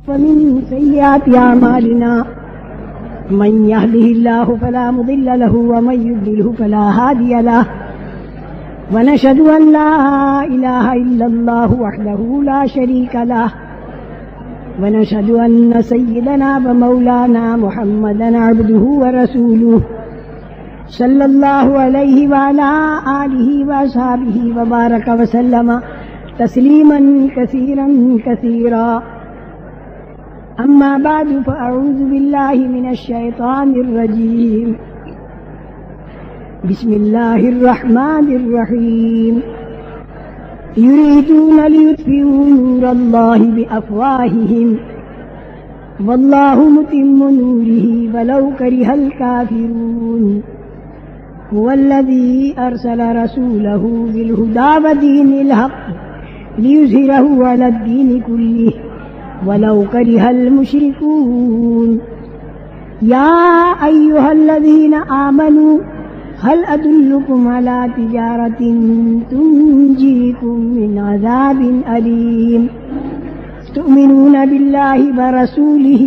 ومن سيئات أعمالنا من يهده الله فلا مضل له ومن يضلله فلا هادي له ونشهد أن لا إله إلا الله وحده لا شريك له ونشهد أن سيدنا ومولانا محمدا عبده ورسوله صلى الله عليه وعلى آله وأصحابه وبارك وسلم تسليما كثيرا كثيرا. أما بعد فأعوذ بالله من الشيطان الرجيم. بسم الله الرحمن الرحيم. يريدون ليطفئوا نور الله بأفواههم والله متم نوره ولو كره الكافرون. هو الذي أرسل رسوله بالهدى ودين الحق ليظهره على الدين كله ولو كره المشركون. يا أيها الذين آمنوا هل أدلكم على تجارة تنجيكم من عذاب أليم تؤمنون بالله ورسوله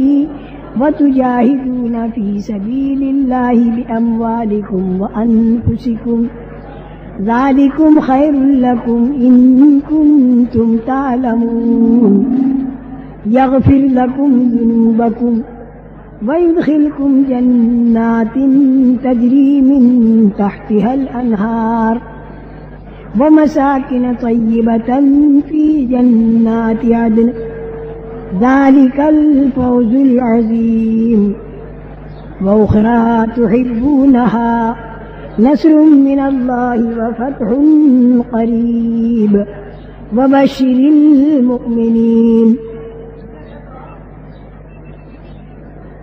وتجاهدون في سبيل الله بأموالكم وأنفسكم ذلكم خير لكم إن كنتم تعلمون. يغفر لكم ذنوبكم ويدخلكم جنات تجري من تحتها الأنهار ومساكن طيبة في جنات عدن ذلك الفوز العظيم. وأخرى تحبونها نصر من الله وفتح قريب وبشر المؤمنين.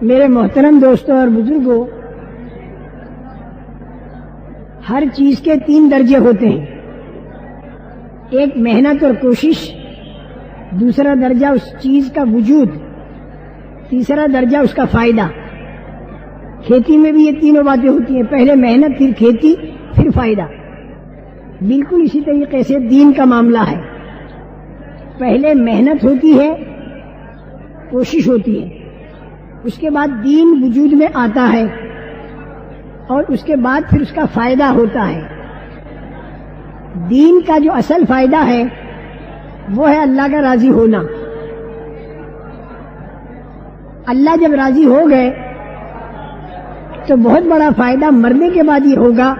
میرے محترم دوستوں اور بزرگوں، ہر چیز کے 3 درجے ہوتے ہیں. ایک محنت اور کوشش، دوسرا درجہ اس چیز کا وجود، تیسرا درجہ اس کا فائدہ. کھیتی میں بھی یہ تینوں باتیں ہوتی ہیں، پہلے محنت، پھر کھیتی، پھر فائدہ. بالکل اسی طریقے سے دین کا معاملہ ہے. پہلے محنت ہوتی ہے، کوشش ہوتی ہے، اس کے بعد دین وجود میں آتا ہے اور اس کے بعد پھر اس کا فائدہ ہوتا ہے. دین کا جو اصل فائدہ ہے وہ ہے اللہ کا راضی ہونا. اللہ جب راضی ہو گئے تو بہت بڑا فائدہ مرنے کے بعد یہ ہوگا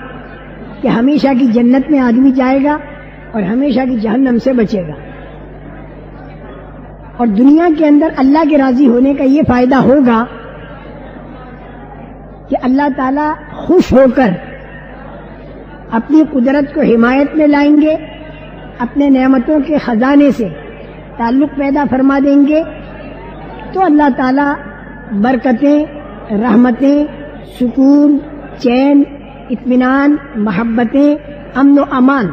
کہ ہمیشہ کی جنت میں آدمی جائے گا اور ہمیشہ کی جہنم سے بچے گا. اور دنیا کے اندر اللہ کے راضی ہونے کا یہ فائدہ ہوگا کہ اللہ تعالی خوش ہو کر اپنی قدرت کو حمایت میں لائیں گے، اپنے نعمتوں کے خزانے سے تعلق پیدا فرما دیں گے، تو اللہ تعالی برکتیں، رحمتیں، سکون، چین، اطمینان، محبتیں، امن و امان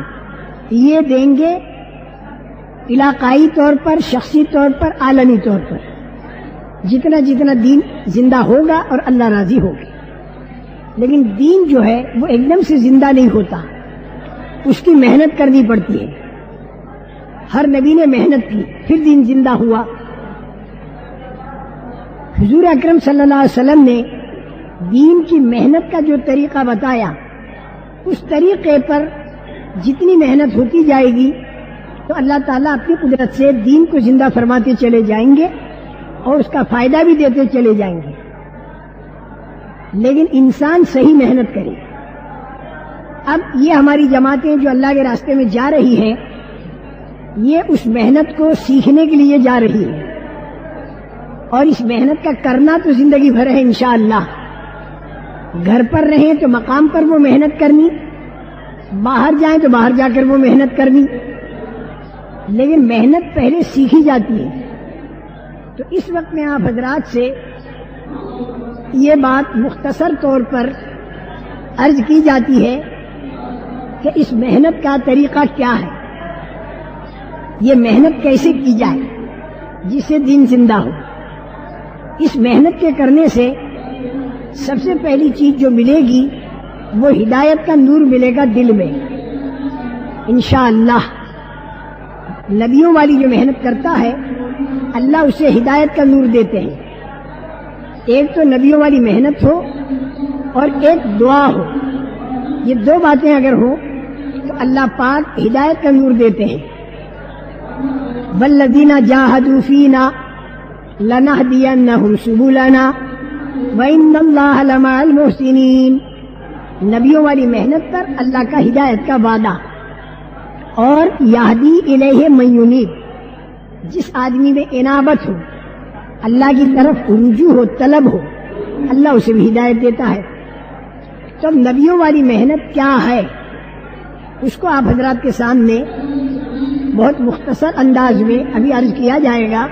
یہ دیں گے، علاقائی طور پر، شخصی طور پر، عالمی طور پر، جتنا جتنا دین زندہ ہوگا اور اللہ راضی ہوگی. لیکن دین جو ہے وہ ایک دم سے زندہ نہیں ہوتا، اس کی محنت کرنی پڑتی ہے. ہر نبی نے محنت کی پھر دین زندہ ہوا. حضور اکرم صلی اللہ علیہ وسلم نے دین کی محنت کا جو طریقہ بتایا، اس طریقے پر جتنی محنت ہوتی جائے گی تو اللہ تعالیٰ اپنی قدرت سے دین کو زندہ فرماتے چلے جائیں گے اور اس کا فائدہ بھی دیتے چلے جائیں گے. لیکن انسان صحیح محنت کرے. اب یہ ہماری جماعتیں جو اللہ کے راستے میں جا رہی ہیں، یہ اس محنت کو سیکھنے کے لیے جا رہی ہے، اور اس محنت کا کرنا تو زندگی بھر ہے انشاءاللہ. گھر پر رہیں تو مقام پر وہ محنت کرنی، باہر جائیں تو باہر جا کر وہ محنت کرنی. لیکن محنت پہلے سیکھی جاتی ہے. تو اس وقت میں آپ حضرات سے یہ بات مختصر طور پر عرض کی جاتی ہے کہ اس محنت کا طریقہ کیا ہے، یہ محنت کیسے کی جائے جس سے دین زندہ ہو. اس محنت کے کرنے سے سب سے پہلی چیز جو ملے گی وہ ہدایت کا نور ملے گا دل میں انشاءاللہ. نبیوں والی جو محنت کرتا ہے اللہ اسے ہدایت کا نور دیتے ہیں. ایک تو نبیوں والی محنت ہو اور ایک دعا ہو. یہ دو باتیں اگر ہوں تو اللہ پاک ہدایت کا نور دیتے ہیں. والذین جاہدوا فینا لنہدینہم سبلنا وإن اللہ لمع المحسنین. نبیوں والی محنت پر اللہ کا ہدایت کا وعدہ. اور یہدی الیہ من ینیب، جس آدمی میں انابت ہو، اللہ کی طرف رجوع ہو، طلب ہو، اللہ اسے بھی ہدایت دیتا ہے. تو نبیوں والی محنت کیا ہے اس کو آپ حضرات کے سامنے بہت مختصر انداز میں ابھی عرض کیا جائے گا.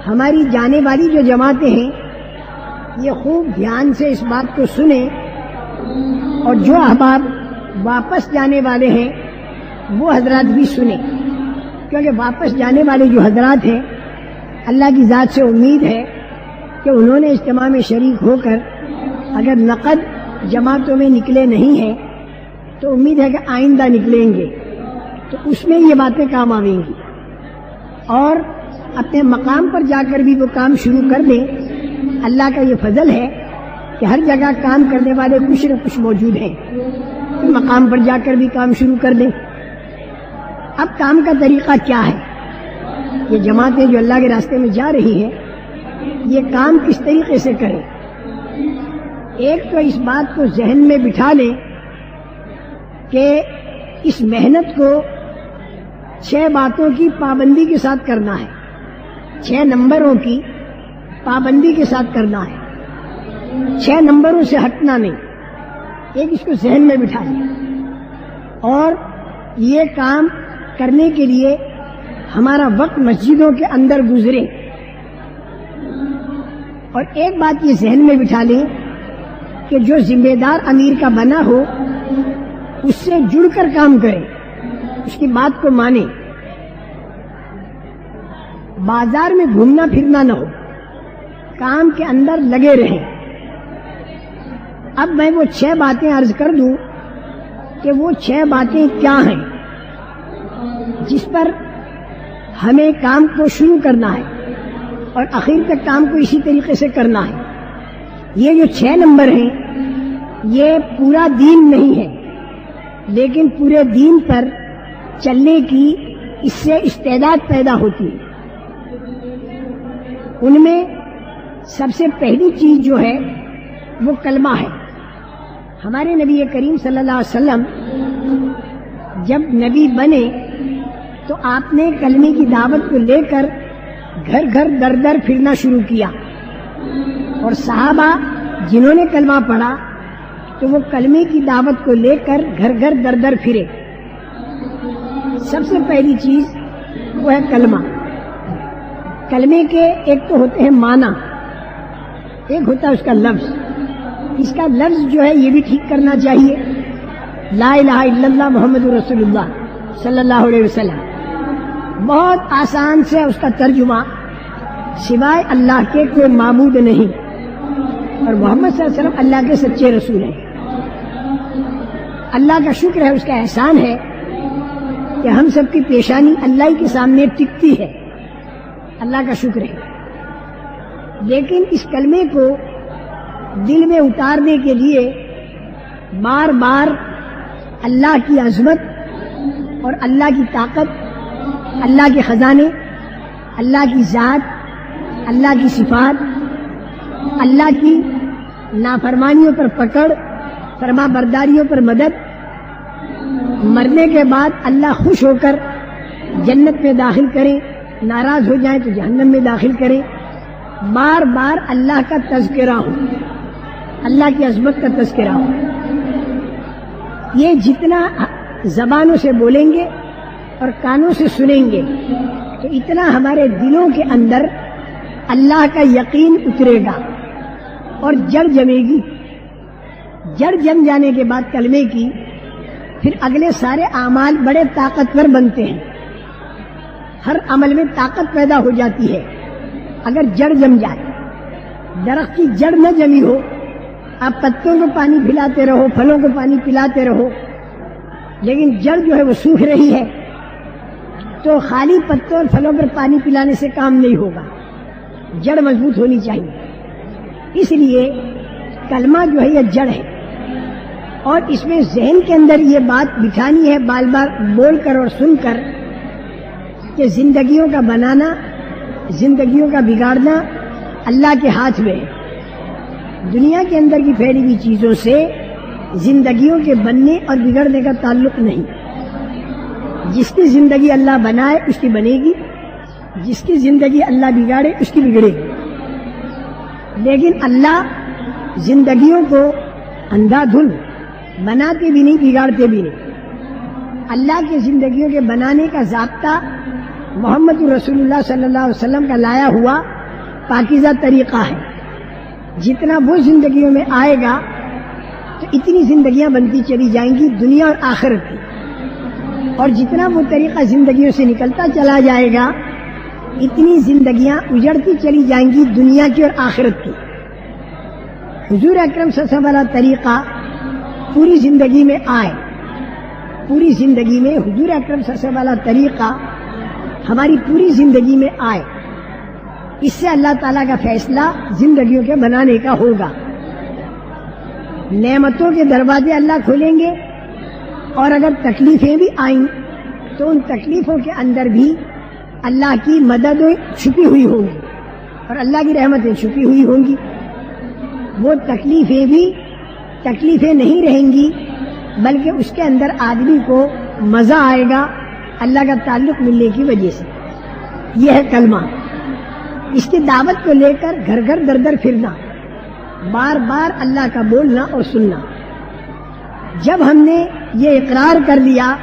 ہماری جانے والی جو جماعتیں ہیں یہ خوب دھیان سے اس بات کو سنیں، اور جو احباب واپس جانے والے ہیں وہ حضرات بھی سنیں، کیونکہ واپس جانے والے جو حضرات ہیں اللہ کی ذات سے امید ہے کہ انہوں نے اجتماع میں شریک ہو کر اگر نقد جماعتوں میں نکلے نہیں ہیں تو امید ہے کہ آئندہ نکلیں گے، تو اس میں یہ باتیں کام آئیں گی. اور اپنے مقام پر جا کر بھی وہ کام شروع کر دیں. اللہ کا یہ فضل ہے کہ ہر جگہ کام کرنے والے کچھ نہ کچھ موجود ہیں، تو مقام پر جا کر بھی کام شروع کر دیں. اب کام کا طریقہ کیا ہے؟ یہ جماعتیں جو اللہ کے راستے میں جا رہی ہیں یہ کام کس طریقے سے کریں؟ ایک تو اس بات کو ذہن میں بٹھا لیں کہ اس محنت کو 6 باتوں کی پابندی کے ساتھ کرنا ہے. 6 نمبروں کی پابندی کے ساتھ کرنا ہے. 6 نمبروں سے ہٹنا نہیں. ایک اس کو ذہن میں بٹھا لیں. اور یہ کام کرنے کے لیے ہمارا وقت مسجدوں کے اندر گزرے. اور ایک بات یہ ذہن میں بٹھا لیں کہ جو ذمہ دار امیر کا بنا ہو اس سے جڑ کر کام کرے، اس کی بات کو مانے. بازار میں گھومنا پھرنا نہ ہو، کام کے اندر لگے رہیں. اب میں وہ 6 باتیں عرض کر دوں کہ وہ 6 باتیں کیا ہیں جس پر ہمیں کام کو شروع کرنا ہے اور آخر تک کام کو اسی طریقے سے کرنا ہے. یہ جو 6 نمبر ہیں یہ پورا دین نہیں ہے، لیکن پورے دین پر چلنے کی اس سے استعداد پیدا ہوتی ہے. ان میں سب سے پہلی چیز جو ہے وہ کلمہ ہے. ہمارے نبی کریم صلی اللہ علیہ وسلم جب نبی بنے تو آپ نے کلمے کی دعوت کو لے کر گھر گھر در در پھرنا شروع کیا، اور صحابہ جنہوں نے کلمہ پڑھا تو وہ کلمے کی دعوت کو لے کر گھر گھر در در پھرے. سب سے پہلی چیز وہ ہے کلمہ. کلمے کے ایک تو ہوتے ہیں معنی، ایک ہوتا ہے اس کا لفظ. اس کا لفظ جو ہے یہ بھی ٹھیک کرنا چاہیے، لا الہ الا اللہ محمد رسول اللہ صلی اللہ علیہ وسلم. بہت آسان سے اس کا ترجمہ سوائے اللہ کے کوئی معبود نہیں، اور محمد صلی اللہ علیہ وسلم اللہ کے سچے رسول ہیں. اللہ کا شکر ہے، اس کا احسان ہے کہ ہم سب کی پیشانی اللہ کے سامنے ٹکتی ہے. اللہ کا شکر ہے. لیکن اس کلمے کو دل میں اتارنے کے لیے بار بار اللہ کی عظمت اور اللہ کی طاقت، اللہ کے خزانے، اللہ کی ذات، اللہ کی صفات، اللہ کی نافرمانیوں پر پکڑ، فرما برداریوں پر مدد، مرنے کے بعد اللہ خوش ہو کر جنت میں داخل کرے، ناراض ہو جائیں تو جہنم میں داخل کرے. بار بار اللہ کا تذکرہ ہو، اللہ کی عظمت کا تذکرہ ہو. یہ جتنا زبانوں سے بولیں گے اور کانوں سے سنیں گے تو اتنا ہمارے دلوں کے اندر اللہ کا یقین اترے گا اور جڑ جمے گی. جڑ جم جانے کے بعد کلمے کی پھر اگلے سارے اعمال بڑے طاقتور بنتے ہیں. ہر عمل میں طاقت پیدا ہو جاتی ہے اگر جڑ جم جائے. درخت کی جڑ نہ جمی ہو، آپ پتوں کو پانی پلاتے رہو، پھلوں کو پانی پلاتے رہو، لیکن جڑ جو ہے وہ سوکھ رہی ہے تو خالی پتوں اور پھلوں پر پانی پلانے سے کام نہیں ہوگا، جڑ مضبوط ہونی چاہیے۔ اس لیے کلمہ جو ہے یہ جڑ ہے، اور اس میں ذہن کے اندر یہ بات بٹھانی ہے بار بار بول کر اور سن کر کہ زندگیوں کا بنانا، زندگیوں کا بگاڑنا اللہ کے ہاتھ میں ہے۔ دنیا کے اندر کی پھیلی ہوئی چیزوں سے زندگیوں کے بننے اور بگڑنے کا تعلق نہیں۔ جس کی زندگی اللہ بنائے اس کی بنے گی، جس کی زندگی اللہ بگاڑے اس کی بگڑے گی۔ لیکن اللہ زندگیوں کو اندھا دھن بناتے بھی نہیں، بگاڑتے بھی نہیں۔ اللہ کی زندگیوں کے بنانے کا ضابطہ محمد رسول اللہ صلی اللہ علیہ وسلم کا لایا ہوا پاکیزہ طریقہ ہے۔ جتنا وہ زندگیوں میں آئے گا تو اتنی زندگیاں بنتی چلی جائیں گی دنیا اور آخرت کی، اور جتنا وہ طریقہ زندگیوں سے نکلتا چلا جائے گا اتنی زندگیاں اجڑتی چلی جائیں گی دنیا کی اور آخرت کی۔ حضور اکرم صلی اللہ علیہ وسلم والا طریقہ پوری زندگی میں آئے، پوری زندگی میں حضور اکرم صلی اللہ علیہ وسلم والا طریقہ ہماری پوری زندگی میں آئے، اس سے اللہ تعالیٰ کا فیصلہ زندگیوں کے بنانے کا ہوگا۔ نعمتوں کے دروازے اللہ کھولیں گے، اور اگر تکلیفیں بھی آئیں تو ان تکلیفوں کے اندر بھی اللہ کی مدد چھپی ہوئی ہوں گی اور اللہ کی رحمتیں چھپی ہوئی ہوں گی۔ وہ تکلیفیں بھی تکلیفیں نہیں رہیں گی، بلکہ اس کے اندر آدمی کو مزہ آئے گا اللہ کا تعلق ملنے کی وجہ سے۔ یہ ہے کلمہ۔ اس کی دعوت کو لے کر گھر گھر در در پھرنا، بار بار اللہ کا بولنا اور سننا۔ جب ہم نے یہ اقرار کر لیا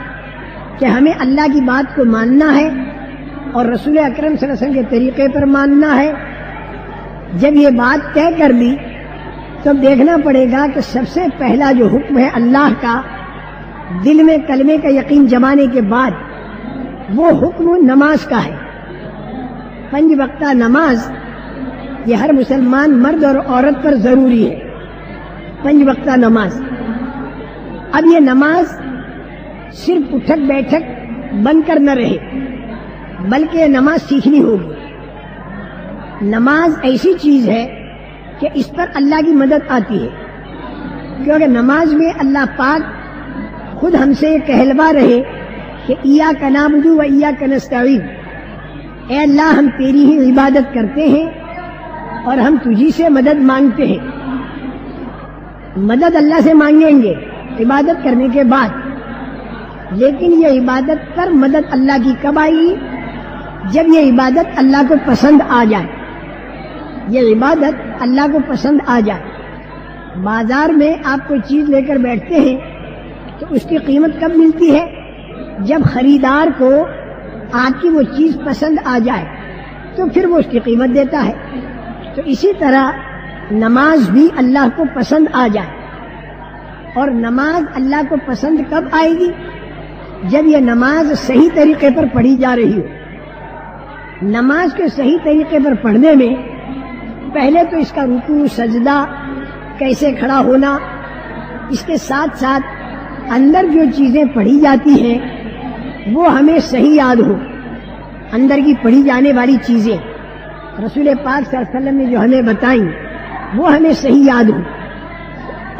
کہ ہمیں اللہ کی بات کو ماننا ہے اور رسول اکرم صلی اللہ علیہ وسلم کے طریقے پر ماننا ہے، جب یہ بات طے کر لی تو دیکھنا پڑے گا کہ سب سے پہلا جو حکم ہے اللہ کا دل میں کلمے کا یقین جمانے کے بعد، وہ حکم نماز کا ہے۔ 5 وقتہ نماز یہ ہر مسلمان مرد اور عورت پر ضروری ہے، 5 وقتہ نماز۔ اب یہ نماز صرف اٹھک بیٹھک بن کر نہ رہے، بلکہ یہ نماز سیکھنی ہوگی۔ نماز ایسی چیز ہے کہ اس پر اللہ کی مدد آتی ہے، کیونکہ نماز میں اللہ پاک خود ہم سے یہ کہلوا رہے کہ ایاک نعبد و ایاک نستعین، اے اللہ ہم تیری ہی عبادت کرتے ہیں اور ہم تجھی سے مدد مانگتے ہیں۔ مدد اللہ سے مانگیں گے عبادت کرنے کے بعد، لیکن یہ عبادت پر مدد اللہ کی کب آئے گی؟ جب یہ عبادت اللہ کو پسند آ جائے، یہ عبادت اللہ کو پسند آ جائے۔ بازار میں آپ کوئی چیز لے کر بیٹھتے ہیں تو اس کی قیمت کب ملتی ہے؟ جب خریدار کو آپ کی وہ چیز پسند آ جائے تو پھر وہ اس کی قیمت دیتا ہے۔ تو اسی طرح نماز بھی اللہ کو پسند آ جائے، اور نماز اللہ کو پسند کب آئے گی؟ جب یہ نماز صحیح طریقے پر پڑھی جا رہی ہو۔ نماز کے صحیح طریقے پر پڑھنے میں پہلے تو اس کا رکوع، سجدہ، کیسے کھڑا ہونا، اس کے ساتھ ساتھ اندر جو چیزیں پڑھی جاتی ہیں وہ ہمیں صحیح یاد ہو۔ اندر کی پڑھی جانے والی چیزیں رسول پاک صلی اللہ علیہ وسلم نے جو ہمیں بتائیں وہ ہمیں صحیح یاد ہو،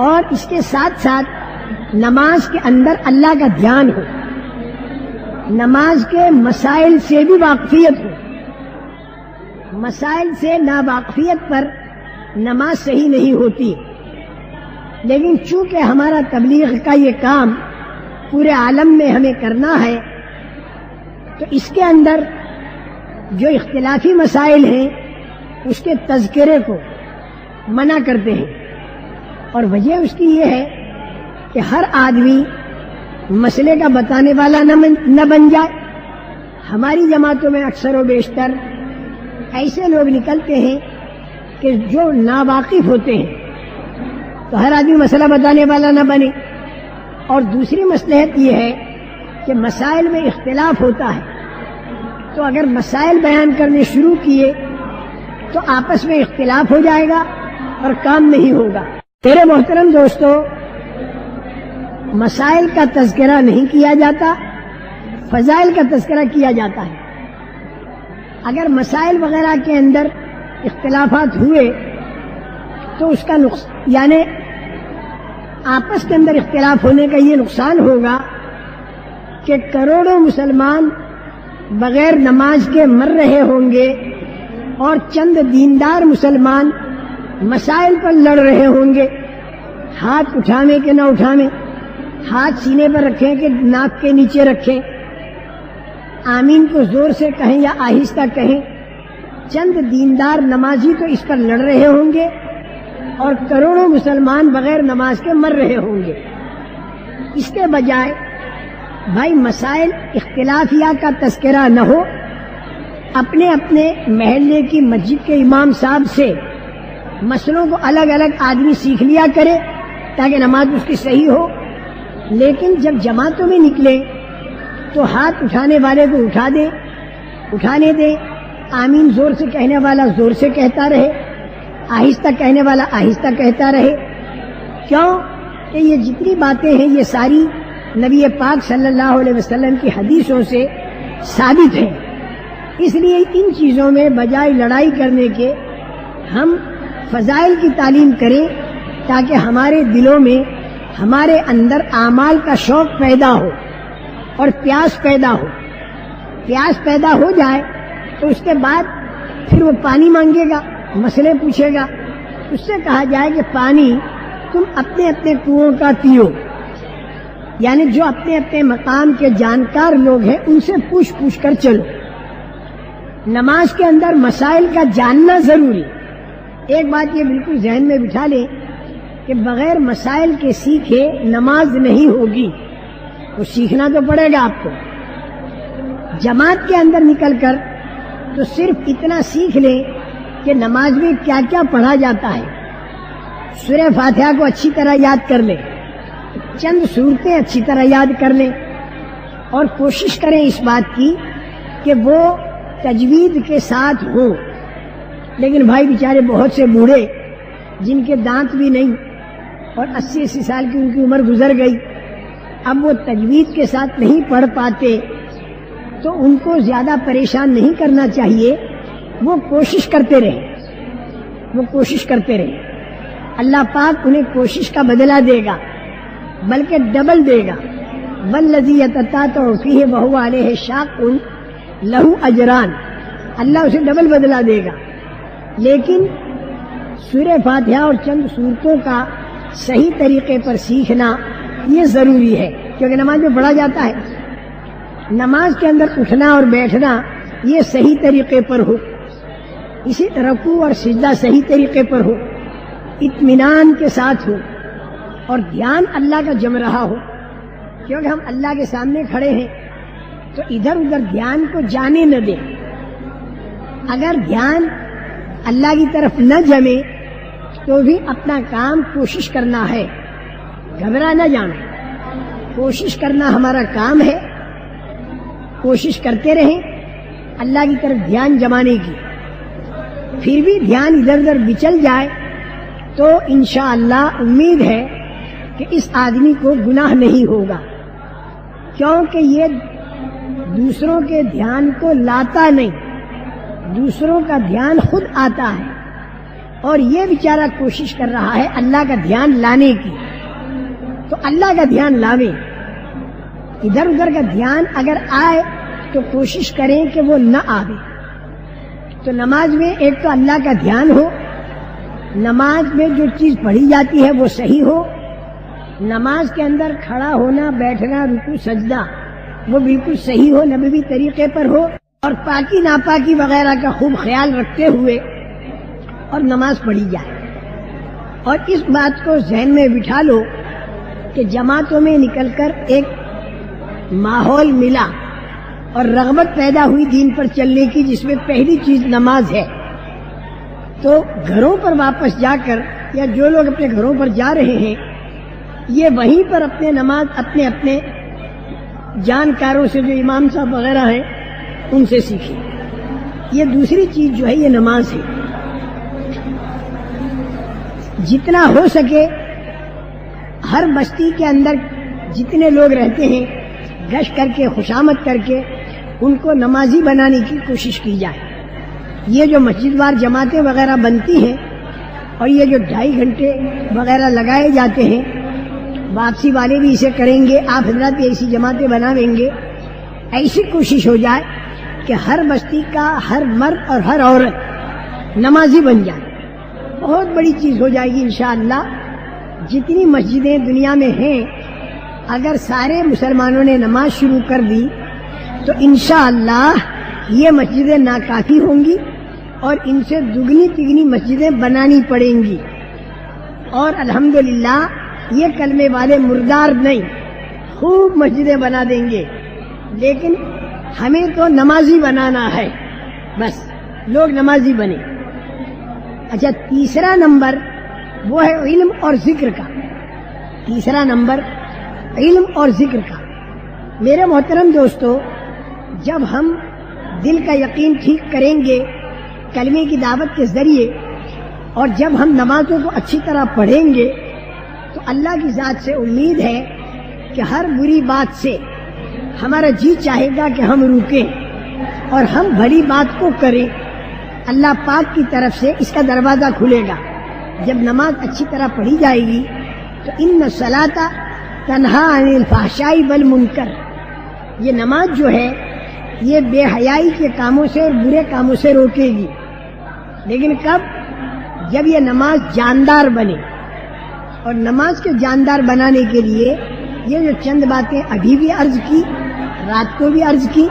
اور اس کے ساتھ ساتھ نماز کے اندر اللہ کا دھیان ہو، نماز کے مسائل سے بھی واقفیت ہو۔ مسائل سے ناواقفیت پر نماز صحیح نہیں ہوتی، لیکن چونکہ ہمارا تبلیغ کا یہ کام پورے عالم میں ہمیں کرنا ہے تو اس کے اندر جو اختلافی مسائل ہیں اس کے تذکرے کو منع کرتے ہیں، اور وجہ اس کی یہ ہے کہ ہر آدمی مسئلے کا بتانے والا نہ بن جائے۔ ہماری جماعتوں میں اکثر و بیشتر ایسے لوگ نکلتے ہیں کہ جو ناواقف ہوتے ہیں، تو ہر آدمی مسئلہ بتانے والا نہ بنے۔ اور دوسری مصلحت یہ ہے کہ مسائل میں اختلاف ہوتا ہے، تو اگر مسائل بیان کرنے شروع کیے تو آپس میں اختلاف ہو جائے گا اور کام نہیں ہوگا۔ میرے محترم دوستو، مسائل کا تذکرہ نہیں کیا جاتا، فضائل کا تذکرہ کیا جاتا ہے. اگر مسائل وغیرہ کے اندر اختلافات ہوئے تو اس کا یعنی آپس کے اندر اختلاف ہونے کا یہ نقصان ہوگا کہ کروڑوں مسلمان بغیر نماز کے مر رہے ہوں گے اور چند دیندار مسلمان مسائل پر لڑ رہے ہوں گے. ہاتھ اٹھانے کہ نہ اٹھانے، ہاتھ سینے پر رکھیں کہ ناک کے نیچے رکھیں، آمین کو زور سے کہیں یا آہستہ کہیں، چند دیندار نمازی تو اس پر لڑ رہے ہوں گے اور کروڑوں مسلمان بغیر نماز کے مر رہے ہوں گے. اس کے بجائے بھائی مسائل اختلافیہ کا تذکرہ نہ ہو، اپنے اپنے محلے کی مسجد کے امام صاحب سے مسئلوں کو الگ الگ آدمی سیکھ لیا کرے تاکہ نماز اس کی صحیح ہو. لیکن جب جماعتوں میں نکلے تو ہاتھ اٹھانے والے کو اٹھانے دیں، آمین زور سے کہنے والا زور سے کہتا رہے، آہستہ کہنے والا آہستہ کہتا رہے. کیوں کہ یہ جتنی باتیں ہیں یہ ساری نبی پاک صلی اللہ علیہ وسلم کی حدیثوں سے ثابت ہیں. اس لیے ان چیزوں میں بجائے لڑائی کرنے کے ہم فضائل کی تعلیم کریں تاکہ ہمارے دلوں میں ہمارے اندر اعمال کا شوق پیدا ہو اور پیاس پیدا ہو. پیاس پیدا ہو جائے تو اس کے بعد پھر وہ پانی مانگے گا، مسئلے پوچھے گا. اس سے کہا جائے کہ پانی تم اپنے اپنے کنویں کا پیو، یعنی جو اپنے اپنے مقام کے جانکار لوگ ہیں ان سے پوچھ کر چلو. نماز کے اندر مسائل کا جاننا ضروری. ایک بات یہ بالکل ذہن میں بٹھا لیں کہ بغیر مسائل کے سیکھے نماز نہیں ہوگی. وہ سیکھنا تو پڑے گا آپ کو. جماعت کے اندر نکل کر تو صرف اتنا سیکھ لیں کہ نماز میں کیا کیا پڑھا جاتا ہے. سورہ فاتحہ کو اچھی طرح یاد کر لیں، چند صورتیں اچھی طرح یاد کر لیں اور کوشش کریں اس بات کی کہ وہ تجوید کے ساتھ ہو. لیکن بھائی بیچارے بہت سے بوڑھے جن کے دانت بھی نہیں اور 80 سال کی ان کی عمر گزر گئی، اب وہ تجوید کے ساتھ نہیں پڑھ پاتے تو ان کو زیادہ پریشان نہیں کرنا چاہیے. وہ کوشش کرتے رہے. اللہ پاک انہیں کوشش کا بدلہ دے گا، بلکہ ڈبل دے گا. والذی یتطاطع فیہ وہو علیہ شاق لہ اجران، اللہ اسے ڈبل بدلہ دے گا. لیکن سورہ فاتحہ اور چند صورتوں کا صحیح طریقے پر سیکھنا یہ ضروری ہے، کیونکہ نماز میں پڑھا جاتا ہے. نماز کے اندر اٹھنا اور بیٹھنا یہ صحیح طریقے پر ہو، اسی رکوع اور سجدہ صحیح طریقے پر ہو، اطمینان کے ساتھ ہو اور دھیان اللہ کا جم رہا ہو. کیونکہ ہم اللہ کے سامنے کھڑے ہیں تو ادھر ادھر دھیان کو جانے نہ دیں. اگر دھیان اللہ کی طرف نہ جمے تو بھی اپنا کام کوشش کرنا ہے، گھبرا نہ جانا. کوشش کرنا ہمارا کام ہے. کوشش کرتے رہیں اللہ کی طرف دھیان جمانے کی. پھر بھی دھیان ادھر ادھر بچل جائے تو انشاءاللہ امید ہے کہ اس آدمی کو گناہ نہیں ہوگا، کیونکہ یہ دوسروں کے دھیان کو لاتا نہیں، دوسروں کا دھیان خود آتا ہے. اور یہ بیچارہ کوشش کر رہا ہے اللہ کا دھیان لانے کی. تو اللہ کا دھیان لاویں. ادھر ادھر کا دھیان اگر آئے تو کوشش کریں کہ وہ نہ آئے. تو نماز میں ایک تو اللہ کا دھیان ہو، نماز میں جو چیز پڑھی جاتی ہے وہ صحیح ہو، نماز کے اندر کھڑا ہونا، بیٹھنا، رکوع سجدہ وہ بالکل صحیح ہو، نبوی طریقے پر ہو، اور پاکی ناپاکی وغیرہ کا خوب خیال رکھتے ہوئے اور نماز پڑھی جائے. اور اس بات کو ذہن میں بٹھا لو کہ جماعتوں میں نکل کر ایک ماحول ملا اور رغبت پیدا ہوئی دین پر چلنے کی، جس میں پہلی چیز نماز ہے. تو گھروں پر واپس جا کر یا جو لوگ اپنے گھروں پر جا رہے ہیں یہ وہیں پر اپنے نماز اپنے اپنے جانکاروں سے، جو امام صاحب وغیرہ ہیں ان سے سیکھیں. یہ دوسری چیز جو ہے یہ نماز ہے. جتنا ہو سکے ہر بستی کے اندر جتنے لوگ رہتے ہیں، گشت کر کے خوشامد کر کے ان کو نمازی بنانے کی کوشش کی جائے۔ یہ جو مسجد وار جماعتیں وغیرہ بنتی ہیں اور یہ جو 2.5 گھنٹے وغیرہ لگائے جاتے ہیں، واپسی والے بھی اسے کریں گے، آپ حضرات بھی ایسی جماعتیں بناویں گے، ایسی کوشش ہو جائے کہ ہر بستی کا ہر مرد اور ہر عورت نمازی بن جائے، بہت بڑی چیز ہو جائے گی انشاءاللہ۔ جتنی مسجدیں دنیا میں ہیں اگر سارے مسلمانوں نے نماز شروع کر دی تو انشاءاللہ یہ مسجدیں ناکافی ہوں گی اور ان سے دگنی تگنی مسجدیں بنانی پڑیں گی، اور الحمدللہ یہ کلمے والے مردار نہیں، خوب مسجدیں بنا دیں گے، لیکن ہمیں تو نمازی بنانا ہے، بس لوگ نمازی بنے۔ اچھا، تیسرا نمبر وہ ہے علم اور ذکر کا۔ تیسرا نمبر علم اور ذکر کا۔ میرے محترم دوستو، جب ہم دل کا یقین ٹھیک کریں گے کلمے کی دعوت کے ذریعے، اور جب ہم نمازوں کو اچھی طرح پڑھیں گے تو اللہ کی ذات سے امید ہے کہ ہر بری بات سے ہمارا جی چاہے گا کہ ہم رکیں اور ہم بھلی بات کو کریں۔ اللہ پاک کی طرف سے اس کا دروازہ کھلے گا۔ جب نماز اچھی طرح پڑھی جائے گی تو ان الصلاۃ تنہا عن الفحشاء والمنکر، یہ نماز جو ہے یہ بے حیائی کے کاموں سے اور برے کاموں سے روکے گی۔ لیکن کب؟ جب یہ نماز جاندار بنے، اور نماز کے جاندار بنانے کے لیے یہ جو چند باتیں ابھی بھی عرض کی، رات کو بھی عرض کی،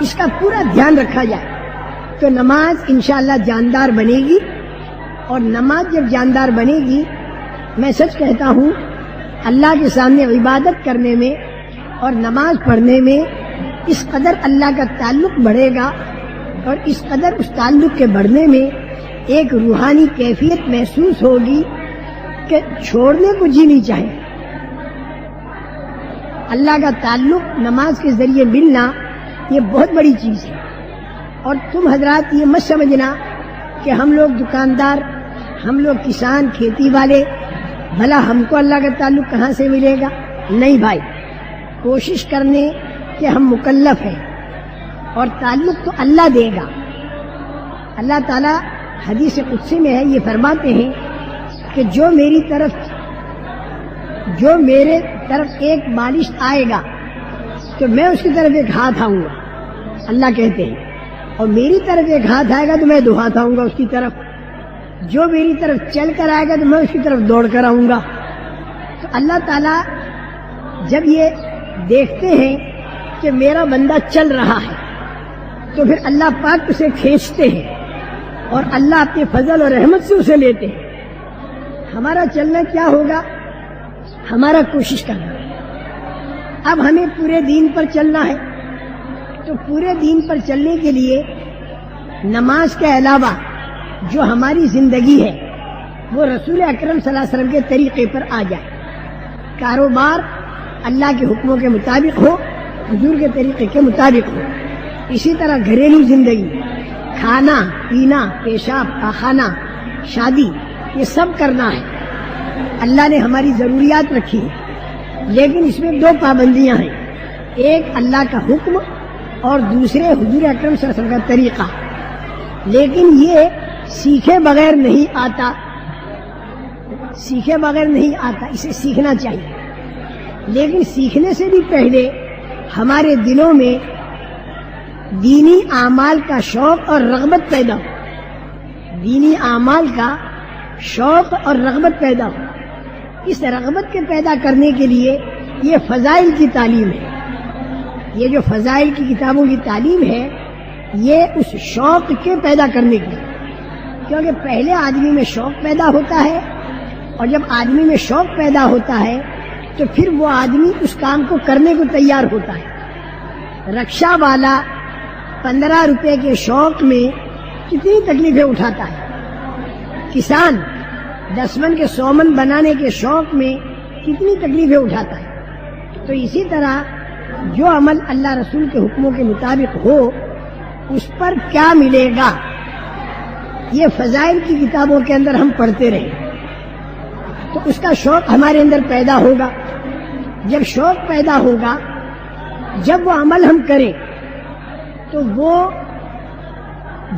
اس کا پورا دھیان رکھا جائے تو نماز انشاءاللہ جاندار بنے گی۔ اور نماز جب جاندار بنے گی، میں سچ کہتا ہوں اللہ کے سامنے عبادت کرنے میں اور نماز پڑھنے میں اس قدر اللہ کا تعلق بڑھے گا، اور اس قدر اس تعلق کے بڑھنے میں ایک روحانی کیفیت محسوس ہوگی کہ چھوڑنے کو جی نہیں چاہے۔ اللہ کا تعلق نماز کے ذریعے ملنا یہ بہت بڑی چیز ہے۔ اور تم حضرات یہ مت سمجھنا کہ ہم لوگ دکاندار، ہم لوگ کسان، کھیتی والے، بھلا ہم کو اللہ کا تعلق کہاں سے ملے گا؟ نہیں بھائی، کوشش کرنے کہ ہم مکلف ہیں، اور تعلق تو اللہ دے گا۔ اللہ تعالیٰ حدیث قدسی میں ہے، یہ فرماتے ہیں کہ جو میرے طرف ایک بالش آئے گا تو میں اس کی طرف ایک ہاتھ آؤں گا، اللہ کہتے ہیں، اور میری طرف ایک ہاتھ آئے گا تو میں 2 ہاتھ آؤں گا اس کی طرف، جو میری طرف چل کر آئے گا تو میں اس کی طرف دوڑ کر آؤں گا۔ تو اللہ تعالیٰ جب یہ دیکھتے ہیں کہ میرا بندہ چل رہا ہے تو پھر اللہ پاک اسے کھینچتے ہیں، اور اللہ اپنے فضل اور رحمت سے اسے لیتے ہیں۔ ہمارا چلنا کیا ہوگا؟ ہمارا کوشش کرنا۔ اب ہمیں پورے دین پر چلنا ہے، تو پورے دین پر چلنے کے لیے نماز کے علاوہ جو ہماری زندگی ہے وہ رسول اکرم صلی اللہ علیہ وسلم کے طریقے پر آ جائے۔ کاروبار اللہ کے حکموں کے مطابق ہو، حضور کے طریقے کے مطابق ہو۔ اسی طرح گھریلو زندگی، کھانا پینا، پیشاب پاخانہ، شادی، یہ سب کرنا ہے۔ اللہ نے ہماری ضروریات رکھی ہیں، لیکن اس میں 2 پابندیاں ہیں، ایک اللہ کا حکم اور دوسرے حضور اکرم صلی اللہ علیہ وسلم کا طریقہ۔ لیکن یہ سیکھے بغیر نہیں آتا، سیکھے بغیر نہیں آتا، اسے سیکھنا چاہیے۔ لیکن سیکھنے سے بھی پہلے ہمارے دلوں میں دینی اعمال کا شوق اور رغبت پیدا ہو، دینی اعمال کا شوق اور رغبت پیدا ہو۔ اس رغبت کے پیدا کرنے کے لیے یہ فضائل کی تعلیم ہے، یہ جو فضائل کی کتابوں کی تعلیم ہے یہ اس شوق کے پیدا کرنے کی، کیونکہ پہلے آدمی میں شوق پیدا ہوتا ہے، اور جب آدمی میں شوق پیدا ہوتا ہے تو پھر وہ آدمی اس کام کو کرنے کو تیار ہوتا ہے۔ رکشہ والا 15 روپے کے شوق میں کتنی تکلیفیں اٹھاتا ہے، کسان 10 من کے 100 من بنانے کے شوق میں کتنی تکلیفیں اٹھاتا ہے۔ تو اسی طرح جو عمل اللہ رسول کے حکموں کے مطابق ہو اس پر کیا ملے گا، یہ فضائل کی کتابوں کے اندر ہم پڑھتے رہیں تو اس کا شوق ہمارے اندر پیدا ہوگا۔ جب شوق پیدا ہوگا جب وہ عمل ہم کریں تو وہ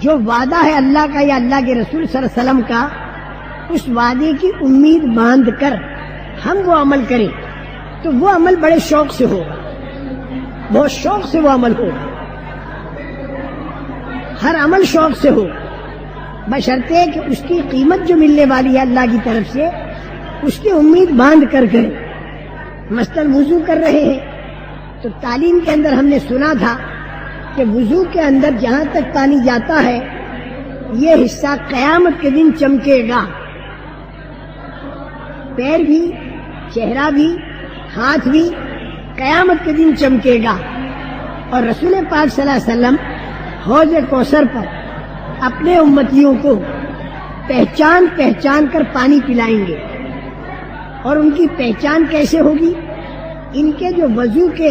جو وعدہ ہے اللہ کا یا اللہ کے رسول صلی اللہ علیہ وسلم کا، اس وعدے کی امید باندھ کر ہم وہ عمل کریں تو وہ عمل بڑے شوق سے ہوگا، بہت شوق سے وہ عمل ہوگا، ہر عمل شوق سے ہو، بشرطے کہ اس کی قیمت جو ملنے والی ہے اللہ کی طرف سے اس کی امید باندھ کر کریں۔ مثلاً وضو کر رہے ہیں تو تعلیم کے اندر ہم نے سنا تھا کہ وضو کے اندر جہاں تک پانی جاتا ہے یہ حصہ قیامت کے دن چمکے گا، پیر بھی، چہرہ بھی، ہاتھ بھی قیامت کے دن چمکے گا۔ اور رسول پاک صلی اللہ علیہ وسلم حوض کوثر پر اپنے امتیوں کو پہچان پہچان کر پانی پلائیں گے، اور ان کی پہچان کیسے ہوگی؟ ان کے جو وضو کے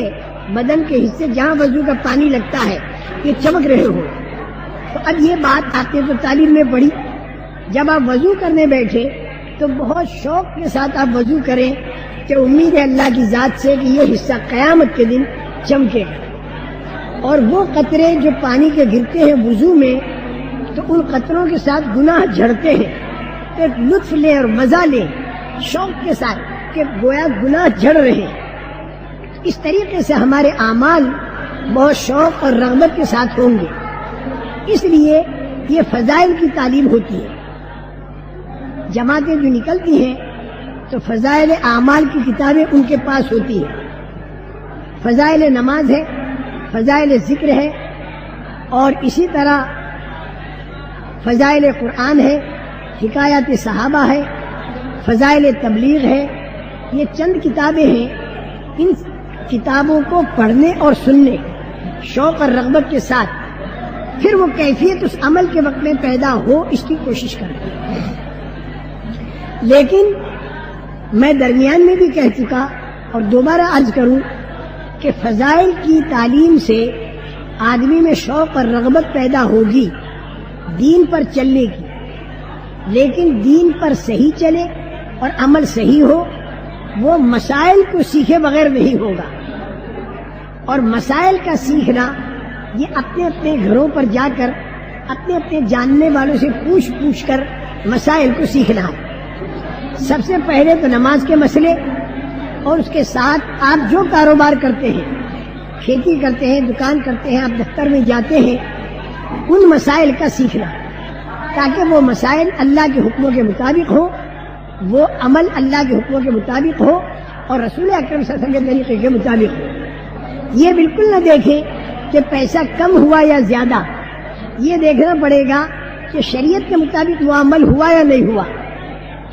بدن کے حصے جہاں وضو کا پانی لگتا ہے یہ چمک رہے ہو۔ تو اب یہ بات آپ نے تو تعلیم میں پڑھی، جب آپ وضو کرنے بیٹھے تو بہت شوق کے ساتھ آپ وضو کریں کہ امید ہے اللہ کی ذات سے کہ یہ حصہ قیامت کے دن چمکے گا، اور وہ قطرے جو پانی کے گرتے ہیں وضو میں تو ان قطروں کے ساتھ گناہ جھڑتے ہیں، تو ایک لطف لیں اور مزہ لیں شوق کے ساتھ کہ گویا گناہ جھڑ رہے ہیں۔ اس طریقے سے ہمارے اعمال بہت شوق اور رغبت کے ساتھ ہوں گے، اس لیے یہ فضائل کی تعلیم ہوتی ہے۔ جماعتیں جو نکلتی ہیں تو فضائل اعمال کی کتابیں ان کے پاس ہوتی ہیں، فضائل نماز ہے، فضائل ذکر ہے، اور اسی طرح فضائل قرآن ہے، حکایات صحابہ ہے، فضائل تبلیغ ہے۔ یہ چند کتابیں ہیں، ان کتابوں کو پڑھنے اور سننے شوق اور رغبت کے ساتھ پھر وہ کیفیت اس عمل کے وقت میں پیدا ہو اس کی کوشش کریں۔ لیکن میں درمیان میں بھی کہہ چکا اور دوبارہ عرض کروں کہ فضائل کی تعلیم سے آدمی میں شوق اور رغبت پیدا ہوگی دین پر چلنے کی، لیکن دین پر صحیح چلے اور عمل صحیح ہو، وہ مسائل کو سیکھے بغیر نہیں ہوگا۔ اور مسائل کا سیکھنا یہ اپنے اپنے گھروں پر جا کر اپنے اپنے جاننے والوں سے پوچھ کر مسائل کو سیکھنا ہے۔ سب سے پہلے تو نماز کے مسئلے، اور اس کے ساتھ آپ جو کاروبار کرتے ہیں، کھیتی کرتے ہیں، دکان کرتے ہیں، آپ دفتر میں جاتے ہیں، ان مسائل کا سیکھنا، تاکہ وہ مسائل اللہ کے حکموں کے مطابق ہو، وہ عمل اللہ کے حکموں کے مطابق ہو اور رسول اکرم صلی اللہ علیہ وسلم کے طریقے کے مطابق ہو۔ یہ بالکل نہ دیکھیں کہ پیسہ کم ہوا یا زیادہ، یہ دیکھنا پڑے گا کہ شریعت کے مطابق وہ عمل ہوا یا نہیں ہوا۔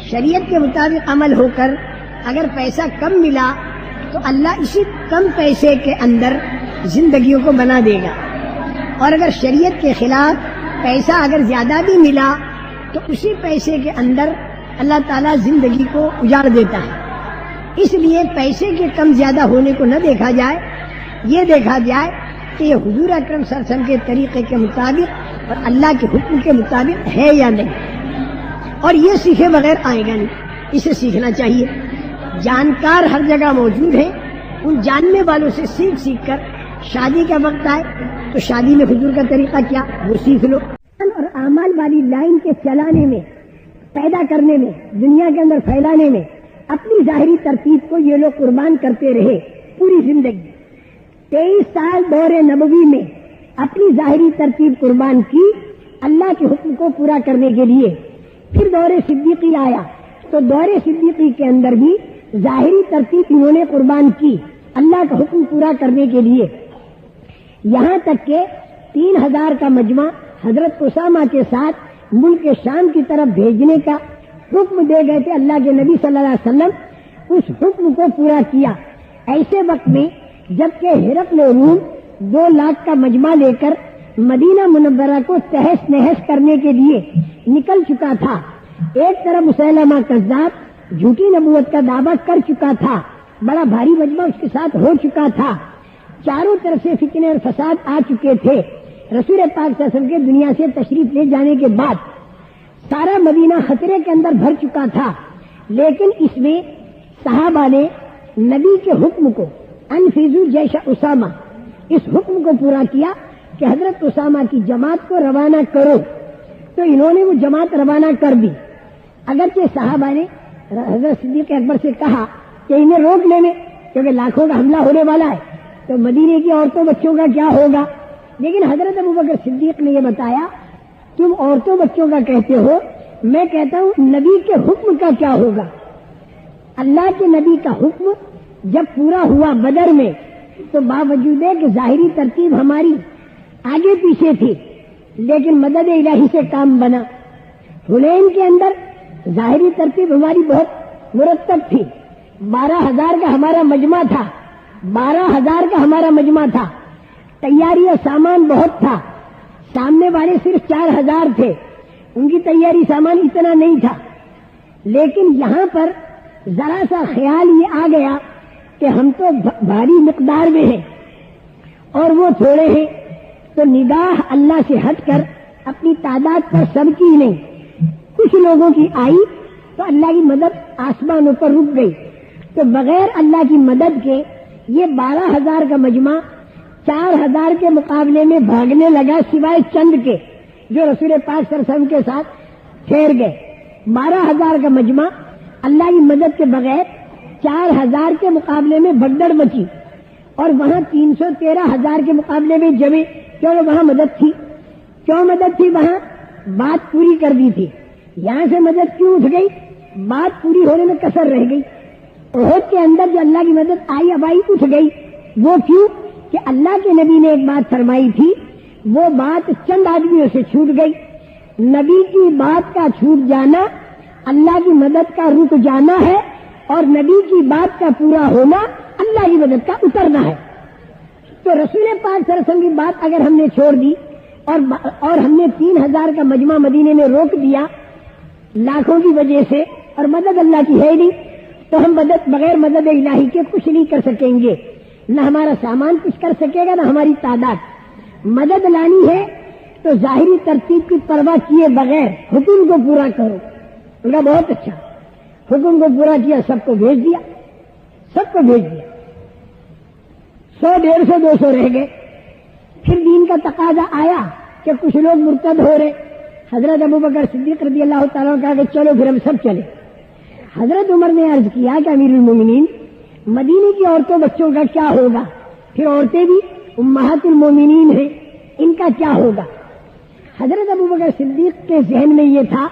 شریعت کے مطابق عمل ہو کر اگر پیسہ کم ملا تو اللہ اسی کم پیسے کے اندر زندگیوں کو بنا دے گا، اور اگر شریعت کے خلاف پیسہ اگر زیادہ بھی ملا تو اسی پیسے کے اندر اللہ تعالیٰ زندگی کو اجاڑ دیتا ہے۔ اس لیے پیسے کے کم زیادہ ہونے کو نہ دیکھا جائے، یہ دیکھا جائے کہ یہ حضور اکرم صلی اللہ علیہ وسلم کے طریقے کے مطابق اور اللہ کے حکم کے مطابق ہے یا نہیں، اور یہ سیکھے بغیر آئے گا نہیں، اسے سیکھنا چاہیے۔ جانکار ہر جگہ موجود ہیں، ان جاننے والوں سے سیکھ کر شادی کا وقت آئے تو شادی میں حضور کا طریقہ کیا وہ سیکھ لو، اور اعمال والی لائن کے چلانے میں، پیدا کرنے میں، دنیا کے اندر پھیلانے میں اپنی ظاہری ترتیب کو یہ لوگ قربان کرتے رہے پوری زندگی۔ 23 سال دور نبوی میں اپنی ظاہری ترتیب قربان کی اللہ کے حکم کو پورا کرنے کے لیے۔ پھر دور صدیقی آیا تو دور صدیقی کے اندر بھی ظاہری ترتیب انہوں نے قربان کی اللہ کا حکم پورا کرنے کے لیے، یہاں تک کہ 3000 کا مجمع حضرت اسامہ کے ساتھ ملک شام کی طرف بھیجنے کا حکم دے گئے تھے اللہ کے نبی صلی اللہ علیہ وسلم، اس حکم کو پورا کیا۔ ایسے وقت میں جبکہ ہرقل روم 2 لاکھ کا مجمع لے کر مدینہ منورہ کو تہس نہس کرنے کے لیے نکل چکا تھا، ایک طرف مسیلمہ کذاب جھوٹی نبوت کا دعویٰ کر چکا تھا، بڑا بھاری مجمع اس کے ساتھ ہو چکا تھا، چاروں طرف سے فتنے اور فساد آ چکے تھے۔ رسول پاک صلی اللہ علیہ وسلم کے دنیا سے تشریف لے جانے کے بعد سارا مدینہ خطرے کے اندر بھر چکا تھا، لیکن اس میں صحابہ نے نبی کے حکم کو انفذوا جیش اسامہ، اس حکم کو پورا کیا کہ حضرت اسامہ کی جماعت کو روانہ کرو، تو انہوں نے وہ جماعت روانہ کر دی۔ اگرچہ صحابہ نے حضرت صدیق اکبر سے کہا کہ انہیں روک لینے، کیونکہ لاکھوں کا حملہ ہونے والا ہے، تو مدینے کی عورتوں بچوں کا کیا ہوگا؟ لیکن حضرت ابوبکر صدیق نے یہ بتایا تم عورتوں بچوں کا کہتے ہو، میں کہتا ہوں نبی کے حکم کا کیا ہوگا؟ اللہ کے نبی کا حکم جب پورا ہوا بدر میں تو باوجود کہ ظاہری ترتیب ہماری آگے پیچھے تھی، لیکن مدد الہی سے کام بنا۔ حنین کے اندر ظاہری ترتیب ہماری بہت مرتب تھی، 12,000 کا ہمارا مجمع تھا، 12,000 کا ہمارا مجمع تھا، تیاری اور سامان بہت تھا، سامنے والے صرف 4,000 تھے، ان کی تیاری سامان اتنا نہیں تھا، لیکن یہاں پر ذرا سا خیال یہ آ گیا کہ ہم تو بھاری مقدار میں ہیں اور وہ تھوڑے ہیں، تو نگاہ اللہ سے ہٹ کر اپنی تعداد پر سب کی نہیں، کچھ لوگوں کی آئی تو اللہ کی مدد آسمانوں پر رک گئی، تو بغیر اللہ کی مدد کے یہ 12,000 کا مجمع 4,000 کے مقابلے میں بھاگنے لگا، سوائے چند کے جو رسول پاک صلی اللہ علیہ وسلم کے ساتھ ٹھہر گئے۔ 12,000 کا مجمع اللہ کی مدد کے بغیر 4,000 کے مقابلے میں بھگدڑ مچی، اور وہاں 313,000 کے مقابلے میں جمے، کیونکہ وہاں مدد تھی۔ کیوں مدد تھی؟ وہاں بات پوری کر دی تھی، یہاں سے مدد کیوں اٹھ گئی؟ بات پوری ہونے میں کسر رہ گئی۔ احد کے اندر جو اللہ کی مدد آئی اب آئی اٹھ گئی، وہ کیوں کہ اللہ کے نبی نے ایک بات فرمائی تھی، وہ بات چند آدمیوں سے چھوٹ گئی۔ نبی کی بات کا چھوٹ جانا اللہ کی مدد کا رک جانا ہے، اور نبی کی بات کا پورا ہونا اللہ کی مدد کا اترنا ہے۔ تو رسول پاک صلی اللہ علیہ وسلم کی بات اگر ہم نے چھوڑ دی اور ہم نے 3,000 کا مجمع مدینے میں روک دیا لاکھوں کی وجہ سے، اور مدد اللہ کی ہے نہیں، تو ہم بغیر مدد الہی کے کچھ نہیں کر سکیں گے، نہ ہمارا سامان کچھ کر سکے گا، نہ ہماری تعداد۔ مدد لانی ہے تو ظاہری ترتیب کی پرواہ کیے بغیر حکم کو پورا کرو۔ ان کا بہت اچھا حکم کو پورا کیا، سب کو بھیج دیا، سب کو بھیج دیا، 100 150 200 رہ گئے۔ پھر دین کا تقاضا آیا کہ کچھ لوگ مرتد ہو رہے، حضرت ابوبکر صدیق رضی اللہ تعالیٰ نے کہا کہ چلو پھر ہم سب چلے۔ حضرت عمر نے عرض کیا کہ امیر المومنین مدینے کی عورتوں بچوں کا کیا ہوگا؟ پھر عورتیں بھی امہات المومنین ہیں، ان کا کیا ہوگا؟ حضرت ابوبکر صدیق کے ذہن میں یہ تھا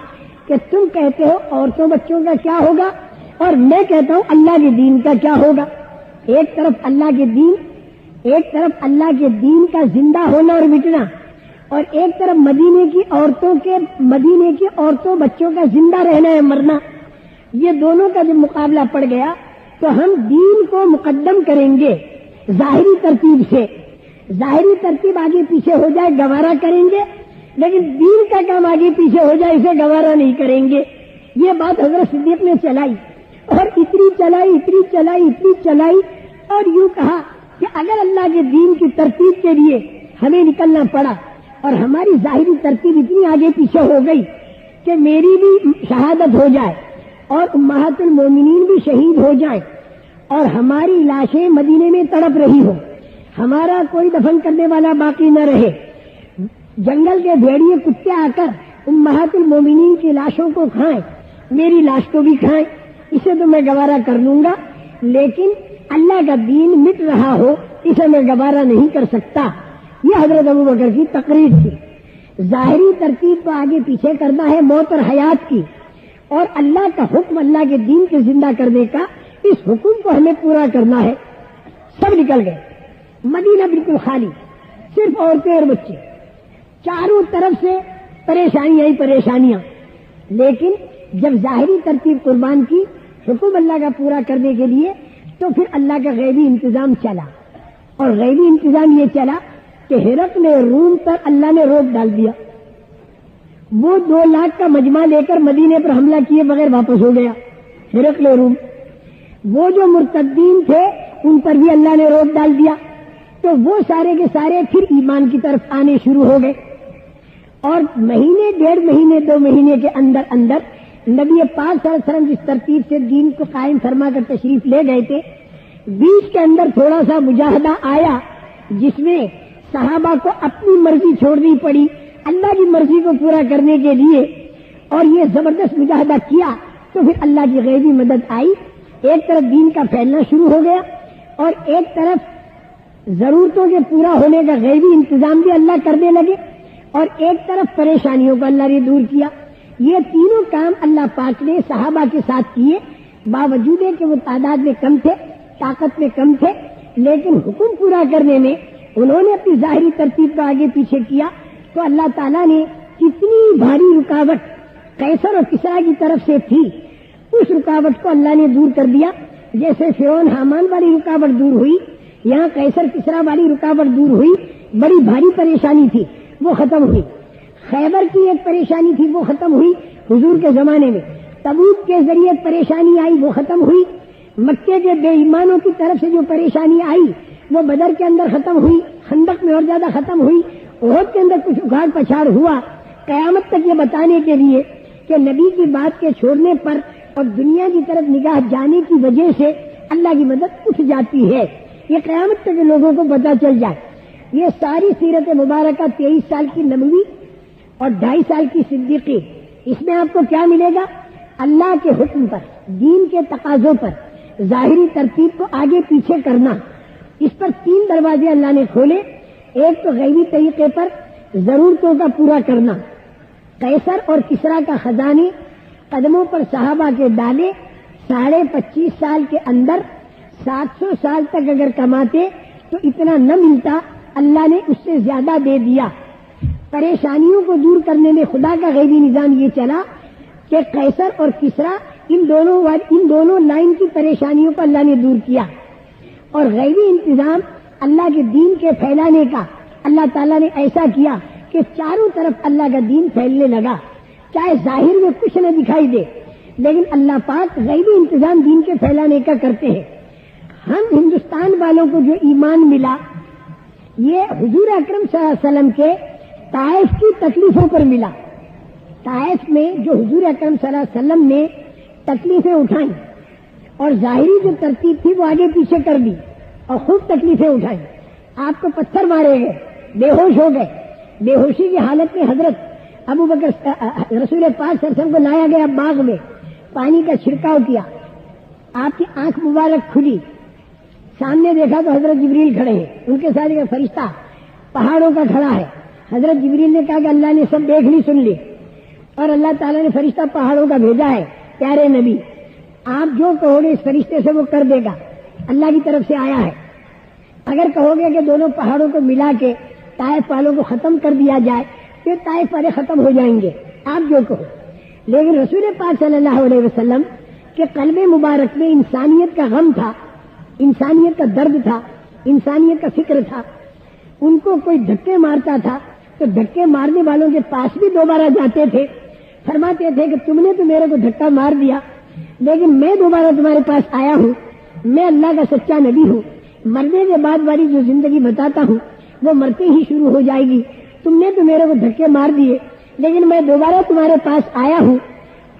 کہ تم کہتے ہو عورتوں بچوں کا کیا ہوگا، اور میں کہتا ہوں اللہ کے دین کا کیا ہوگا۔ ایک طرف اللہ کے دین، ایک طرف اللہ کے دین کا زندہ ہونا اور مٹنا، اور ایک طرف مدینے کی عورتوں بچوں کا زندہ رہنا ہے مرنا۔ یہ دونوں کا جب مقابلہ پڑ گیا تو ہم دین کو مقدم کریں گے ظاہری ترتیب سے، ظاہری ترتیب آگے پیچھے ہو جائے گوارا کریں گے، لیکن دین کا کام آگے پیچھے ہو جائے اسے گوارا نہیں کریں گے۔ یہ بات حضرت صدیق نے چلائی، اور اتنی چلائی اور یوں کہا کہ اگر اللہ کے دین کی ترتیب کے لیے ہمیں نکلنا پڑا اور ہماری ظاہری ترتیب اتنی آگے پیچھے ہو گئی کہ میری بھی شہادت ہو جائے اور امہات المومنین بھی شہید ہو جائیں، اور ہماری لاشیں مدینے میں تڑپ رہی ہو، ہمارا کوئی دفن کرنے والا باقی نہ رہے، جنگل کے بھیڑیے کتے آ کر امہات المومنین کی لاشوں کو کھائیں، میری لاش کو بھی کھائیں، اسے تو میں گوارا کر لوں گا، لیکن اللہ کا دین مٹ رہا ہو اسے میں گوارا نہیں کر سکتا۔ یہ حضرت ابوبکر کی تقریر تھی۔ ظاہری ترتیب کو آگے پیچھے کرنا ہے موت اور حیات کی، اور اللہ کا حکم اللہ کے دین کے زندہ کرنے کا، اس حکم کو ہمیں پورا کرنا ہے۔ سب نکل گئے، مدینہ بالکل خالی، صرف عورتیں اور بچے، چاروں طرف سے پریشانیاں، لیکن جب ظاہری ترتیب قربان کی حکم اللہ کا پورا کرنے کے لیے، تو پھر اللہ کا غیبی انتظام چلا، اور غیبی انتظام یہ چلا کہ ہرقل روم پر اللہ نے روک ڈال دیا۔ وہ 2 لاکھ کا مجمع لے کر مدینے پر حملہ کیے بغیر واپس ہو گیا ہرقل روم۔ وہ جو مرتدین تھے ان پر بھی اللہ نے روک ڈال دیا، تو وہ سارے کے سارے پھر ایمان کی طرف آنے شروع ہو گئے، اور مہینے 1.5 مہینے 2 مہینے کے اندر نبی پاک صلی اللہ علیہ وسلم جس ترتیب سے دین کو قائم فرما کر تشریف لے گئے تھے، بیچ کے اندر تھوڑا سا مجاہدہ آیا جس میں صحابہ کو اپنی مرضی چھوڑنی پڑی اللہ کی مرضی کو پورا کرنے کے لیے، اور یہ زبردست مجاہدہ کیا تو پھر اللہ کی غیبی مدد آئی. ایک طرف دین کا پھیلنا شروع ہو گیا اور ایک طرف ضرورتوں کے پورا ہونے کا غیبی انتظام بھی اللہ کرنے لگے، اور ایک طرف پریشانیوں کو اللہ نے دور کیا. یہ تینوں کام اللہ پاک نے صحابہ کے ساتھ کیے، باوجود کہ وہ تعداد میں کم تھے، طاقت میں کم تھے، لیکن حکم پورا کرنے میں انہوں نے اپنی ظاہری ترتیب کو آگے پیچھے کیا تو اللہ تعالیٰ نے کتنی بھاری رکاوٹ قیصر اور کسریٰ کی طرف سے تھی اس رکاوٹ کو اللہ نے دور کر دیا. جیسے فرعون حامان والی رکاوٹ دور ہوئی، یہاں قیصر کسریٰ والی رکاوٹ دور ہوئی. بڑی بھاری پریشانی تھی وہ ختم ہوئی. خیبر کی ایک پریشانی تھی وہ ختم ہوئی حضور کے زمانے میں. تبوک کے ذریعے پریشانی آئی وہ ختم ہوئی. مکے کے بے ایمانوں کی طرف سے جو پریشانی آئی وہ بدر کے اندر ختم ہوئی، خندق میں اور زیادہ ختم ہوئی، احد کے اندر کچھ اگاڑ پچھاڑ ہوا. قیامت تک یہ بتانے کے لیے کہ نبی کی بات کے چھوڑنے پر اور دنیا کی طرف نگاہ جانے کی وجہ سے اللہ کی مدد اٹھ جاتی ہے، یہ قیامت تک لوگوں کو پتہ چل جائے. یہ ساری سیرت مبارکہ 23 سال کی نبوی اور 2.5 سال کی صدیقی، اس میں آپ کو کیا ملے گا؟ اللہ کے حکم پر، دین کے تقاضوں پر ظاہری ترتیب کو آگے پیچھے کرنا. اس پر 3 دروازے اللہ نے کھولے. ایک تو غیبی طریقے پر ضرورتوں کا پورا کرنا. قیصر اور کسریٰ کا خزانے قدموں پر صحابہ کے ڈالے، 25.5 سال کے اندر 700 سال تک اگر کماتے تو اتنا نہ ملتا، اللہ نے اس سے زیادہ دے دیا. پریشانیوں کو دور کرنے میں خدا کا غیبی نظام یہ چلا کہ قیصر اور کسریٰ ان دونوں لائن کی پریشانیوں کو اللہ نے دور کیا، اور غیبی انتظام اللہ کے دین کے پھیلانے کا اللہ تعالیٰ نے ایسا کیا کہ چاروں طرف اللہ کا دین پھیلنے لگا. چاہے ظاہر میں کچھ نہ دکھائی دے، لیکن اللہ پاک غیبی انتظام دین کے پھیلانے کا کرتے ہیں. ہم ہندوستان والوں کو جو ایمان ملا یہ حضور اکرم صلی اللہ علیہ وسلم کے طائف کی تکلیفوں پر ملا. طائف میں جو حضور اکرم صلی اللہ علیہ وسلم نے تکلیفیں اٹھائیں اور ظاہری جو ترتیب تھی وہ آگے پیچھے کر دی اور خوب تکلیفیں اٹھائیں. آپ کو پتھر مارے گئے، بے ہوش ہو گئے. بے ہوشی کی حالت میں حضرت ابو بکر رسول پاک صلی اللہ علیہ وسلم کو لایا گیا باغ میں، پانی کا چھڑکاؤ کیا، آپ کی آنکھ مبارک کھلی، سامنے دیکھا تو حضرت جبریل کھڑے ہیں، ان کے ساتھ ایک فرشتہ پہاڑوں کا کھڑا ہے. حضرت جبریل نے کہا کہ اللہ نے سب دیکھ لی سن لی، اور اللہ تعالیٰ نے فرشتہ پہاڑوں کا بھیجا ہے. پیارے نبی آپ جو کہو گے اس فرشتے سے وہ کر دے گا، اللہ کی طرف سے آیا ہے. اگر کہو گے کہ دونوں پہاڑوں کو ملا کے طائف والوں کو ختم کر دیا جائے پھر طائف والے ختم ہو جائیں گے، آپ جو کہو. لیکن رسول پاک صلی اللہ علیہ وسلم کے قلب مبارک میں انسانیت کا غم تھا، انسانیت کا درد تھا، انسانیت کا فکر تھا. ان کو کوئی دھکے مارتا تھا تو دھکے مارنے والوں کے پاس بھی دوبارہ جاتے تھے، فرماتے تھے کہ تم نے تو میرے کو دھکا مار دیا لیکن میں دوبارہ تمہارے پاس آیا ہوں، میں اللہ کا سچا نبی ہوں، مرنے کے بعد والی جو زندگی بتاتا ہوں وہ مرتے ہی شروع ہو جائے گی. تم نے تو میرے کو دھکے مار دیے لیکن میں دوبارہ تمہارے پاس آیا ہوں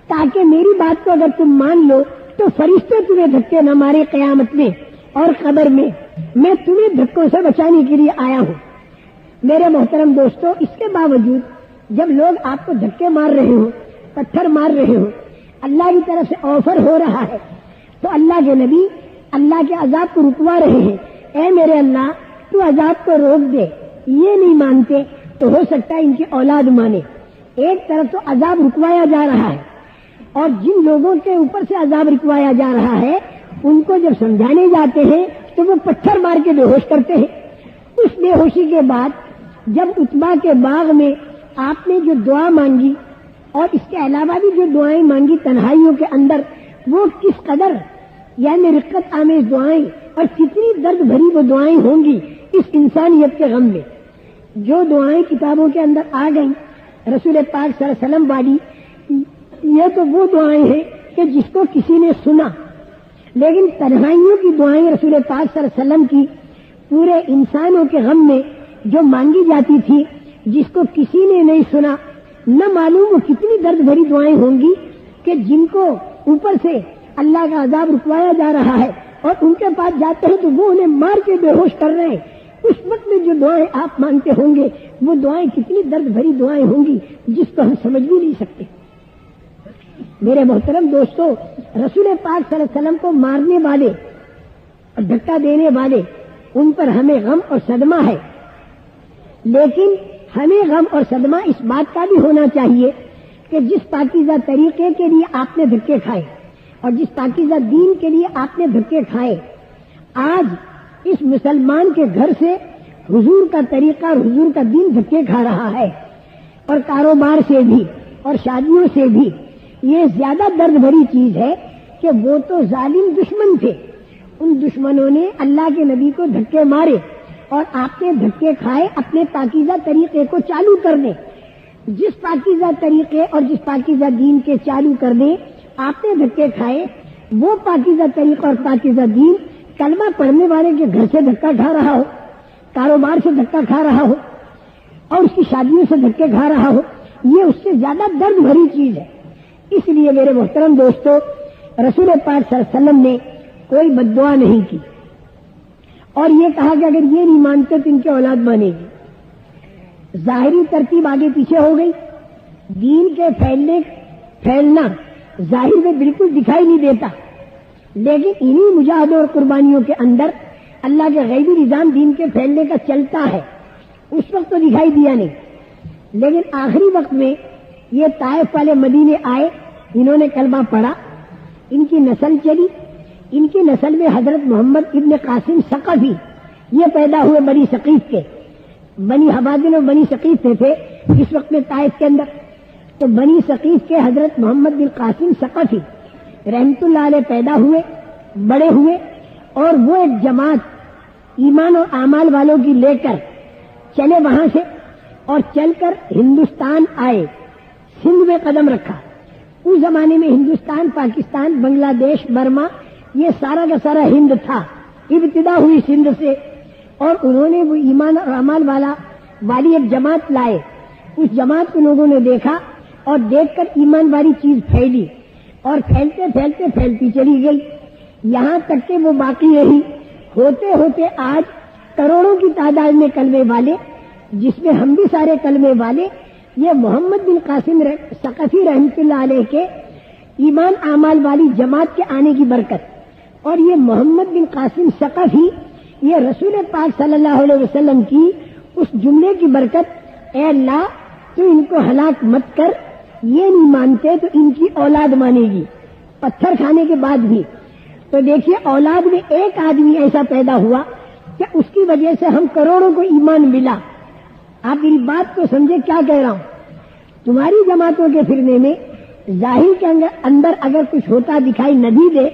تاکہ میری بات کو اگر تم مان لو تو فرشتے تمہیں دھکے نہ مارے قیامت میں اور قبر میں. میں تمہیں دھکوں سے بچانے کے لیے آیا ہوں. میرے محترم دوستو، اس کے باوجود جب لوگ آپ کو دھکے مار رہے ہوں، پتھر مار رہے ہوں، اللہ کی طرف سے آفر ہو رہا ہے تو اللہ کے نبی اللہ کے عذاب کو رکوا رہے ہیں. اے میرے اللہ تو عذاب کو روک دے. یہ نہیں مانتے تو ہو سکتا ہے ان کی اولاد مانے. ایک طرف تو عذاب رکوایا جا رہا ہے اور جن لوگوں کے اوپر سے عذاب رکوایا جا رہا ہے ان کو جب سمجھانے جاتے ہیں تو وہ پتھر مار کے بے ہوش کرتے ہیں. اس بے ہوشی کے بعد جب عتبہ کے باغ میں آپ نے جو دعا مانگی اور اس کے علاوہ بھی جو دعائیں مانگی تنہائیوں کے اندر، وہ کس قدر یعنی رقت آمیز دعائیں اور کتنی درد بھری وہ دعائیں ہوں گی اس انسانیت کے غم میں. جو دعائیں کتابوں کے اندر آ گئیں رسول پاک صلی اللہ علیہ وسلم والی، یہ تو وہ دعائیں ہیں کہ جس کو کسی نے سنا، لیکن تنہائیوں کی دعائیں رسول پاک صلی اللہ علیہ وسلم کی پورے انسانوں کے غم میں جو مانگی جاتی تھی، جس کو کسی نے نہیں سنا، نہ معلوم وہ کتنی درد بھری دعائیں ہوں گی کہ جن کو اوپر سے اللہ کا عذاب رکوایا جا رہا ہے اور ان کے پاس جاتے ہیں تو وہ انہیں مار کے بے ہوش کر رہے ہیں. اس وقت میں جو دعائیں آپ مانگتے ہوں گے وہ دعائیں کتنی درد بھری دعائیں ہوں گی جس کو ہم سمجھ بھی نہیں سکتے. میرے محترم دوستو، رسول پاک صلی اللہ علیہ وسلم کو مارنے والے اور دھکا دینے والے ان پر ہمیں غم اور صدمہ ہے، لیکن ہمیں غم اور صدمہ اس بات کا بھی ہونا چاہیے کہ جس پاکیزہ طریقے کے لیے آپ نے دھکے کھائے اور جس پاکیزہ دین کے لیے آپ نے دھکے کھائے، آج اس مسلمان کے گھر سے حضور کا طریقہ اور حضور کا دین دھکے کھا رہا ہے، اور کاروبار سے بھی اور شادیوں سے بھی. یہ زیادہ درد بھری چیز ہے کہ وہ تو ظالم دشمن تھے، ان دشمنوں نے اللہ کے نبی کو دھکے مارے اور آپ نے دھکے کھائے اپنے پاکیزہ طریقے کو چالو کرنے. جس پاکیزہ طریقے اور جس پاکیزہ دین کے چالو کرنے آپ نے دھکے کھائے، وہ پاکیزہ طریقہ اور پاکیزہ دین کلمہ پڑھنے والے کے گھر سے دھکا کھا رہا ہو، کاروبار سے دھکا کھا رہا ہو اور اس کی شادیوں سے دھکے کھا رہا ہو. یہ اس سے زیادہ درد بھری چیز ہے. اس لیے میرے محترم دوستو، رسول پاک صلی اللہ علیہ وسلم نے کوئی بد دعا نہیں کی اور یہ کہا کہ اگر یہ نہیں مانتے تو ان کی اولاد مانے گی. ظاہری ترتیب آگے پیچھے ہو گئی. دین کے پھیلنا ظاہر میں بالکل دکھائی نہیں دیتا، لیکن انہی مجاہدوں اور قربانیوں کے اندر اللہ کے غیبی نظام دین کے پھیلنے کا چلتا ہے. اس وقت تو دکھائی دیا نہیں، لیکن آخری وقت میں یہ طائف والے مدینے آئے، انہوں نے کلمہ پڑھا، ان کی نسل چلی. ان کی نسل میں حضرت محمد ابن قاسم ثقفی یہ پیدا ہوئے بنی ثقیف کے. بنی حوازن اور بنی ثقیف تھے اس وقت میں طائف کے اندر. تو بنی ثقیف کے حضرت محمد بن قاسم ثقفی رحمت اللہ علیہ پیدا ہوئے، بڑے ہوئے، اور وہ ایک جماعت ایمان اور اعمال والوں کی لے کر چلے وہاں سے اور چل کر ہندوستان آئے، سندھ میں قدم رکھا. اس زمانے میں ہندوستان، پاکستان، بنگلہ دیش، برما، یہ سارا کا سارا ہند تھا. ابتدا ہوئی سندھ سے، اور انہوں نے وہ ایمان اور اعمال والی ایک جماعت لائے. اس جماعت کو لوگوں نے دیکھا اور دیکھ کر ایمان والی چیز پھیلی اور پھیلتے پھیلتے پھیلتی چلی گئی، یہاں تک کہ وہ باقی رہی. ہوتے ہوتے آج کروڑوں کی تعداد میں کلمے والے، جس میں ہم بھی سارے کلمے والے، یہ محمد بن قاسم ثقفی رحمۃ اللہ علیہ کے ایمان اعمال والی جماعت کے آنے کی برکت، اور یہ محمد بن قاسم ثقفی یہ رسول پاک صلی اللہ علیہ وسلم کی اس جملے کی برکت، اے اللہ تو ان کو ہلاک مت کر، یہ نہیں مانتے تو ان کی اولاد مانے گی پتھر کھانے کے بعد بھی. تو دیکھیے اولاد میں ایک آدمی ایسا پیدا ہوا کہ اس کی وجہ سے ہم کروڑوں کو ایمان ملا. آپ میری بات کو سمجھے کیا کہہ رہا ہوں. تمہاری جماعتوں کے پھرنے میں ظاہر کے اندر اگر کچھ ہوتا دکھائی نہ بھی دے،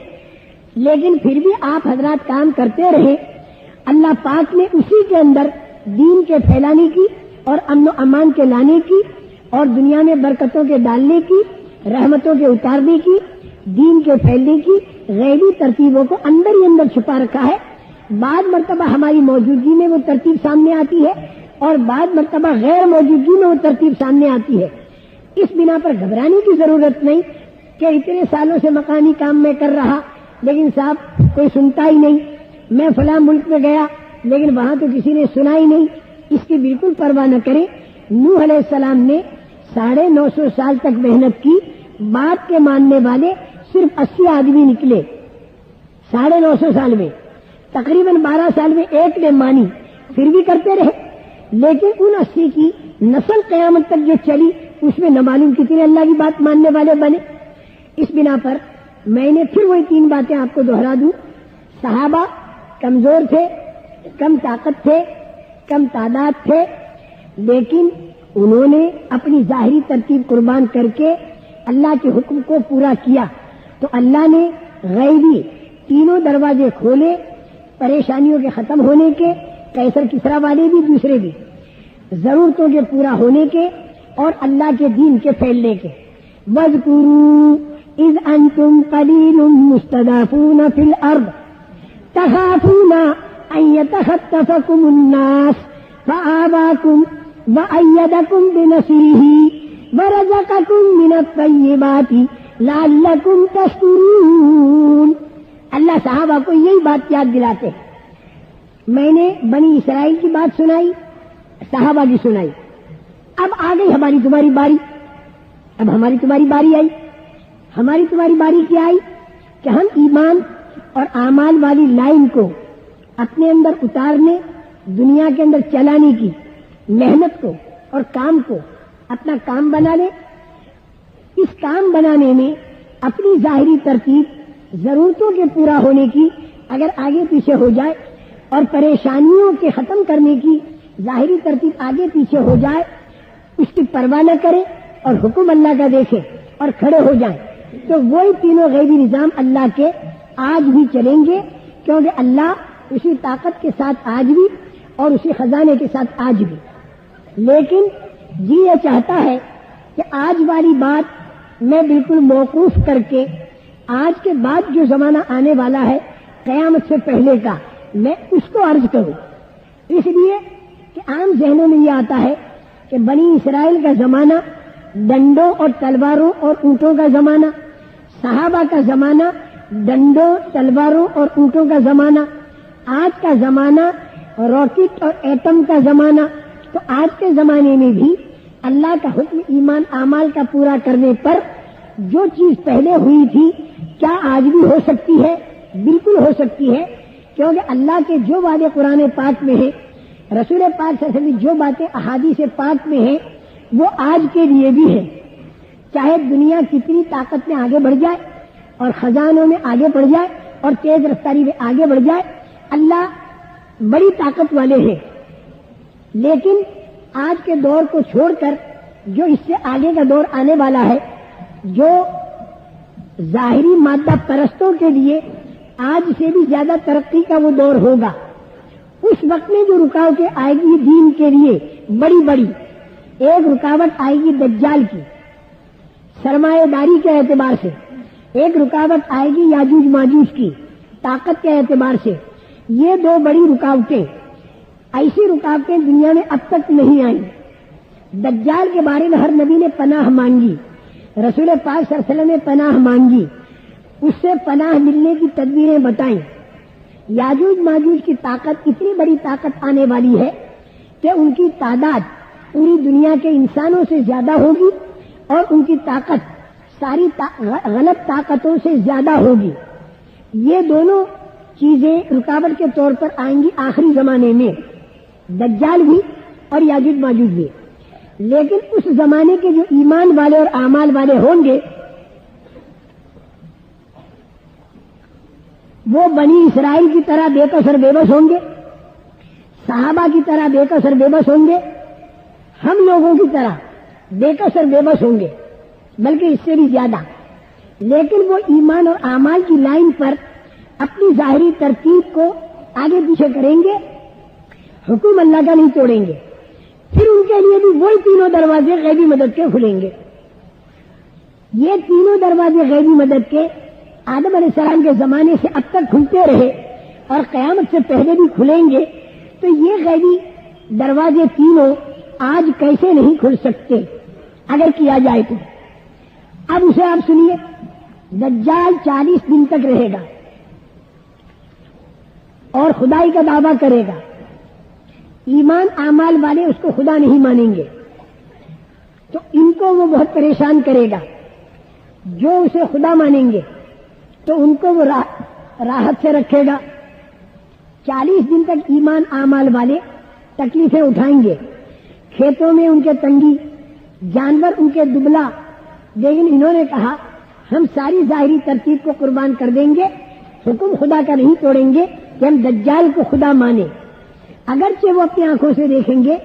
لیکن پھر بھی آپ حضرات کام کرتے رہے. اللہ پاک نے اسی کے اندر دین کے پھیلانے کی اور امن و امان کے لانے کی اور دنیا میں برکتوں کے ڈالنے کی، رحمتوں کے اتارنے کی، دین کے پھیلنے کی غیبی ترتیبوں کو اندر ہی اندر چھپا رکھا ہے. بعض مرتبہ ہماری موجودگی میں وہ ترتیب سامنے آتی ہے اور بعض مرتبہ غیر موجودگی میں وہ ترتیب سامنے آتی ہے. اس بنا پر گھبرانے کی ضرورت نہیں کہ اتنے سالوں سے مکانی کام میں کر رہا لیکن صاحب کوئی سنتا ہی نہیں، میں فلاں ملک میں گیا لیکن وہاں تو کسی نے سنا ہی نہیں. اس کی بالکل پرواہ نہ کریں. نوح علیہ السلام نے 950 سال تک محنت کی، بات کے ماننے والے صرف 80 آدمی نکلے 950 سال میں. تقریباً 12 سال میں ایک نے مانی، پھر بھی کرتے رہے. لیکن ان 80 کی نسل قیامت تک جو چلی اس میں نہ معلوم کتنے اللہ کی بات ماننے والے بنے. اس بنا پر میں نے پھر وہی 3 باتیں آپ کو دوہرا دوں. صحابہ کمزور تھے، کم طاقت تھے، کم تعداد تھے، لیکن انہوں نے اپنی ظاہری ترتیب قربان کر کے اللہ کے حکم کو پورا کیا تو اللہ نے غیبی 3 دروازے کھولے، پریشانیوں کے ختم ہونے کے، قیصر کسریٰ والے بھی دوسرے بھی، ضرورتوں کے پورا ہونے کے اور اللہ کے دین کے پھیلنے کے. وَاذْكُرُوا إِذْ أَنْتُمْ قَلِيلٌ مُسْتَضْعَفُونَ فِي الْأَرْضِ تَخَافُونَ أَنْ يَتَخَطَّفَكُمُ النَّاسُ فَآوَاكُمْ وَأَيَّدَكُمْ بِنَصْرِهِ وَرَزَقَكُمْ مِنَ الطَّيِّبَاتِ لَعَلَّكُمْ تَشْكُرُونَ. اللہ صحابہ کو یہی بات یاد دلاتے ہیں. میں نے بنی اسرائیل کی بات سنائی, صحابہ کی سنائی. اب آ گئی ہماری تمہاری باری. اب ہماری تمہاری باری آئی. ہماری تمہاری باری کیا آئی کہ ہم ایمان اور اعمال والی لائن کو اپنے اندر اتارنے, دنیا کے اندر چلانے کی محنت کو اور کام کو اپنا کام بنا لیں. اس کام بنانے میں اپنی ظاہری ترتیب ضرورتوں کے پورا ہونے کی اگر آگے پیچھے ہو جائے اور پریشانیوں کے ختم کرنے کی ظاہری ترتیب آگے پیچھے ہو جائے, اس کی پرواہ نہ کرے اور حکم اللہ کا دیکھے اور کھڑے ہو جائیں, تو وہی تینوں غیبی نظام اللہ کے آج بھی چلیں گے, کیونکہ اللہ اسی طاقت کے ساتھ آج بھی اور اسی خزانے کے ساتھ آج بھی. لیکن جی یہ چاہتا ہے کہ آج والی بات میں بالکل موقوف کر کے آج کے بعد جو زمانہ آنے والا ہے قیامت سے پہلے کا, میں اس کو عرض کروں. اس لیے کہ عام ذہنوں میں یہ آتا ہے کہ بنی اسرائیل کا زمانہ ڈنڈوں اور تلواروں اور اونٹوں کا زمانہ, صحابہ کا زمانہ ڈنڈوں, تلواروں اور اونٹوں کا زمانہ, آج کا زمانہ راکٹ اور ایٹم کا زمانہ. تو آج کے زمانے میں بھی اللہ کا حکم ایمان اعمال کا پورا کرنے پر جو چیز پہلے ہوئی تھی کیا آج بھی ہو سکتی ہے؟ بالکل ہو سکتی ہے, کیونکہ اللہ کے جو وعدے قرآن پاک میں ہیں, رسول پاک صلی اللہ علیہ وسلم جو باتیں احادیث پاک میں ہیں, وہ آج کے لیے بھی ہیں. چاہے دنیا کتنی طاقت میں آگے بڑھ جائے اور خزانوں میں آگے بڑھ جائے اور تیز رفتاری میں آگے بڑھ جائے, اللہ بڑی طاقت والے ہیں. لیکن آج کے دور کو چھوڑ کر جو اس سے آگے کا دور آنے والا ہے, جو ظاہری مادہ پرستوں کے لیے آج سے بھی زیادہ ترقی کا وہ دور ہوگا, اس وقت میں جو رکاوٹیں آئے گی دین کے لیے بڑی بڑی, ایک رکاوٹ آئے گی دجال کی سرمایہ داری کے اعتبار سے, ایک رکاوٹ آئے گی یاجوج ماجوج کی طاقت کے اعتبار سے. یہ دو بڑی رکاوٹیں, ایسی رکاوٹیں دنیا میں اب تک نہیں آئیں. دجال کے بارے میں ہر نبی نے پناہ مانگی, رسول پاک صلی اللہ علیہ وسلم نے پناہ مانگی, اس سے پناہ ملنے کی تدبیریں بتائیں. یاجوج ماجوج کی طاقت اتنی بڑی طاقت آنے والی ہے کہ ان کی تعداد پوری دنیا کے انسانوں سے زیادہ ہوگی اور ان کی طاقت ساری غلط طاقتوں سے زیادہ ہوگی. یہ دونوں چیزیں رکاوٹ کے طور پر آئیں گی آخری زمانے میں, دجال بھی اور یاجوج ماجوج بھی. لیکن اس زمانے کے جو ایمان والے اور اعمال والے ہوں گے وہ بنی اسرائیل کی طرح بے کسر بے بس ہوں گے, صحابہ کی طرح بے کسر بے بس ہوں گے, ہم لوگوں کی طرح بے کسر بے بس ہوں گے, بلکہ اس سے بھی زیادہ. لیکن وہ ایمان اور اعمال کی لائن پر اپنی ظاہری ترتیب کو آگے پیچھے کریں گے, حکم اللہ کا نہیں توڑیں گے. پھر ان کے لیے بھی وہی تینوں دروازے غیبی مدد کے کھلیں گے. یہ تینوں دروازے غیبی مدد کے آدم علیہ السلام کے زمانے سے اب تک کھلتے رہے اور قیامت سے پہلے بھی کھلیں گے. تو یہ غیبی دروازے تینوں آج کیسے نہیں کھل سکتے اگر کیا جائے تو؟ اب اسے آپ سنیے. دجال 40 دن تک رہے گا اور خدائی کا دعویٰ کرے گا. ایمان اعمال والے اس کو خدا نہیں مانیں گے تو ان کو وہ بہت پریشان کرے گا. جو اسے خدا مانیں گے تو ان کو وہ راحت سے رکھے گا. 40 دن تک ایمان اعمال والے تکلیفیں اٹھائیں گے, کھیتوں میں ان کے تنگی, جانور ان کے دبلا. لیکن انہوں نے کہا ہم ساری ظاہری ترتیب کو قربان کر دیں گے, حکم خدا کا نہیں توڑیں گے کہ ہم دجال کو خدا مانیں. اگرچہ وہ اپنی آنکھوں سے دیکھیں گے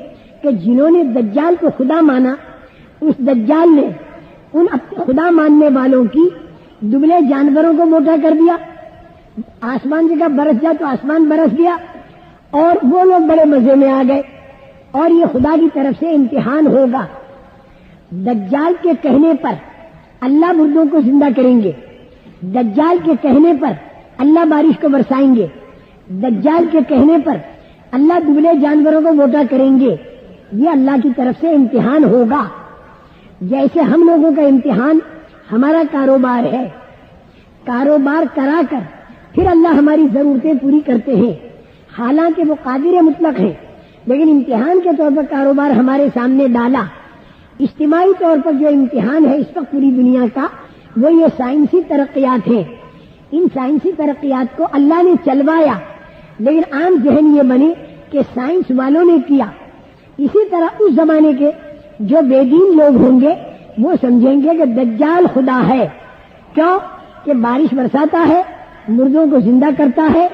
کہ جنہوں نے دجال کو خدا مانا, اس دجال نے ان خدا ماننے والوں کی دبلے جانوروں کو موٹا کر دیا, آسمان جگہ برس جا تو آسمان برس گیا اور وہ لوگ بڑے مزے میں آ گئے. اور یہ خدا کی طرف سے امتحان ہوگا. دجال کے کہنے پر اللہ مردوں کو زندہ کریں گے, دجال کے کہنے پر اللہ بارش کو برسائیں گے, دجال کے کہنے پر اللہ دبلے جانوروں کو موٹا کریں گے. یہ اللہ کی طرف سے امتحان ہوگا. جیسے ہم لوگوں کا امتحان ہمارا کاروبار ہے, کاروبار کرا کر پھر اللہ ہماری ضرورتیں پوری کرتے ہیں، حالانکہ وہ قادر مطلق ہیں، لیکن امتحان کے طور پر کاروبار ہمارے سامنے ڈالا۔ اجتماعی طور پر جو امتحان ہے اس وقت پوری دنیا کا، وہ یہ سائنسی ترقیات ہیں۔ ان سائنسی ترقیات کو اللہ نے چلوایا، لیکن عام ذہن یہ بنے کہ سائنس والوں نے کیا۔ اسی طرح اس زمانے کے جو بے دین لوگ ہوں گے وہ سمجھیں گے کہ دجال خدا ہے، کیوں کہ بارش برساتا ہے، مردوں کو زندہ کرتا ہے،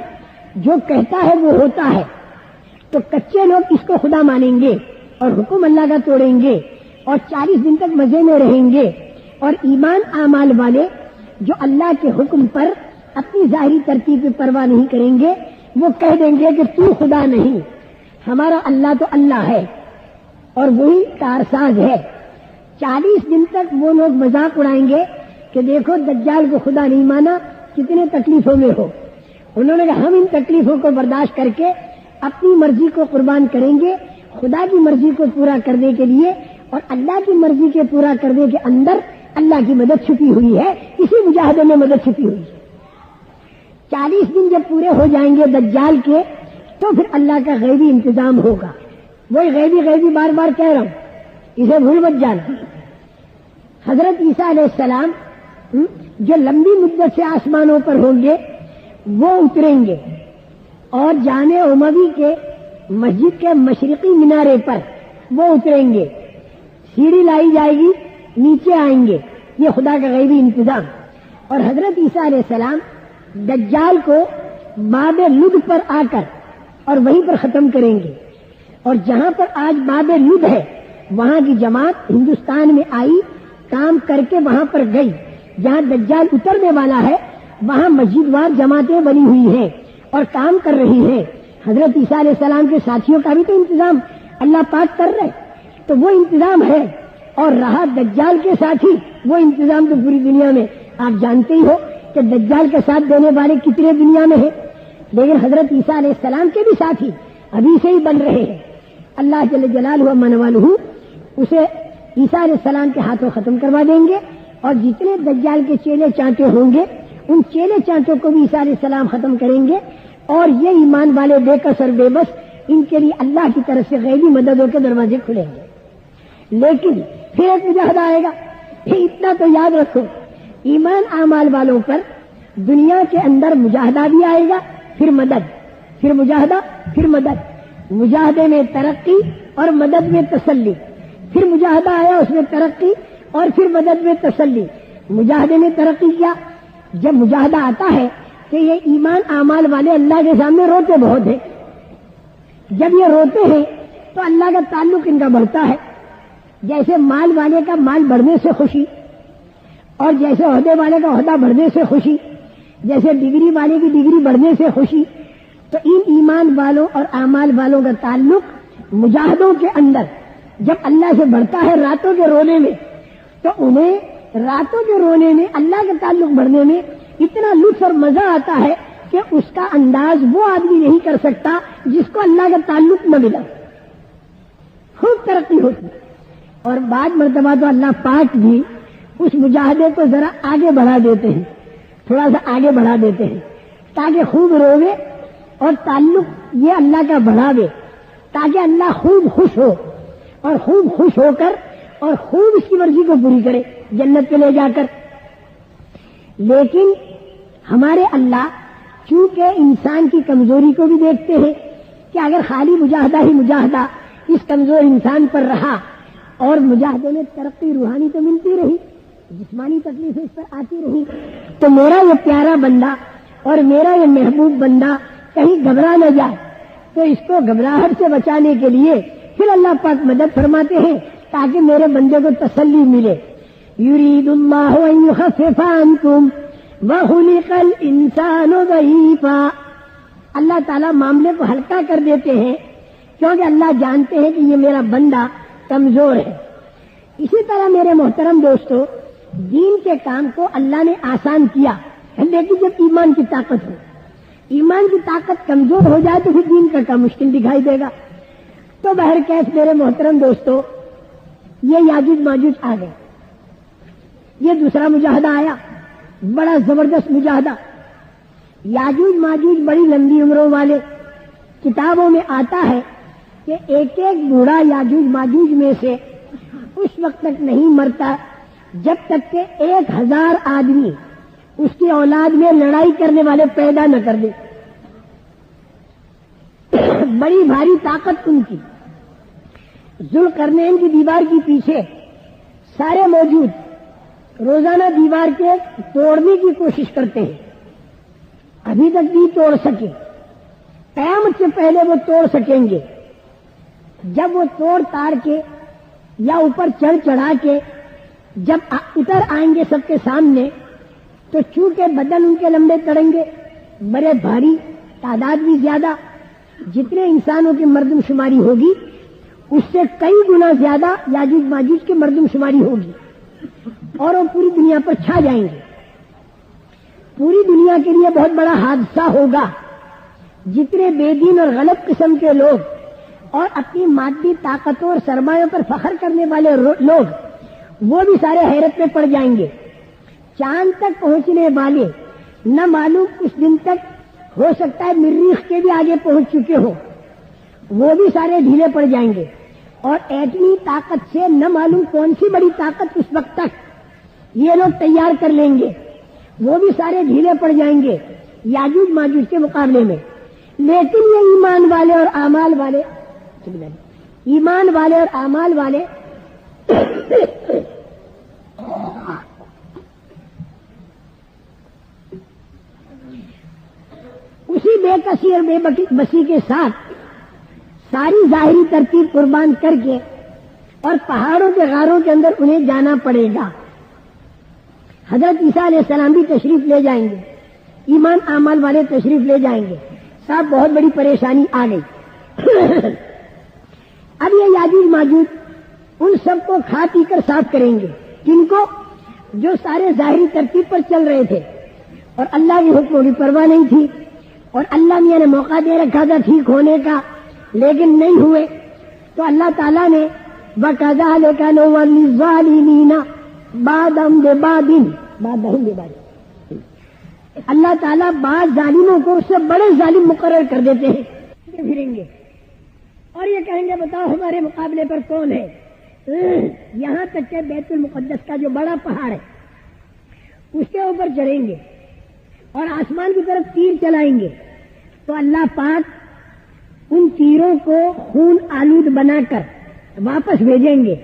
جو کہتا ہے وہ ہوتا ہے۔ تو کچے لوگ اس کو خدا مانیں گے اور حکم اللہ کا توڑیں گے اور 40 دن تک مزے میں رہیں گے، اور ایمان اعمال والے جو اللہ کے حکم پر اپنی ظاہری ترتیب کی پرواہ نہیں کریں گے، وہ کہہ دیں گے کہ تو خدا نہیں، ہمارا اللہ تو اللہ ہے اور وہی کارساز ہے۔ 40 دن تک وہ لوگ مذاق اڑائیں گے کہ دیکھو دجال کو خدا نہیں مانا، کتنے تکلیفوں میں ہو۔ انہوں نے کہا ہم ان تکلیفوں کو برداشت کر کے اپنی مرضی کو قربان کریں گے خدا کی مرضی کو پورا کرنے کے لیے، اور اللہ کی مرضی کے پورا کرنے کے اندر اللہ کی مدد چھپی ہوئی ہے، اسی مجاہدے میں مدد چھپی ہوئی ہے۔ 40 دن جب پورے ہو جائیں گے دجال کے، تو پھر اللہ کا غیبی انتظام ہوگا۔ وہی غیبی بار بار کہہ رہا ہوں، اسے بھول مت جانا۔ حضرت عیسیٰ علیہ السلام جو لمبی مدت سے آسمانوں پر ہوں گے وہ اتریں گے، اور جامع اموی کے مسجد کے مشرقی مینارے پر وہ اتریں گے، سیڑھی لائی جائے گی، نیچے آئیں گے، یہ خدا کا غیبی انتظام۔ اور حضرت عیسیٰ علیہ السلام دجال کو باب لد پر آ کر اور وہیں پر ختم کریں گے، اور جہاں پر آج باب لد ہے وہاں کی جماعت ہندوستان میں آئی، کام کر کے وہاں پر گئی، جہاں دجال اترنے والا ہے وہاں مسجد وار جماعتیں بنی ہوئی ہیں اور کام کر رہی ہیں۔ حضرت عیسیٰ علیہ السلام کے ساتھیوں کا بھی تو انتظام اللہ پاک کر رہے، تو وہ انتظام ہے، اور رہا دجال کے ساتھی، وہ انتظام تو پوری دنیا میں آپ جانتے ہی ہو کہ دجال کے ساتھ دینے والے کتنے دنیا میں ہیں، لیکن حضرت عیسیٰ علیہ السلام کے بھی ساتھی ابھی سے ہی بن رہے ہیں۔ اللہ جل جلالہ و من والہ اسے عیسیٰ علیہ السلام کے ہاتھوں ختم کروا دیں گے، اور جتنے دجال کے چیلے چانٹے ہوں گے ان چیلے چانٹوں کو بھی عیسیٰ علیہ السلام ختم کریں گے، اور یہ ایمان والے بے کس اور بے بس ان کے لیے اللہ کی طرف سے غیبی مددوں کے دروازے کھلیں گے۔ لیکن پھر ایک مجاہدہ آئے گا، اتنا تو یاد رکھو، ایمان اعمال والوں پر دنیا کے اندر مجاہدہ بھی آئے گا، پھر مدد، پھر مجاہدہ، پھر مدد، مجاہدے میں ترقی اور مدد میں تسلی، پھر مجاہدہ آیا اس میں ترقی اور پھر مدد میں تسلی۔ مجاہدے میں ترقی کیا؟ جب مجاہدہ آتا ہے کہ یہ ایمان اعمال والے اللہ کے سامنے روتے بہت ہیں، جب یہ روتے ہیں تو اللہ کا تعلق ان کا بڑھتا ہے، جیسے مال والے کا مال بڑھنے سے خوشی، اور جیسے عہدے والے کا عہدہ بڑھنے سے خوشی، جیسے ڈگری والے کی ڈگری بڑھنے سے خوشی، تو ان ایمان والوں اور اعمال والوں کا تعلق مجاہدوں کے اندر جب اللہ سے بڑھتا ہے راتوں کے رونے میں، تو انہیں راتوں کے رونے میں اللہ کا تعلق بڑھنے میں اتنا لطف اور مزہ آتا ہے کہ اس کا انداز وہ آدمی نہیں کر سکتا جس کو اللہ کا تعلق نہ ملا۔ خوب ترقی ہوتی، اور بعض مرتبہ تو اللہ پاک بھی اس مجاہدے کو ذرا آگے بڑھا دیتے ہیں، تھوڑا سا آگے بڑھا دیتے ہیں تاکہ خوب روے اور تعلق یہ اللہ کا بڑھاوے، تاکہ اللہ خوب خوش ہو، اور خوب خوش ہو کر اور خوب اس کی مرضی کو پوری کرے جنت پہ لے جا کر۔ لیکن ہمارے اللہ چونکہ انسان کی کمزوری کو بھی دیکھتے ہیں کہ اگر خالی مجاہدہ ہی مجاہدہ اس کمزور انسان پر رہا اور مجاہدے میں ترقی روحانی تو ملتی رہی، جسمانی تکلیفیں اس پر آتی رہی، تو میرا یہ پیارا بندہ اور میرا یہ محبوب بندہ کہیں گھبرا نہ جائے، تو اس کو گھبراہٹ سے بچانے کے لیے پھر اللہ پاک مدد فرماتے ہیں تاکہ میرے بندے کو تسلی ملے۔ یرید اللہ ان یخفف عنکم وخلق الانسان ضعیفا، اللہ تعالیٰ معاملے کو ہلکا کر دیتے ہیں کیونکہ اللہ جانتے ہیں کہ یہ میرا بندہ کمزور ہے۔ اسی طرح میرے محترم دوستو، دین کے کام کو اللہ نے آسان کیا، لیکن جب ایمان کی طاقت ہو، ایمان کی طاقت کمزور ہو جائے تو پھر دین کا کام مشکل دکھائی دے گا۔ تو بہرکیف میرے محترم دوستو، یہ یاجوج ماجوج آ گئے، یہ دوسرا مجاہدہ آیا، بڑا زبردست مجاہدہ۔ یاجوج ماجوج بڑی لمبی عمروں والے، کتابوں میں آتا ہے کہ ایک ایک بوڑھا یاجوج ماجوج میں سے اس وقت تک نہیں مرتا جب تک کہ 1000 آدمی اس کی اولاد میں لڑائی کرنے والے پیدا نہ کر دے۔ بڑی بھاری طاقت ان کی، ذوالقرنین کی دیوار کے پیچھے سارے موجود روزانہ دیوار کے توڑنے کی کوشش کرتے ہیں، ابھی تک بھی توڑ سکے، قیامت سے پہلے وہ توڑ سکیں گے۔ جب وہ توڑ تاڑ کے یا اوپر چڑھ چڑھا کے جب اتر آئیں گے سب کے سامنے، تو چونکہ بدن ان کے لمبے چڑھیں گے، بڑے بھاری، تعداد بھی زیادہ، جتنے انسانوں کی مردم شماری ہوگی اس سے کئی گنا زیادہ یاجوج ماجوج کی مردم شماری ہوگی، اور وہ پوری دنیا پر چھا جائیں گے۔ پوری دنیا کے لیے بہت بڑا حادثہ ہوگا۔ جتنے بے دین اور غلط قسم کے لوگ اور اپنی مادی طاقتوں اور سرمایوں پر فخر کرنے والے لوگ، وہ بھی سارے حیرت میں پڑ جائیں گے۔ چاند تک پہنچنے والے نہ معلوم اس دن تک ہو سکتا ہے مریخ کے بھی آگے پہنچ چکے ہو، وہ بھی سارے ڈھیلے پڑ جائیں گے، اور ایٹمی طاقت سے نہ معلوم کون سی بڑی طاقت اس وقت تک یہ لوگ تیار کر لیں گے، وہ بھی سارے ڈھیلے پڑ جائیں گے یاجوج ماجوج کے مقابلے میں۔ لیکن یہ ایمان والے اور اعمال والے، ایمان والے اور اعمال والے اسی بے کسی اور بے بسی کے ساتھ ساری ظاہری ترتیب قربان کر کے اور پہاڑوں کے غاروں کے اندر انہیں جانا پڑے گا۔ حضرت عیسیٰ علیہ السلام بھی تشریف لے جائیں گے، ایمان اعمال والے تشریف لے جائیں گے، صاحب بہت بڑی پریشانی آ گئی۔ اب یہ یاجوج ماجوج ان سب کو کھا پی کر صاف کریں گے، جن کو جو سارے ظاہری ترتیب پر چل رہے تھے اور اللہ کے حکموں کی پرواہ نہیں تھی، اور اللہ میاں نے موقع دے رکھا تھا ٹھیک ہونے کا لیکن نہیں ہوئے، تو اللہ تعالیٰ نے وَكَذَلِكَ نُوَلِّي الظَّالِمِينَ بَعْضَهُمْ بِبَعْضٍ، اللہ تعالیٰ بعض ظالموں کو اس سے بڑے ظالم مقرر کر دیتے ہیں، پھریں گے اور یہ کہیں گے بتاؤ ہمارے مقابلے پر کون ہے۔ یہاں تک کہ بیت المقدس کا جو بڑا پہاڑ ہے اس کے اوپر چڑھیں گے اور آسمان کی طرف تیر چلائیں گے، تو اللہ پاک ان تیروں کو خون آلود بنا کر واپس بھیجیں گے۔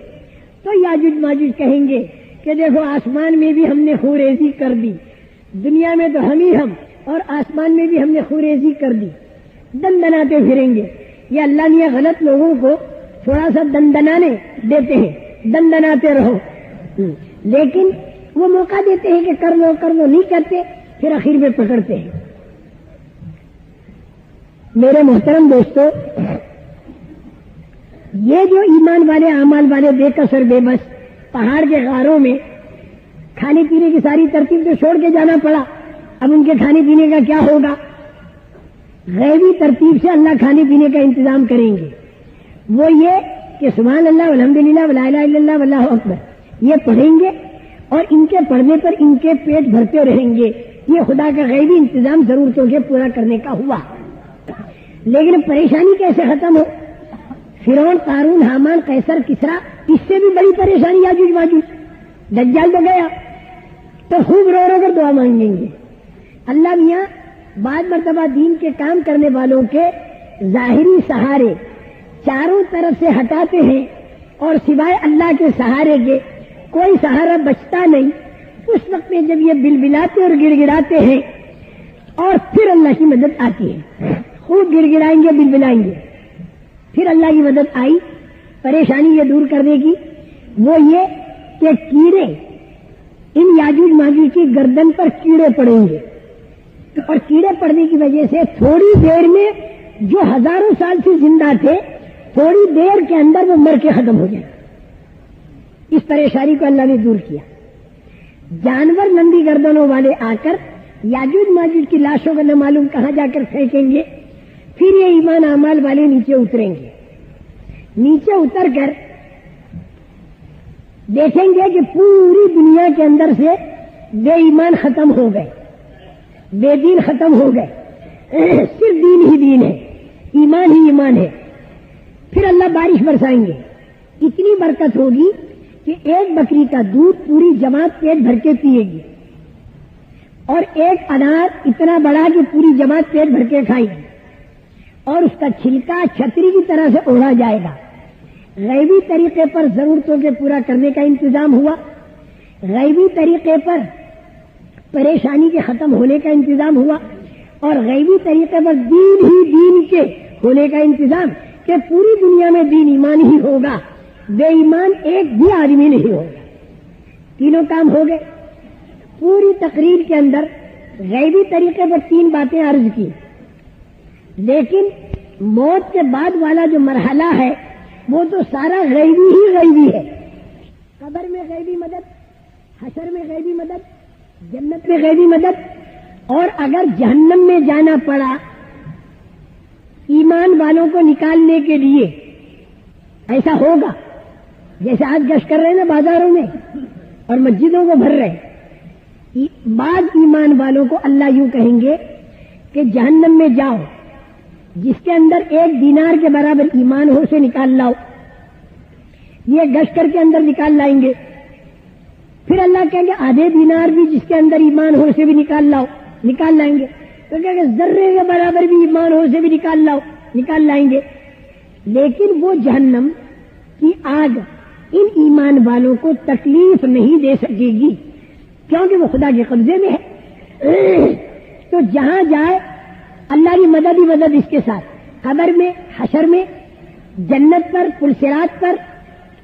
تو یاجوج ماجوج کہیں گے کہ دیکھو آسمان میں بھی ہم نے خوریزی کر دی، دنیا میں تو ہم اور آسمان میں بھی ہم نے خوریزی کر دی، دندناتے پھریں گے۔ یہ اللہ نے غلط لوگوں کو تھوڑا سا دندنانے دیتے ہیں، دندناتے رہو، لیکن وہ موقع دیتے ہیں کہ کر لو نہیں کرتے، پھر آخر میں پکڑتے ہیں۔ میرے محترم دوستو، یہ جو ایمان والے اعمال والے بے کسر بے بس پہاڑ کے غاروں میں کھانے پینے کی ساری ترتیب تو چھوڑ کے جانا پڑا، اب ان کے کھانے پینے کا کیا ہوگا؟ غیبی ترتیب سے اللہ کھانے پینے کا انتظام کریں گے۔ وہ یہ کہ سبحان اللہ والحمدللہ ولا الہ الا اللہ واللہ اکبر یہ پڑھیں گے، اور ان کے پڑھنے پر ان کے پیٹ بھرتے رہیں گے۔ یہ خدا کا غیبی انتظام ضرورتوں کے پورا کرنے کا ہوا۔ لیکن پریشانی کیسے ختم ہو؟ فرعون، قارون، حامان، قیصر، کسرا، اس سے بھی بڑی پریشانی یاجوج ماجوج۔ دجال تو گیا تو خوب رو رو کر دعا مانگیں گے۔ اللہ میاں بعد مرتبہ دین کے کام کرنے والوں کے ظاہری سہارے چاروں طرف سے ہٹاتے ہیں، اور سوائے اللہ کے سہارے کے کوئی سہارا بچتا نہیں۔ اس وقت میں جب یہ بلبلاتے اور گڑ گڑاتے ہیں اور پھر اللہ کی مدد آتی ہے، خوب گڑ گڑائیں گے، بلبلائیں گے، پھر اللہ کی مدد آئی پریشانی یہ دور کرنے کی۔ وہ یہ کہ کیڑے، ان یاجوج ماجوج کی گردن پر کیڑے پڑیں گے، اور کیڑے پڑنے کی وجہ سے تھوڑی دیر میں جو ہزاروں سال سے زندہ تھے تھوڑی دیر کے اندر وہ مر کے ختم ہو جائے۔ اس پریشانی کو اللہ نے دور کیا۔ جانور لمبی گردنوں والے آ کر یاجوج ماجوج کی لاشوں کو نہ معلوم کہاں جا کر پھینکیں گے، پھر یہ ایمان اعمال والے نیچے اتریں گے۔ نیچے اتر کر دیکھیں گے کہ پوری دنیا کے اندر سے بے ایمان ختم ہو گئے، بے دین ختم ہو گئے، صرف دین ہی دین ہے، ایمان ہی ایمان ہے. پھر اللہ بارش برسائیں گے، اتنی برکت ہوگی کہ ایک بکری کا دودھ پوری جماعت پیٹ بھر کے پیے گی، اور ایک انار اتنا بڑا کہ پوری جماعت پیٹ بھر کے کھائے گی، اور اس کا چھلکا چھتری کی طرح سے اوڑھا جائے گا. غیبی طریقے پر ضرورتوں کے پورا کرنے کا انتظام ہوا، غیبی طریقے پر پریشانی کے ختم ہونے کا انتظام ہوا، اور غیبی طریقے پر دین ہی دین کے ہونے کا انتظام کہ پوری دنیا میں دین ایمان ہی ہوگا، بے ایمان ایک بھی آدمی نہیں ہوگا. تینوں کام ہو گئے. پوری تقریر کے اندر غیبی طریقے پر 3 باتیں عرض کی، لیکن موت کے بعد والا جو مرحلہ ہے وہ تو سارا غیبی ہی غیبی ہے. قبر میں غیبی مدد، حشر میں غیبی مدد، جنت میں غیبی مدد، اور اگر جہنم میں جانا پڑا ایمان والوں کو نکالنے کے لیے، ایسا ہوگا جیسے آج گشت کر رہے ہیں نا بازاروں میں اور مسجدوں کو بھر رہے. بعض ایمان والوں کو اللہ یوں کہیں گے کہ جہنم میں جاؤ، جس کے اندر 1 دینار کے برابر ایمان ہو سے نکال لاؤ. یہ گشت کر کے اندر نکال لائیں گے. پھر اللہ کہیں گے آدھے دینار بھی جس کے اندر ایمان ہو سے بھی نکال لاؤ، نکال لائیں گے. تو کہیں گے ذرے کے برابر بھی ایمان ہو سے بھی نکال لاؤ، نکال لائیں گے. لیکن وہ جہنم کی آگ ان ایمان والوں کو تکلیف نہیں دے سکے گی، کیونکہ وہ خدا کے قبضے میں ہے. تو جہاں جائے اللہ کی مدد ہی مدد اس کے ساتھ، قبر میں، حشر میں، جنت پر، پل صراط پر،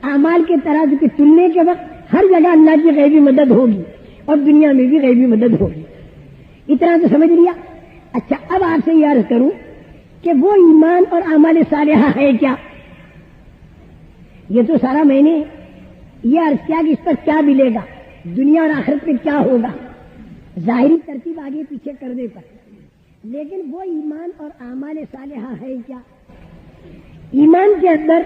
اعمال کے ترازو کے تلنے کے وقت ہر جگہ اللہ کی غیبی مدد ہوگی، اور دنیا میں بھی غیبی مدد ہوگی. اتنا تو سمجھ لیا. اچھا، اب آپ سے یہ عرض کروں کہ وہ ایمان اور اعمال صالحہ ہے کیا؟ یہ تو سارا میں نے یہ عرض کیا کہ اس پر کیا ملے گا، دنیا اور آخرت میں کیا ہوگا، ظاہری ترتیب آگے پیچھے کرنے پر. لیکن وہ ایمان اور اعمال صالحہ ہے کیا؟ ایمان کے اندر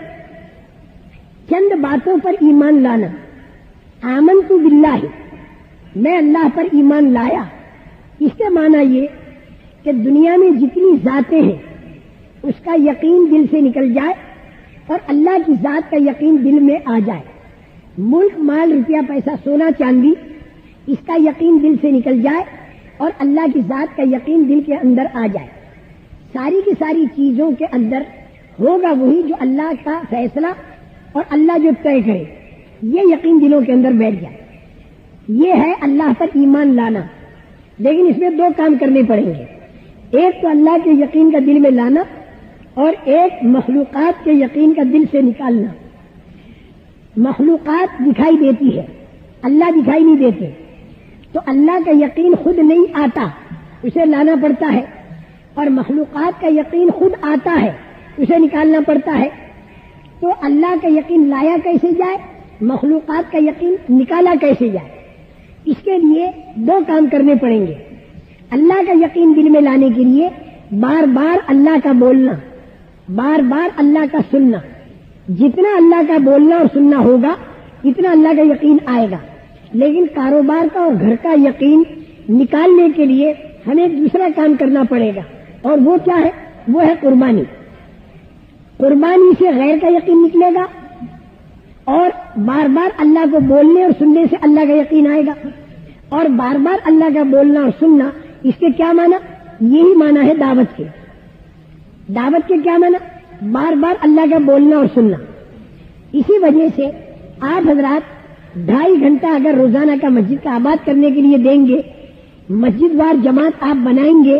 چند باتوں پر ایمان لانا. آمنت باللہ، میں اللہ پر ایمان لایا. اس کے معنی یہ کہ دنیا میں جتنی ذاتیں ہیں اس کا یقین دل سے نکل جائے اور اللہ کی ذات کا یقین دل میں آ جائے. ملک، مال، روپیہ، پیسہ، سونا، چاندی، اس کا یقین دل سے نکل جائے اور اللہ کی ذات کا یقین دل کے اندر آ جائے. ساری کی ساری چیزوں کے اندر ہوگا وہی جو اللہ کا فیصلہ اور اللہ جو طے کرے، یہ یقین دلوں کے اندر بیٹھ جائے. یہ ہے اللہ پر ایمان لانا. لیکن اس میں 2 کام کرنے پڑیں گے. ایک تو اللہ کے یقین کا دل میں لانا، اور ایک مخلوقات کے یقین کا دل سے نکالنا. مخلوقات دکھائی دیتی ہے، اللہ دکھائی نہیں دیتے، تو اللہ کا یقین خود نہیں آتا، اسے لانا پڑتا ہے. اور مخلوقات کا یقین خود آتا ہے، اسے نکالنا پڑتا ہے. تو اللہ کا یقین لایا کیسے جائے، مخلوقات کا یقین نکالا کیسے جائے؟ اس کے لیے 2 کام کرنے پڑیں گے. اللہ کا یقین دل میں لانے کے لیے بار بار اللہ کا بولنا، بار بار اللہ کا سننا. جتنا اللہ کا بولنا اور سننا ہوگا اتنا اللہ کا یقین آئے گا. لیکن کاروبار کا اور گھر کا یقین نکالنے کے لیے ہمیں دوسرا کام کرنا پڑے گا، اور وہ کیا ہے؟ وہ ہے قربانی. قربانی سے غیر کا یقین نکلے گا، اور بار بار اللہ کو بولنے اور سننے سے اللہ کا یقین آئے گا. اور بار بار اللہ کا بولنا اور سننا، اس کے کیا معنی؟ یہی معنی ہے دعوت کے. دعوت کے کیا معنی؟ بار بار اللہ کا بولنا اور سننا. اسی وجہ سے آپ حضرات 2.5 گھنٹہ اگر روزانہ کا مسجد کا آباد کرنے کے لیے دیں گے، مسجد وار جماعت آپ بنائیں گے،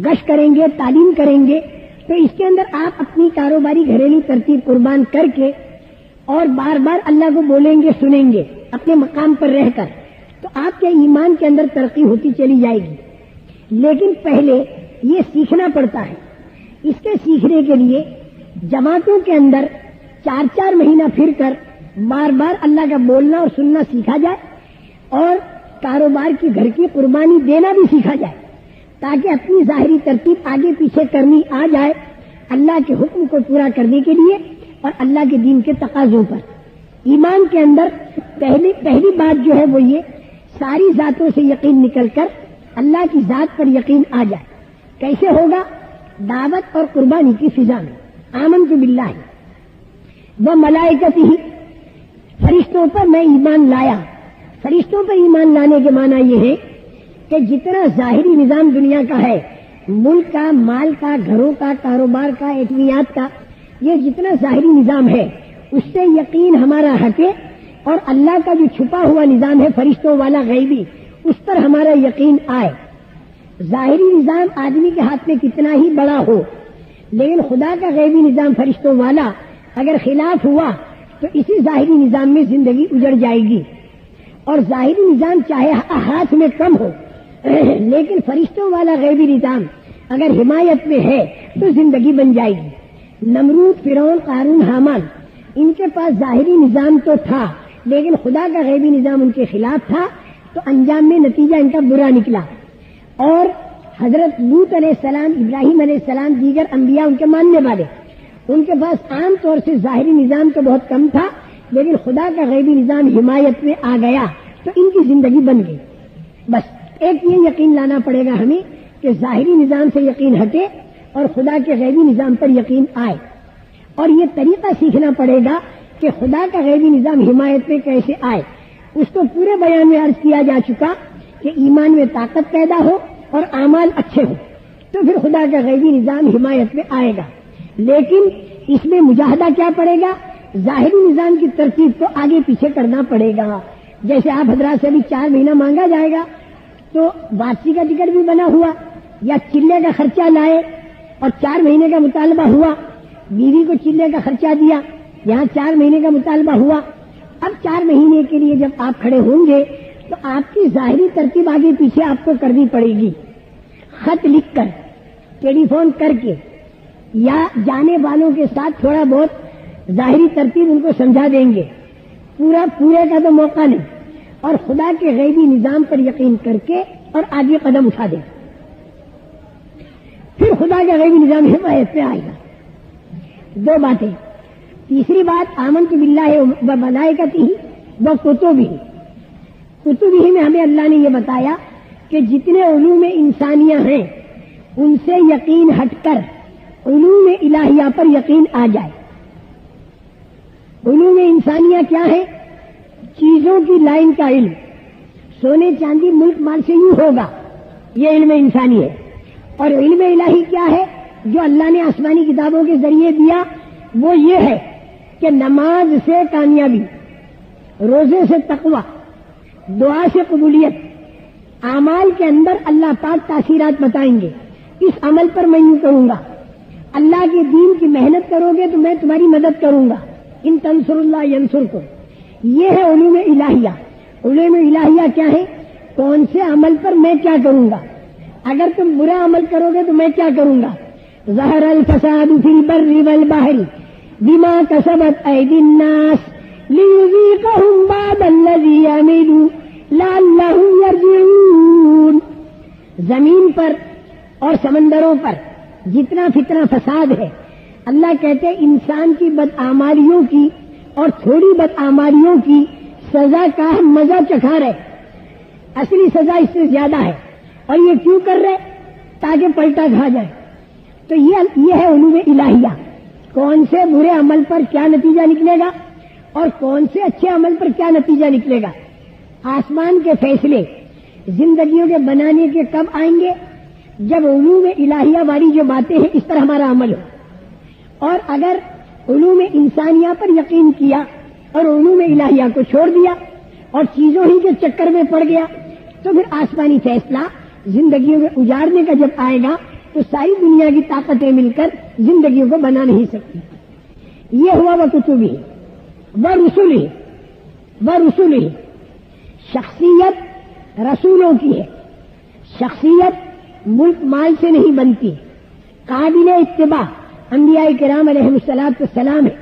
گشت کریں گے، تعلیم کریں گے، تو اس کے اندر آپ اپنی کاروباری گھریلو ترتیب قربان کر کے اور بار بار اللہ کو بولیں گے، سنیں گے اپنے مقام پر رہ کر، تو آپ کے ایمان کے اندر ترقی ہوتی چلی جائے گی. لیکن پہلے یہ سیکھنا پڑتا ہے. اس کے سیکھنے کے لیے جماعتوں کے اندر 4 مہینہ پھر کر بار بار اللہ کا بولنا اور سننا سیکھا جائے، اور کاروبار کی گھر کی قربانی دینا بھی سیکھا جائے، تاکہ اپنی ظاہری ترتیب آگے پیچھے کرنی آ جائے اللہ کے حکم کو پورا کرنے کے لیے اور اللہ کے دین کے تقاضوں پر. ایمان کے اندر پہلی بات جو ہے وہ یہ ساری ذاتوں سے یقین نکل کر اللہ کی ذات پر یقین آ جائے. کیسے ہوگا؟ دعوت اور قربانی کی فضا میں. آمنت باللہ و ملائکتہ، فرشتوں پر میں ایمان لایا. فرشتوں پر ایمان لانے کے معنی یہ ہے کہ جتنا ظاہری نظام دنیا کا ہے، ملک کا، مال کا، گھروں کا، کاروبار کا، ایٹمیات کا، یہ جتنا ظاہری نظام ہے اس سے یقین ہمارا ہٹے اور اللہ کا جو چھپا ہوا نظام ہے فرشتوں والا غیبی، اس پر ہمارا یقین آئے. ظاہری نظام آدمی کے ہاتھ میں کتنا ہی بڑا ہو، لیکن خدا کا غیبی نظام فرشتوں والا اگر خلاف ہوا تو اسی ظاہری نظام میں زندگی اجڑ جائے گی. اور ظاہری نظام چاہے ہاتھ میں کم ہو لیکن فرشتوں والا غیبی نظام اگر حمایت میں ہے تو زندگی بن جائے گی. نمرود، فرعون، قارون، حامان، ان کے پاس ظاہری نظام تو تھا لیکن خدا کا غیبی نظام ان کے خلاف تھا، تو انجام میں نتیجہ ان کا برا نکلا. اور حضرت لوط علیہ السلام، ابراہیم علیہ السلام، دیگر انبیاء ان کے ماننے والے، ان کے پاس عام طور سے ظاہری نظام تو بہت کم تھا لیکن خدا کا غیبی نظام حمایت میں آ گیا تو ان کی زندگی بن گئی. بس ایک یہ یقین لانا پڑے گا ہمیں کہ ظاہری نظام سے یقین ہٹے اور خدا کے غیبی نظام پر یقین آئے. اور یہ طریقہ سیکھنا پڑے گا کہ خدا کا غیبی نظام حمایت میں کیسے آئے. اس کو پورے بیان میں عرض کیا جا چکا کہ ایمان میں طاقت پیدا ہو اور اعمال اچھے ہو تو پھر خدا کا غیبی نظام حمایت میں آئے گا. لیکن اس میں مجاہدہ کیا پڑے گا؟ ظاہری نظام کی ترتیب کو آگے پیچھے کرنا پڑے گا. جیسے آپ حضرات سے ابھی 4 مہینہ مانگا جائے گا تو واپسی کا ٹکٹ بھی بنا ہوا یا چلے کا خرچہ لائے اور 4 مہینے کا مطالبہ ہوا، بیوی کو چلے کا خرچہ دیا، یہاں 4 مہینے کا مطالبہ ہوا. اب 4 مہینے کے لیے جب آپ کھڑے ہوں گے تو آپ کی ظاہری ترتیب آگے پیچھے آپ کو کرنی پڑے گی. خط لکھ کر، ٹیلی فون کر کے یا جانے والوں کے ساتھ تھوڑا بہت ظاہری ترتیب ان کو سمجھا دیں گے. پورے کا تو موقع نہیں، اور خدا کے غیبی نظام پر یقین کر کے اور آگے قدم اٹھا دیں، پھر خدا کا غیبی نظام حمایت میں آئے گا. 2 باتیں. تیسری بات، آمنت باللہ و ملائکتہ و کتبہ. کتبہ میں ہمیں اللہ نے یہ بتایا کہ جتنے علوم انسانیہ ہیں ان سے یقین ہٹ کر علوم الہیہ پر یقین آ جائے. علوم انسانیہ کیا ہے؟ چیزوں کی لائن کا علم. سونے چاندی ملک مال سے یوں ہوگا، یہ علم انسانی ہے. اور علم الہی کیا ہے جو اللہ نے آسمانی کتابوں کے ذریعے دیا؟ وہ یہ ہے کہ نماز سے کامیابی، روزے سے تقوی، دعا سے قبولیت، اعمال کے اندر اللہ پاک تاثیرات بتائیں گے. اس عمل پر میں یوں کروں گا، اللہ کے دین کی محنت کرو گے تو میں تمہاری مدد کروں گا. ان تنصر اللہ ینصرکم. یہ ہے علوم الہیہ. علوم الہیہ کیا ہے؟ کون سے عمل پر میں کیا کروں گا، اگر تم برا عمل کرو گے تو میں کیا کروں گا. ظہر الفساد فی البر والبحر بما کسبت ایدی الناس لیذیقہم بعض الذی عملوا لعلہم یرجعون. زمین پر اور سمندروں پر جتنا فتنہ فساد ہے، اللہ کہتے ہیں انسان کی بدعمالیوں کی اور تھوڑی بدعمالیوں کی سزا کا ہم مزہ چکھا رہے، اصلی سزا اس سے زیادہ ہے. اور یہ کیوں کر رہے؟ تاکہ پلٹا کھا جائے. تو یہ ہے علوم الہیہ. کون سے برے عمل پر کیا نتیجہ نکلے گا اور کون سے اچھے عمل پر کیا نتیجہ نکلے گا. آسمان کے فیصلے زندگیوں کے بنانے کے کب آئیں گے؟ جب علوم الہیہ والی جو باتیں ہیں اس پر ہمارا عمل ہو. اور اگر علوم انسانیہ پر یقین کیا اور علوم الہیہ کو چھوڑ دیا اور چیزوں ہی کے چکر میں پڑ گیا تو پھر آسمانی فیصلہ زندگیوں میں اجاڑنے کا جب آئے گا تو ساری دنیا کی طاقتیں مل کر زندگیوں کو بنا نہیں سکتی. یہ ہوا وہ کتبہ و رسولہ. و رسولہ شخصیت رسولوں کی ہے. شخصیت ملک مال سے نہیں بنتی. قابل اتباع انبیاء کرام علیہ السلام ہے.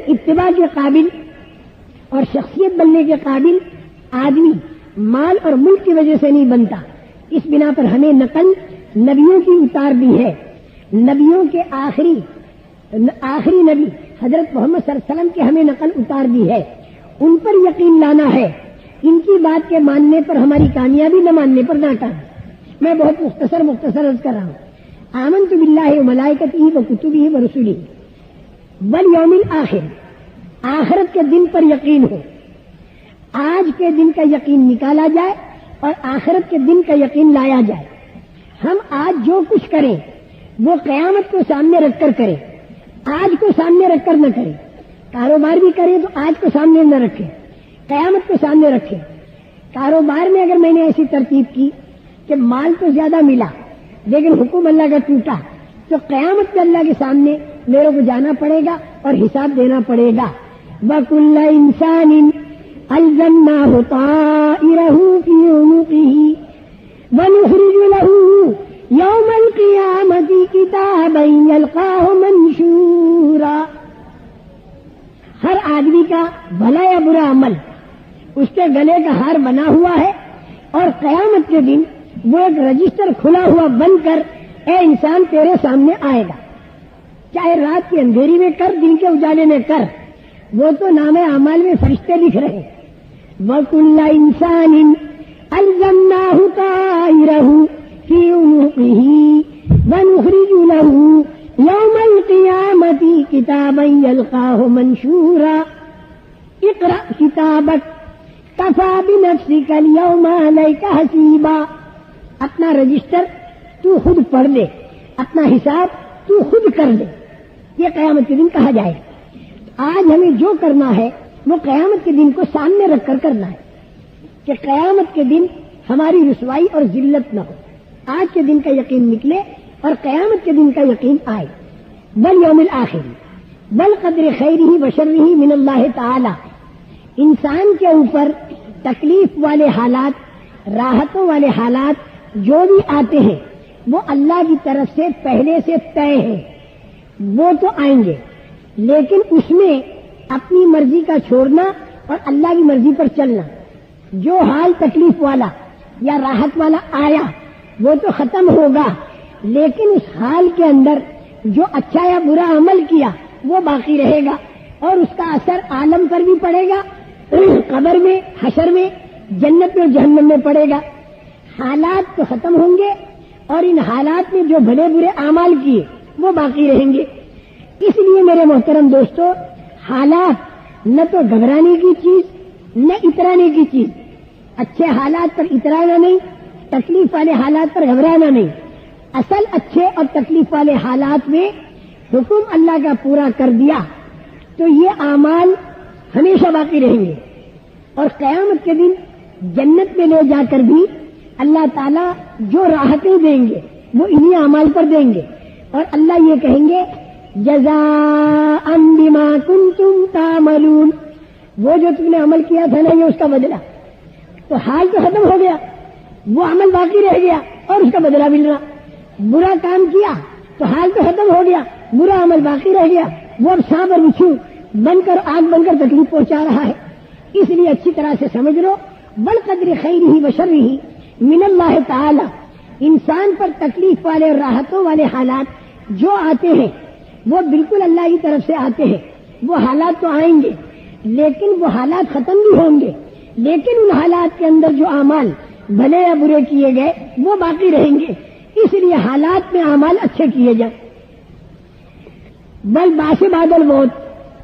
اتباع کے قابل اور شخصیت بننے کے قابل آدمی مال اور ملک کی وجہ سے نہیں بنتا. اس بنا پر ہمیں نقل نبیوں کی اتار دی ہے. نبیوں کے آخری نبی حضرت محمد صلی اللہ علیہ وسلم کی ہمیں نقل اتار دی ہے. ان پر یقین لانا ہے ان کی بات کے ماننے پر ہماری کامیابی، نہ ماننے پر ناکام. میں بہت مختصر عرض کر رہا ہوں. آمنت باللہ و ملائکتہ و کتبہ و رسلہ والیوم الآخر، آخرت کے دن پر یقین ہو. آج کے دن کا یقین نکالا جائے اور آخرت کے دن کا یقین لایا جائے. ہم آج جو کچھ کریں وہ قیامت کو سامنے رکھ کر کریں، آج کو سامنے رکھ کر نہ کریں. کاروبار بھی کریں تو آج کو سامنے نہ رکھیں، قیامت کو سامنے رکھیں. کاروبار میں اگر میں نے ایسی ترتیب کی کہ مال تو زیادہ ملا لیکن حکم اللہ کا ٹوٹا، تو قیامت میں اللہ کے سامنے میرے کو جانا پڑے گا اور حساب دینا پڑے گا. وَكُلَّ إِنسَانٍ أَلْزَمْنَاهُ طَائِرَهُ فِي عُنُقِهِ وَنُخْرِجُ لَهُ يَوْمَ الْقِيَامَةِ كِتَابًا يَلْقَاهُ مَنشُورًا. ہر آدمی کا بھلا یا برا عمل اس کے گلے کا ہار بنا ہوا ہے اور قیامت کے دن وہ ایک رجسٹر کھلا ہوا بن کر اے انسان تیرے سامنے آئے گا. چاہے رات کی اندھیری میں کر، دن کے اجالے میں کر، وہ تو نام اعمال میں فرشتے لکھ رہے. وَكُلَّ إِنسَانٍ أَلْزَمْنَاهُ طَائِرَهُ فِي عُنُقِهِ وَنُخْرِجُ لَهُ يَوْمَ الْقِيَامَةِ كِتَابًا يَلْقَاهُ مَنشُورًا. اقرأ كِتَابَكَ كَفَى بِنَفْسِكَ الْيَوْمَ عَلَيْكَ حَسِيبًا. اپنا رجسٹر تو خود پڑھ لے، اپنا حساب تو خود کر لے. یہ قیامت کے دن کہا جائے. آج ہمیں جو کرنا ہے وہ قیامت کے دن کو سامنے رکھ کر کرنا ہے کہ قیامت کے دن ہماری رسوائی اور ذلت نہ ہو. آج کے دن کا یقین نکلے اور قیامت کے دن کا یقین آئے. والیوم الآخر والقدر خیرہ و شرہ من اللہ تعالی. انسان کے اوپر تکلیف والے حالات، راحتوں والے حالات جو بھی آتے ہیں وہ اللہ کی طرف سے پہلے سے طے ہیں، وہ تو آئیں گے، لیکن اس میں اپنی مرضی کا چھوڑنا اور اللہ کی مرضی پر چلنا. جو حال تکلیف والا یا راحت والا آیا وہ تو ختم ہوگا، لیکن اس حال کے اندر جو اچھا یا برا عمل کیا وہ باقی رہے گا اور اس کا اثر عالم پر بھی پڑے گا، قبر میں، حشر میں، جنت میں اور جہنم میں پڑے گا. حالات تو ختم ہوں گے اور ان حالات میں جو بھلے برے اعمال کیے وہ باقی رہیں گے. اس لیے میرے محترم دوستو، حالات نہ تو گھبرانے کی چیز نہ اترانے کی چیز. اچھے حالات پر اترانا نہیں، تکلیف والے حالات پر گھبرانا نہیں. اصل اچھے اور تکلیف والے حالات میں حکم اللہ کا پورا کر دیا تو یہ اعمال ہمیشہ باقی رہیں گے اور قیامت کے دن جنت میں لے جا کر بھی اللہ تعالیٰ جو راحتیں دیں گے وہ انہی اعمال پر دیں گے اور اللہ یہ کہیں گے جزاء بما کنتم تعملون. وہ جو تم نے عمل کیا تھا نا، یہ اس کا بدلہ. تو حال تو ختم ہو گیا، وہ عمل باقی رہ گیا اور اس کا بدلہ مل رہا. برا کام کیا تو حال تو ختم ہو گیا، برا عمل باقی رہ گیا، وہ اب سانپ اور بچھو بن کر آگ بن کر تکلیف پہنچا رہا ہے. اس لیے اچھی طرح سے سمجھ لو، بالقدر خیرہ و شرہ من اللہ تعالی. انسان پر تکلیف والے اور راحتوں والے حالات جو آتے ہیں وہ بالکل اللہ کی طرف سے آتے ہیں. وہ حالات تو آئیں گے لیکن وہ حالات ختم بھی ہوں گے، لیکن ان حالات کے اندر جو اعمال بھلے یا برے کیے گئے وہ باقی رہیں گے. اس لیے حالات میں اعمال اچھے کیے جائیں. بل باس بعد الموت،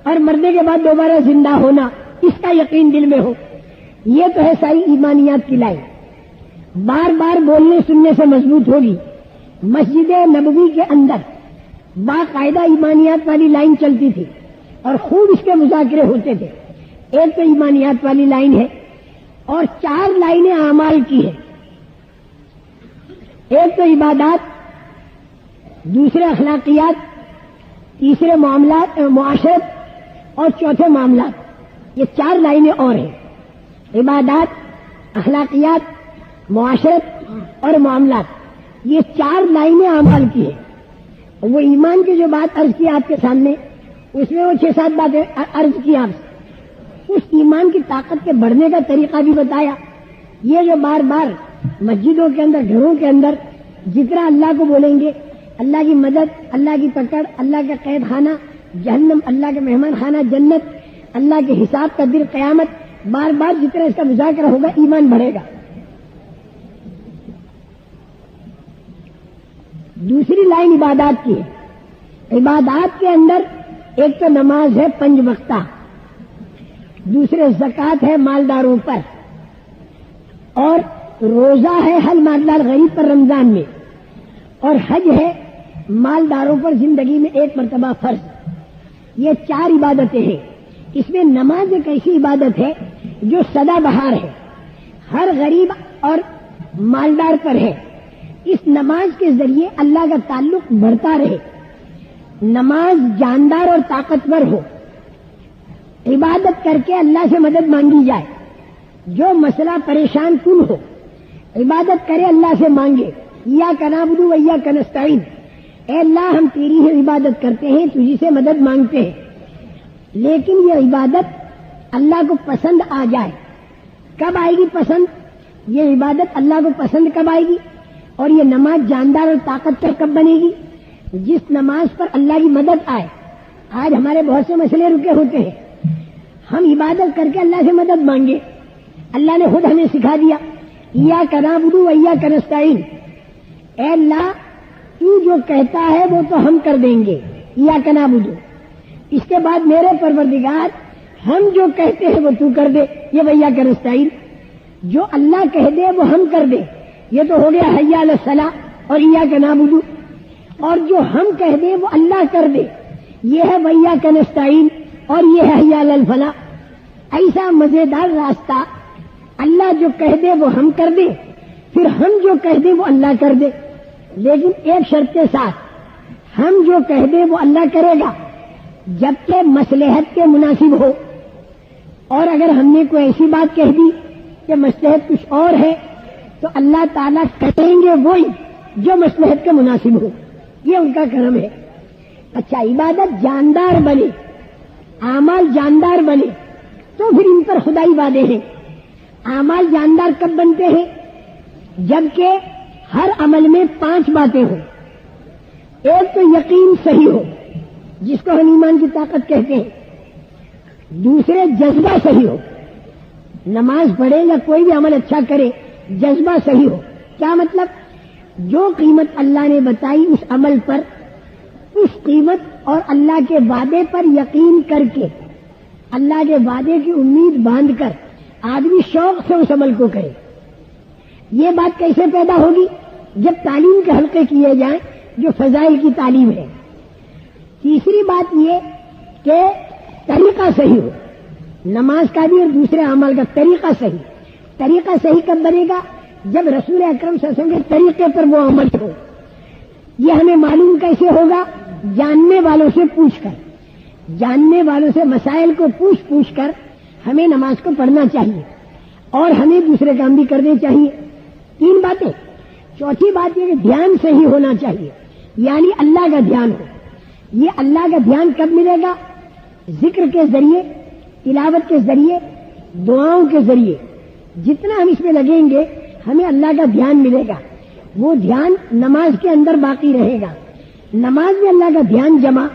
اور مرنے کے بعد دوبارہ زندہ ہونا، اس کا یقین دل میں ہو. یہ تو ہے ساری ایمانیات کی لائن، بار بار بولنے سننے سے مضبوط ہوگی. مسجد نبوی کے اندر باقاعدہ ایمانیات والی لائن چلتی تھی اور خوب اس کے مذاکرے ہوتے تھے. ایک تو ایمانیات والی لائن ہے اور 4 لائنیں اعمال کی ہیں. ایک تو عبادات، دوسرے اخلاقیات، تیسرے معاملات معاشرت اور چوتھے معاملات. یہ 4 لائنیں اور ہیں، عبادات، اخلاقیات، معاشرت اور معاملات. یہ 4 لائنیں اعمال کی ہیں. وہ ایمان کی جو بات عرض کی آپ کے سامنے، اس میں وہ 6-7 باتیں عرض کی آپ سے. اس ایمان کی طاقت کے بڑھنے کا طریقہ بھی بتایا. یہ جو بار بار مسجدوں کے اندر، گھروں کے اندر ذکر اللہ کو بولیں گے، اللہ کی مدد، اللہ کی پکڑ، اللہ کا قید خانہ جہنم، اللہ کا مہمان خانہ جنت، اللہ کے حساب کا دن قیامت، بار بار جتنا اس کا مذاکرہ ہوگا ایمان بڑھے گا. دوسری لائن عبادات کی ہے. عبادات کے اندر ایک تو نماز ہے 5 وقتہ، دوسرے زکوٰۃ ہے مالداروں پر، اور روزہ ہے ہر مالدار غریب پر رمضان میں، اور حج ہے مالداروں پر زندگی میں 1 مرتبہ فرض. یہ 4 عبادتیں ہیں. اس میں نماز ایک ایسی عبادت ہے جو سدا بہار ہے، ہر غریب اور مالدار پر ہے. اس نماز کے ذریعے اللہ کا تعلق بڑھتا رہے. نماز جاندار اور طاقتور ہو. عبادت کر کے اللہ سے مدد مانگی جائے. جو مسئلہ پریشان کن ہو عبادت کرے، اللہ سے مانگے. ایاک نعبد و ایاک نستعین، اے اللہ ہم تیری ہی عبادت کرتے ہیں، تجھی سے مدد مانگتے ہیں. لیکن یہ عبادت اللہ کو پسند آ جائے. کب آئے گی پسند؟ یہ عبادت اللہ کو پسند کب آئے گی؟ اور یہ نماز جاندار اور طاقتور کب بنے گی؟ جس نماز پر اللہ کی مدد آئے. آج ہمارے بہت سے مسئلے رکے ہوتے ہیں، ہم عبادت کر کے اللہ سے مدد مانگے. اللہ نے خود ہمیں سکھا دیا ایاک نعبد و ایاک نستعین، اے اللہ تو جو کہتا ہے وہ تو ہم کر دیں گے، ایاک نعبد. اس کے بعد میرے پروردگار ہم جو کہتے ہیں وہ تو کر دے، یہ ایاک نستعین. جو اللہ کہہ دے وہ ہم کر دے، یہ تو ہو گیا حی علی الصلاۃ اور ایاک نعبد. اور جو ہم کہہ دیں وہ اللہ کر دے، یہ ہے ایاک نستعین اور یہ ہے حی علی الفلاح. ایسا مزیدار راستہ، اللہ جو کہہ دے وہ ہم کر دیں، پھر ہم جو کہہ دیں وہ اللہ کر دے. لیکن ایک شرط کے ساتھ، ہم جو کہہ دیں وہ اللہ کرے گا جبکہ مصلحت کے مناسب ہو. اور اگر ہم نے کوئی ایسی بات کہہ دی کہ مصلحت کچھ اور ہے تو اللہ تعالیٰ کہیں گے وہی جو مصلحت کے مناسب ہو. یہ ان کا کرم ہے. اچھا، عبادت جاندار بنے، اعمال جاندار بنے تو پھر ان پر خدائی وعدے ہیں. اعمال جاندار کب بنتے ہیں؟ جبکہ ہر عمل میں 5 باتیں ہوں. ایک تو یقین صحیح ہو، جس کو ہم ایمان کی طاقت کہتے ہیں. دوسرے جذبہ صحیح ہو، نماز پڑھے یا کوئی بھی عمل اچھا کرے جذبہ صحیح ہو. کیا مطلب؟ جو قیمت اللہ نے بتائی اس عمل پر، اس قیمت اور اللہ کے وعدے پر یقین کر کے، اللہ کے وعدے کی امید باندھ کر آدمی شوق سے اس عمل کو کرے. یہ بات کیسے پیدا ہوگی؟ جب تعلیم کے حلقے کیے جائیں جو فضائل کی تعلیم ہے. تیسری بات یہ کہ طریقہ صحیح ہو، نماز کا بھی اور دوسرے اعمال کا طریقہ صحیح. طریقہ صحیح کب بنے گا؟ جب رسول اکرم صلی اللہ علیہ وسلم کے طریقے پر وہ عمل ہو. یہ ہمیں معلوم کیسے ہوگا؟ جاننے والوں سے پوچھ کر. جاننے والوں سے مسائل کو پوچھ کر ہمیں نماز کو پڑھنا چاہیے اور ہمیں دوسرے کام بھی کرنے چاہیے. 3 باتیں. چوتھی بات یہ کہ دھیان صحیح ہونا چاہیے، یعنی اللہ کا دھیان ہو. یہ اللہ کا دھیان کب ملے گا؟ ذکر کے ذریعے، تلاوت کے ذریعے، دعاؤں کے ذریعے. جتنا ہم اس میں لگیں گے ہمیں اللہ کا دھیان ملے گا. وہ دھیان نماز کے اندر باقی رہے گا. نماز میں اللہ کا دھیان جمع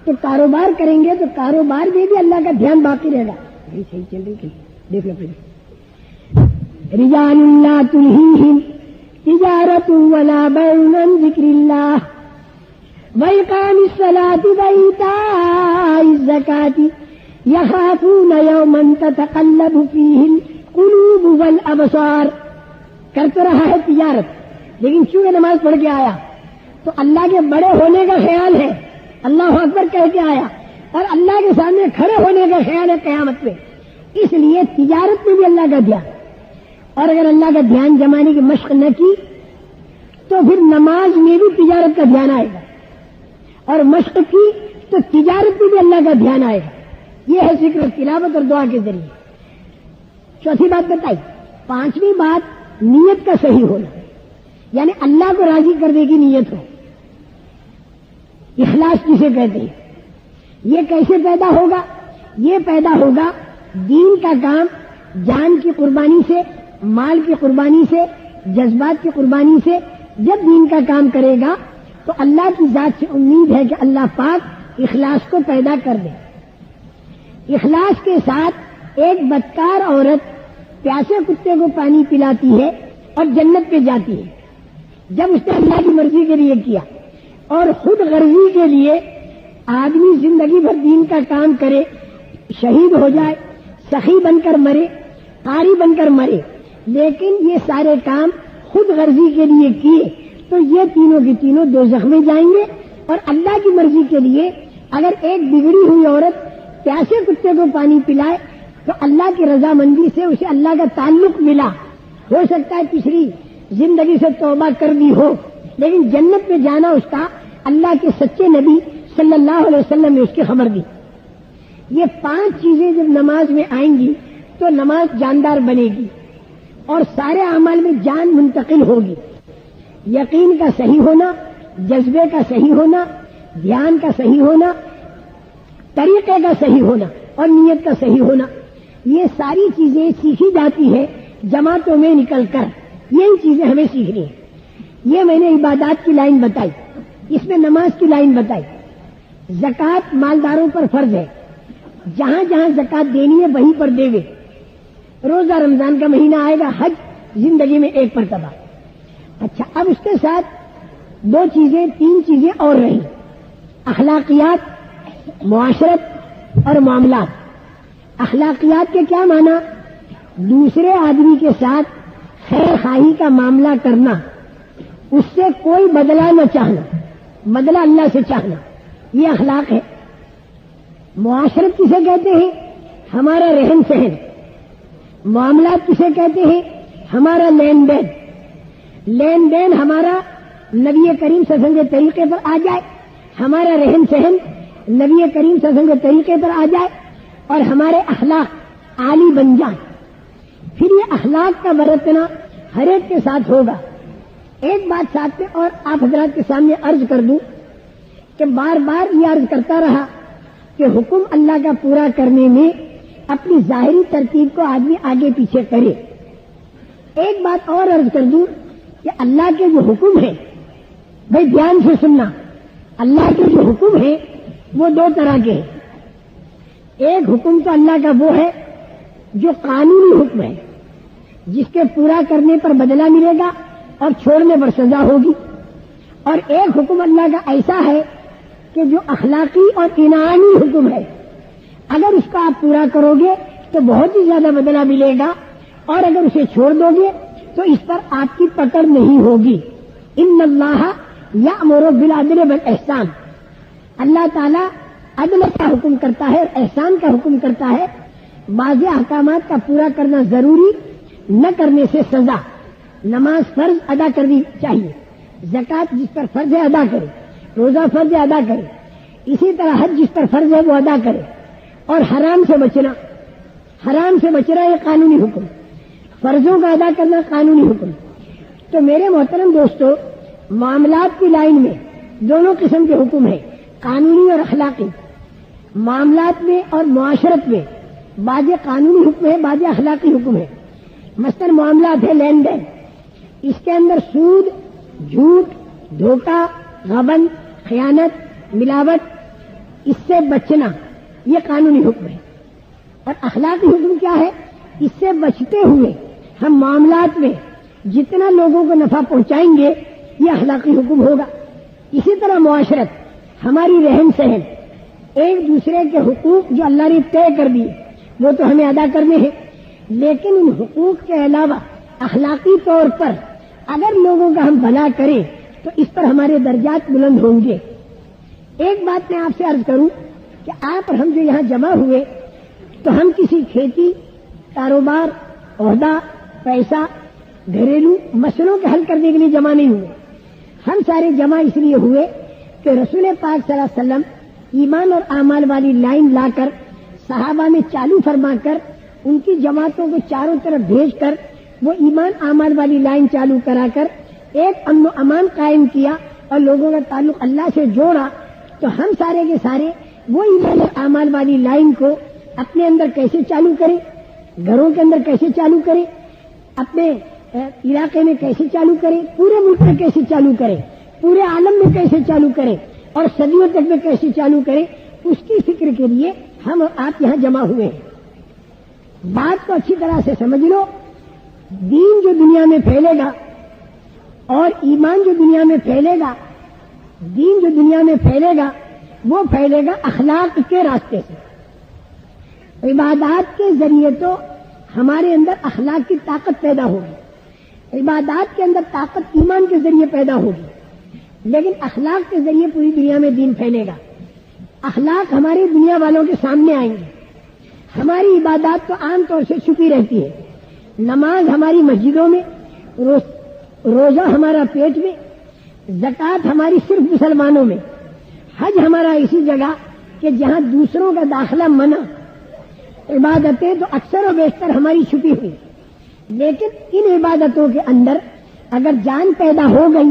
تو کاروبار کریں گے تو کاروبار میں بھی اللہ کا دھیان باقی رہے گا. صحیح چل رہی دیکھ لو پہلے. رجال لا تلہیہم تجارت ولا بیع عن ذکر اللہ وإقام الصلاة وإيتاء الزکاة یخافون یوما تتقلب فیہ القلوب والابصار. کر تو رہا ہے تجارت، لیکن چونکہ نماز پڑھ کے آیا تو اللہ کے بڑے ہونے کا خیال ہے، اللہ اکبر کہہ کے آیا، اور اللہ کے سامنے کھڑے ہونے کا خیال ہے قیامت میں. اس لیے تجارت میں بھی اللہ کا دھیان. اور اگر اللہ کا دھیان جمانے کی مشق نہ کی تو پھر نماز میں بھی تجارت کا دھیان آئے گا، اور مشق کی تو تجارت میں بھی اللہ کا دھیان آئے گا. یہ ہے ذکر، تلاوت اور دعا کے ذریعے. چوتھی بات بتائی. 5ویں بات نیت کا صحیح ہونا، یعنی اللہ کو راضی کرنے کی نیت ہو. اخلاص کسے کہتے ہیں؟ یہ کیسے پیدا ہوگا؟ یہ پیدا ہوگا دین کا کام جان کی قربانی سے، مال کی قربانی سے، جذبات کی قربانی سے. جب دین کا کام کرے گا تو اللہ کی ذات سے امید ہے کہ اللہ پاک اخلاص کو پیدا کر دے. اخلاص کے ساتھ ایک بدکار عورت پیاسے کتے کو پانی پلاتی ہے اور جنت پہ جاتی ہے جب اس نے اللہ کی مرضی کے لیے کیا، اور خود غرضی کے لیے آدمی زندگی بھر دین کا کام کرے، شہید ہو جائے، سخی بن کر مرے، قاری بن کر مرے، لیکن یہ سارے کام خود غرضی کے لیے کیے تو یہ تینوں کی تینوں دوزخ میں جائیں گے۔ اور اللہ کی مرضی کے لیے اگر ایک بگڑی ہوئی عورت پیاسے کتے کو پانی پلائے تو اللہ کی رضامندی سے اسے اللہ کا تعلق ملا، ہو سکتا ہے پچھلی زندگی سے توبہ کر دی ہو، لیکن جنت میں جانا اس کا اللہ کے سچے نبی صلی اللہ علیہ وسلم نے اس کی خبر دی۔ یہ 5 چیزیں جب نماز میں آئیں گی تو نماز جاندار بنے گی اور سارے اعمال میں جان منتقل ہوگی۔ یقین کا صحیح ہونا، جذبے کا صحیح ہونا، دھیان کا صحیح ہونا، طریقے کا صحیح ہونا اور نیت کا صحیح ہونا، یہ ساری چیزیں سیکھی جاتی ہے جماعتوں میں نکل کر۔ یہی چیزیں ہمیں سیکھنی ہیں۔ یہ میں نے عبادات کی لائن بتائی، اس میں نماز کی لائن بتائی۔ زکوٰۃ مالداروں پر فرض ہے، جہاں جہاں زکوٰۃ دینی ہے وہیں پر دے گے۔ روزہ رمضان کا مہینہ آئے گا، حج زندگی میں ایک مرتبہ۔ اچھا، اب اس کے ساتھ 3 چیزیں اور رہیں، اخلاقیات، معاشرت اور معاملات۔ اخلاقیات کے کیا معنی؟ دوسرے آدمی کے ساتھ خیر خواہی کا معاملہ کرنا، اس سے کوئی بدلہ نہ چاہنا، بدلہ اللہ سے چاہنا، یہ اخلاق ہے۔ معاشرت کسے کہتے ہیں؟ ہمارا رہن سہن۔ معاملات کسے کہتے ہیں؟ ہمارا لین دین۔ لین دین ہمارا نبی کریم صلی اللہ علیہ وسلم کے طریقے پر آ جائے، ہمارا رہن سہن نبی کریم صلی اللہ علیہ وسلم کے طریقے پر آ جائے، اور ہمارے اخلاق عالی بن جائیں، پھر یہ اخلاق کا برتنا ہر ایک کے ساتھ ہوگا۔ ایک بات ساتھ میں اور آپ حضرات کے سامنے عرض کر دوں کہ بار بار یہ عرض کرتا رہا کہ حکم اللہ کا پورا کرنے میں اپنی ظاہری ترتیب کو آدمی آگے پیچھے کرے۔ ایک بات اور عرض کر دوں کہ اللہ کے جو حکم ہیں، بھائی دھیان سے سننا، اللہ کے جو حکم ہیں وہ 2 طرح کے ہیں۔ ایک حکم تو اللہ کا وہ ہے جو قانونی حکم ہے، جس کے پورا کرنے پر بدلہ ملے گا اور چھوڑنے پر سزا ہوگی، اور ایک حکم اللہ کا ایسا ہے کہ جو اخلاقی اور انعامی حکم ہے، اگر اس کا آپ پورا کرو گے تو بہت ہی زیادہ بدلہ ملے گا، اور اگر اسے چھوڑ دو گے تو اس پر آپ کی پکڑ نہیں ہوگی۔ ان اللہ یأمر بالعدل والاحسان، اللہ تعالیٰ عدل کا حکم کرتا ہے اور احسان کا حکم کرتا ہے۔ بعض احکامات کا پورا کرنا ضروری، نہ کرنے سے سزا۔ نماز فرض ادا کرنی چاہیے، زکوٰۃ جس پر فرض ہے ادا کرے، روزہ فرض ہے ادا کرے، اسی طرح حج جس پر فرض ہے وہ ادا کرے، اور حرام سے بچنا، حرام سے بچنا یہ قانونی حکم، فرضوں کا ادا کرنا قانونی حکم۔ تو میرے محترم دوستو، معاملات کی لائن میں دونوں قسم کے حکم ہیں، قانونی اور اخلاقی۔ معاملات میں اور معاشرت میں بعض قانونی حکم ہے، بعض اخلاقی حکم ہے۔ مثلا معاملات ہے لین دین، اس کے اندر سود، جھوٹ، دھوکہ، غبن، خیانت، ملاوٹ، اس سے بچنا یہ قانونی حکم ہے۔ اور اخلاقی حکم کیا ہے؟ اس سے بچتے ہوئے ہم معاملات میں جتنا لوگوں کو نفع پہنچائیں گے یہ اخلاقی حکم ہوگا۔ اسی طرح معاشرت، ہماری رہن سہن، ایک دوسرے کے حقوق جو اللہ نے طے کر دیے وہ تو ہمیں ادا کرنے ہیں، لیکن ان حقوق کے علاوہ اخلاقی طور پر اگر لوگوں کا ہم بھلا کریں تو اس پر ہمارے درجات بلند ہوں گے۔ ایک بات میں آپ سے عرض کروں کہ آپ اور ہم جو یہاں جمع ہوئے تو ہم کسی کھیتی، کاروبار، عہدہ، پیسہ، گھریلو مسئلوں کے حل کرنے کے لیے جمع نہیں ہوئے، ہم سارے جمع اس لیے ہوئے کہ رسول پاک صلی اللہ علیہ وسلم ایمان اور اعمال والی لائن لا کر صحابہ میں چالو فرما کر ان کی جماعتوں کو چاروں طرف بھیج کر وہ ایمان اعمال والی لائن چالو کرا کر ایک امن و امان قائم کیا اور لوگوں کا تعلق اللہ سے جوڑا۔ تو ہم سارے کے سارے وہ ایمان اور اعمال والی لائن کو اپنے اندر کیسے چالو کریں، گھروں کے اندر کیسے چالو کریں، اپنے علاقے میں کیسے چالو کریں، پورے ملک میں کیسے چالو کریں، پورے عالم میں کیسے چالو کریں اور صدیوں تک میں کیسے چالو کریں، اس کی فکر کے لیے ہم اور آپ یہاں جمع ہوئے ہیں۔ بات کو اچھی طرح سے سمجھ لو، دین جو دنیا میں پھیلے گا اور ایمان جو دنیا میں پھیلے گا، دین جو دنیا میں پھیلے گا وہ پھیلے گا اخلاق کے راستے سے۔ عبادات کے ذریعے تو ہمارے اندر اخلاق کی طاقت پیدا ہوگی، عبادات کے اندر طاقت ایمان کے ذریعے پیدا ہوگی، لیکن اخلاق کے ذریعے پوری دنیا میں دین پھیلے گا۔ اخلاق ہماری دنیا والوں کے سامنے آئیں گے۔ ہماری عبادات تو عام طور سے چھپی رہتی ہے، نماز ہماری مسجدوں میں، روزہ ہمارا پیٹ میں، زکوٰۃ ہماری صرف مسلمانوں میں، حج ہمارا اسی جگہ کہ جہاں دوسروں کا داخلہ منع، عبادتیں تو اکثر و بیشتر ہماری چھپی ہوئی۔ لیکن ان عبادتوں کے اندر اگر جان پیدا ہو گئی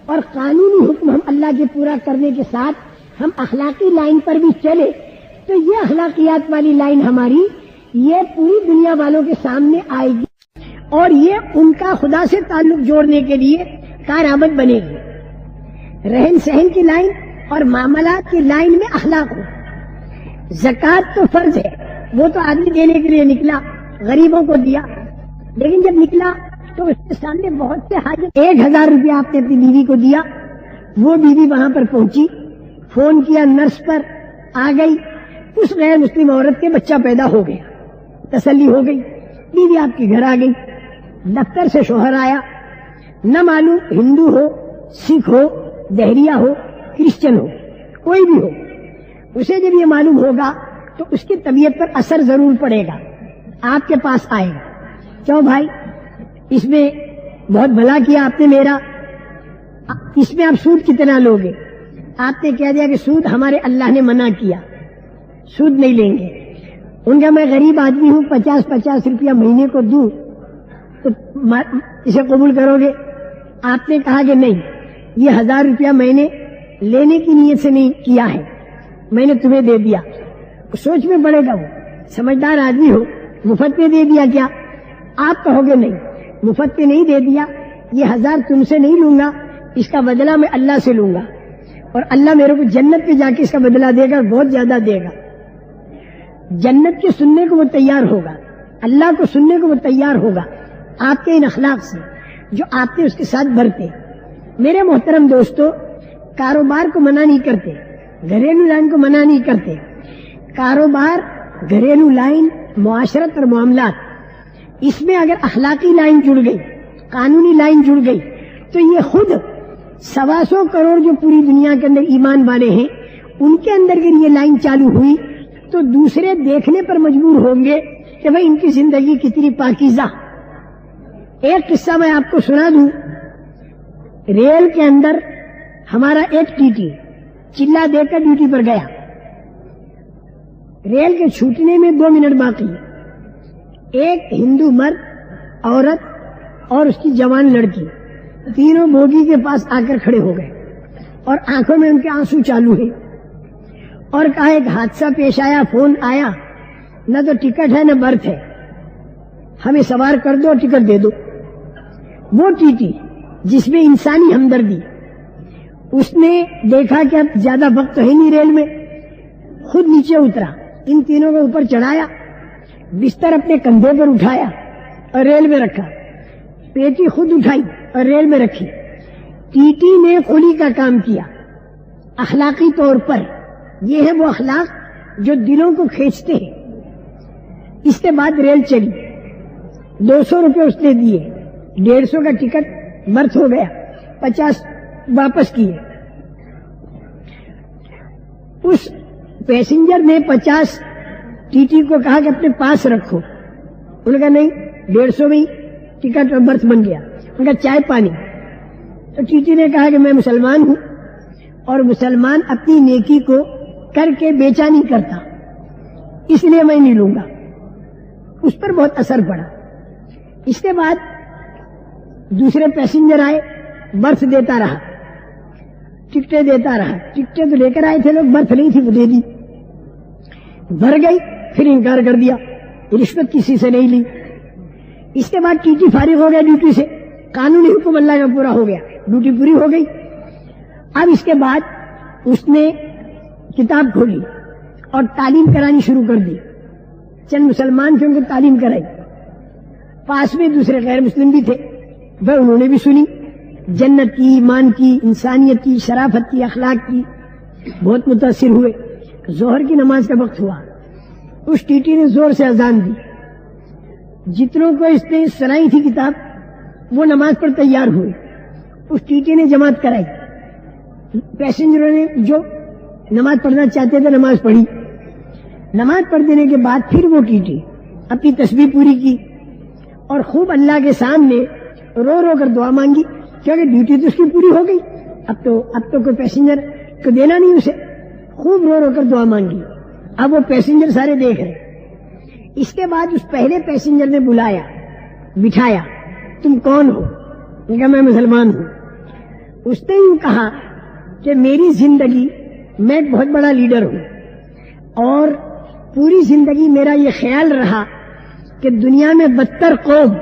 اور قانونی حکم ہم اللہ کے پورا کرنے کے ساتھ ہم اخلاقی لائن پر بھی چلے تو یہ اخلاقیات والی لائن ہماری یہ پوری دنیا والوں کے سامنے آئے گی اور یہ ان کا خدا سے تعلق جوڑنے کے لیے کارآمد بنے گی۔ رہن سہن کی لائن اور معاملات کی لائن میں اخلاق ہو۔ زکوٰۃ تو فرض ہے، وہ تو آدمی دینے کے لیے نکلا، غریبوں کو دیا، لیکن جب نکلا تو اس کے سامنے بہت سے حاجت، 1000 روپیہ آپ نے اپنی بیوی کو دیا، وہ بیوی وہاں پر پہنچی، فون کیا نرس پر، آ گئی، اس غیر مسلم عورت کے بچہ پیدا ہو گیا، تسلی ہو گئی، بیوی آپ کے گھر آ گئی، دفتر سے شوہر آیا، نہ معلوم ہندو ہو، سکھ ہو، دہریہ ہو، کرسچن ہو، کوئی بھی ہو، اسے جب یہ معلوم ہوگا تو اس کی طبیعت پر اثر ضرور پڑے گا، آپ کے پاس آئے گا، کیوں بھائی اس میں بہت بھلا کیا آپ نے میرا، اس میں آپ سود کتنا لوگے؟ آپ نے کہہ دیا کہ سود ہمارے اللہ نے منع کیا، سود نہیں لیں گے۔ ان کا میں غریب آدمی ہوں، 50 روپیہ مہینے کو دوں تو اسے قبول کرو گے؟ آپ نے کہا کہ نہیں، یہ 1000 روپیہ میں نے لینے کی نیت سے نہیں کیا ہے، میں نے تمہیں دے دیا۔ سوچ میں پڑے گا، وہ سمجھدار آدمی ہو، مفت میں دے دیا کیا؟ آپ کہو گے نہیں، مفت میں نہیں دے دیا، یہ 1000 تم سے نہیں لوں گا، اس کا بدلہ میں اللہ سے لوں گا، اور اللہ میرے کو جنت پہ جا کے اس کا بدلہ دے گا، بہت زیادہ دے گا۔ جنت کے سننے کو وہ تیار ہوگا، اللہ کو سننے کو وہ تیار ہوگا آپ کے ان اخلاق سے جو آپ نے اس کے ساتھ برتے۔ میرے محترم دوستو، کاروبار کو منع نہیں کرتے، گھریلو لائن کو منع نہیں کرتے۔ کاروبار، گھریلو لائن، معاشرت اور معاملات، اس میں اگر اخلاقی لائن جڑ گئی، قانونی لائن جڑ گئی تو یہ خود 125 کروڑ جو پوری دنیا کے اندر ایمان والے ہیں ان کے اندر اگر یہ لائن چالو ہوئی تو دوسرے دیکھنے پر مجبور ہوں گے کہ بھئی ان کی زندگی کتنی پاکیزہ۔ ایک قصہ میں آپ کو سنا دوں، ریل کے اندر ہمارا ایک ٹی ٹی چلا دے کر ڈیوٹی پر گیا، ریل کے چھوٹنے میں 2 منٹ باقی، ایک ہندو مرد، عورت اور اس کی جوان لڑکی تینوں بوگی کے پاس آ کر کھڑے ہو گئے اور آنکھوں میں ان کے آنسو چالو ہیں اور کہا ایک حادثہ پیش آیا، فون آیا، نہ تو ٹکٹ ہے نہ برتھ ہے، ہمیں سوار کر دو، ٹکٹ دے دو۔ وہ ٹی ٹی جس میں انسانی ہمدردی، اس نے دیکھا کہ اب زیادہ وقت ہے نہیں ریل میں، خود نیچے اترا، ان تینوں کو اوپر چڑھایا، بستر اپنے کندھے پر اٹھایا اور ریل میں رکھا، پیٹی خود اٹھائی اور ریل میں رکھی۔ ٹی ٹی نے قلی کا کام کیا اخلاقی طور پر۔ یہ ہے وہ اخلاق جو دلوں کو کھینچتے ہیں۔ اس کے بعد ریل چلی، 200 روپے اس نے دیے، 150 کا ٹکٹ برتھ ہو گیا، 50 واپس کیے۔ اس پیسنجر نے 50 ٹی ٹی کو کہا کہ اپنے پاس رکھو، انہوں نے کہا نہیں، 150 میں ٹکٹ اور برتھ بن گیا۔ انہوں نے کہا چائے پانی، تو ٹی ٹی نے کہا کہ میں مسلمان ہوں اور مسلمان اپنی نیکی کو کر کے بیچا نہیں کرتا، اس لیے میں نہیں لوں گا۔ اس پر بہت اثر پڑا۔ اس کے بعد دوسرے پیسنجر آئے، برتھ دیتا رہا، ٹکٹیں دیتا رہا، ٹکٹیں تو لے کر آئے تھے لوگ، برتھ نہیں تھی وہ دے دی، بھر گئی، پھر انکار کر دیا، رشوت کسی سے نہیں لی۔ اس کے بعد ٹی ٹی فارغ ہو گیا ڈیوٹی سے، قانونی حکم اللہ کا پورا ہو گیا، ڈیوٹی پوری ہو گئی۔ اب اس کے بعد اس نے کتاب کھولی اور تعلیم کرانی شروع کر دی۔ چند مسلمان تھے ان کو تعلیم کرائی. پاس میں دوسرے غیر مسلم بھی تھے، وہ انہوں نے بھی سنی جنت کی، ایمان کی، انسانیت کی، شرافت کی، اخلاق کی. بہت متاثر ہوئے. ظہر کی نماز کا وقت ہوا، اس ٹی ٹی نے زور سے اذان دی. جتنوں کو اس نے سنائی تھی کتاب وہ نماز پر تیار ہوئے. اس ٹی ٹی نے جماعت کرائی. پیسنجروں نے جو نماز پڑھنا چاہتے تھے نماز پڑھی. نماز پڑھ دینے کے بعد پھر وہ ٹی ٹی اپنی تسبیح پوری کی اور خوب اللہ کے سامنے رو رو کر دعا مانگی، کیونکہ ڈیوٹی تو اس کی پوری ہو گئی، اب تو کوئی پیسنجر کو دینا نہیں اسے. خوب رو رو کر دعا مانگی. اب وہ پیسنجر سارے دیکھ رہے. اس کے بعد اس پہلے پیسنجر نے بلایا، بٹھایا، تم کون ہو؟ نے کہا میں مسلمان ہوں. اس نے یوں کہا کہ میری زندگی میں ایک بہت بڑا لیڈر ہوں اور پوری زندگی میرا یہ خیال رہا کہ دنیا میں بدتر قوم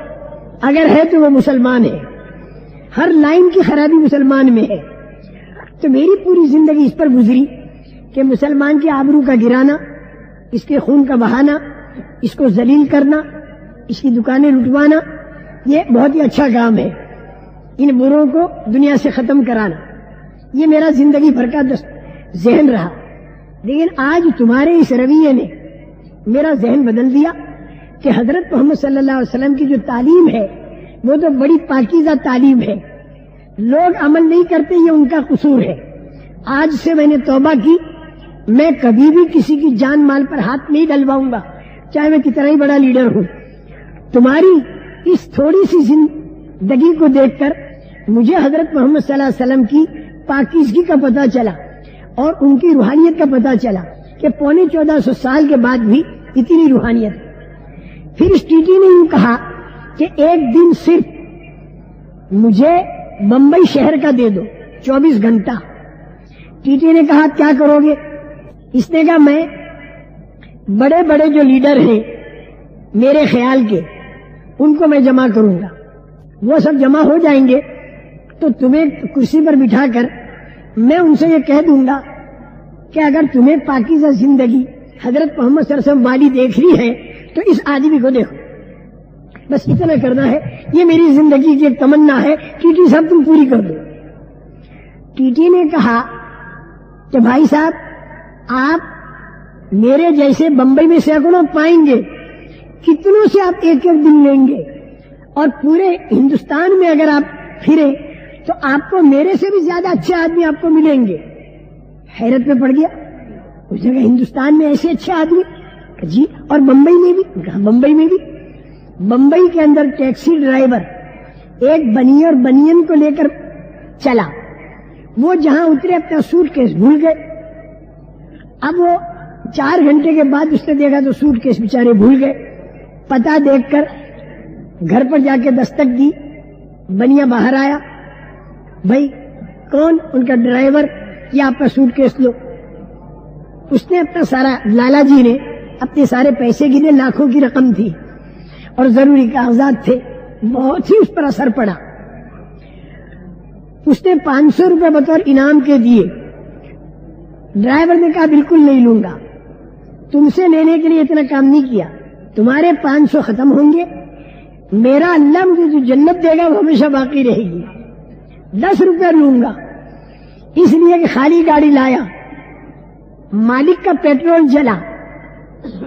اگر ہے تو وہ مسلمان ہے. ہر لائن کی خرابی مسلمان میں ہے. تو میری پوری زندگی اس پر گزری کہ مسلمان کی آبرو کا گرانا، اس کے خون کا بہانا، اس کو ذلیل کرنا، اس کی دکانیں لٹوانا، یہ بہت ہی اچھا کام ہے. ان بروں کو دنیا سے ختم کرانا، یہ میرا زندگی بھر کا ذہن رہا. لیکن آج تمہارے اس رویے نے میرا ذہن بدل دیا کہ حضرت محمد صلی اللہ علیہ وسلم کی جو تعلیم ہے وہ تو بڑی پاکیزہ تعلیم ہے. لوگ عمل نہیں کرتے، یہ ان کا قصور ہے. آج سے میں نے توبہ کی، میں کبھی بھی کسی کی جان مال پر ہاتھ نہیں ڈلواؤں گا، چاہے میں کتنا ہی بڑا لیڈر ہوں. تمہاری اس تھوڑی سی زندگی کو دیکھ کر مجھے حضرت محمد صلی اللہ علیہ وسلم کی پاکیزگی کا پتہ چلا اور ان کی روحانیت کا پتہ چلا کہ 1450 سال کے بعد بھی اتنی روحانیت. پھر اس ٹی ٹی نے یوں کہا کہ ایک دن صرف مجھے بمبئی شہر کا دے دو، 24 گھنٹہ. ٹی ٹی نے کہا کیا کرو گے؟ اس نے کہا میں بڑے بڑے جو لیڈر ہیں میرے خیال کے ان کو میں جمع کروں گا. وہ سب جمع ہو جائیں گے تو تمہیں کرسی پر بٹھا کر میں ان سے یہ کہہ دوں گا کہ اگر تمہیں پاکیزہ زندگی حضرت محمد صلی اللہ علیہ وسلم والی دیکھنی ہے تو اس آدمی کو دیکھو. بس اتنا کرنا ہے، یہ میری زندگی کی ایک تمنا ہے. ٹی ٹی صاحب تم پوری کر دو. ٹی ٹی نے کہا کہ بھائی صاحب آپ میرے جیسے بمبئی میں سینکڑوں پائیں گے، کتنوں سے آپ ایک ایک دن لیں گے، اور پورے ہندوستان میں اگر آپ پھرے تو آپ کو میرے سے بھی زیادہ اچھے آدمی آپ کو ملیں گے. حیرت میں پڑ گیا. اس جگہ ہندوستان میں ایسے اچھے آدمی؟ جی. اور بمبئی میں بھی؟ بمبئی میں بھی. بمبئی کے اندر ٹیکسی ڈرائیور ایک بنی اور بنین کو لے کر چلا. وہ جہاں اترے اپنا سوٹ کیس بھول گئے. اب وہ 4 گھنٹے کے بعد اس نے دیکھا تو سوٹ کیس بیچارے بھول گئے. پتہ دیکھ کر گھر پر جا کے دستک دی. بنیا باہر آیا. بھائی کون؟ ان کا ڈرائیور. یا آپ کا سوٹ کیس لو. اس نے اپنا سارا، لالا جی نے اپنے سارے پیسے گنے، لاکھوں کی رقم تھی اور ضروری کاغذات تھے. بہت ہی اس پر اثر پڑا. اس نے 500 روپے بطور انعام کے دیے. ڈرائیور نے کہا بالکل نہیں لوں گا، تم سے لینے کے لیے اتنا کام نہیں کیا. تمہارے 500 ختم ہوں گے، میرا اللہ مجھے جو جنت دے گا وہ ہمیشہ باقی رہے گی. 10 روپے لوں گا، اس لیے کہ خالی گاڑی لایا، مالک کا پیٹرول جلا،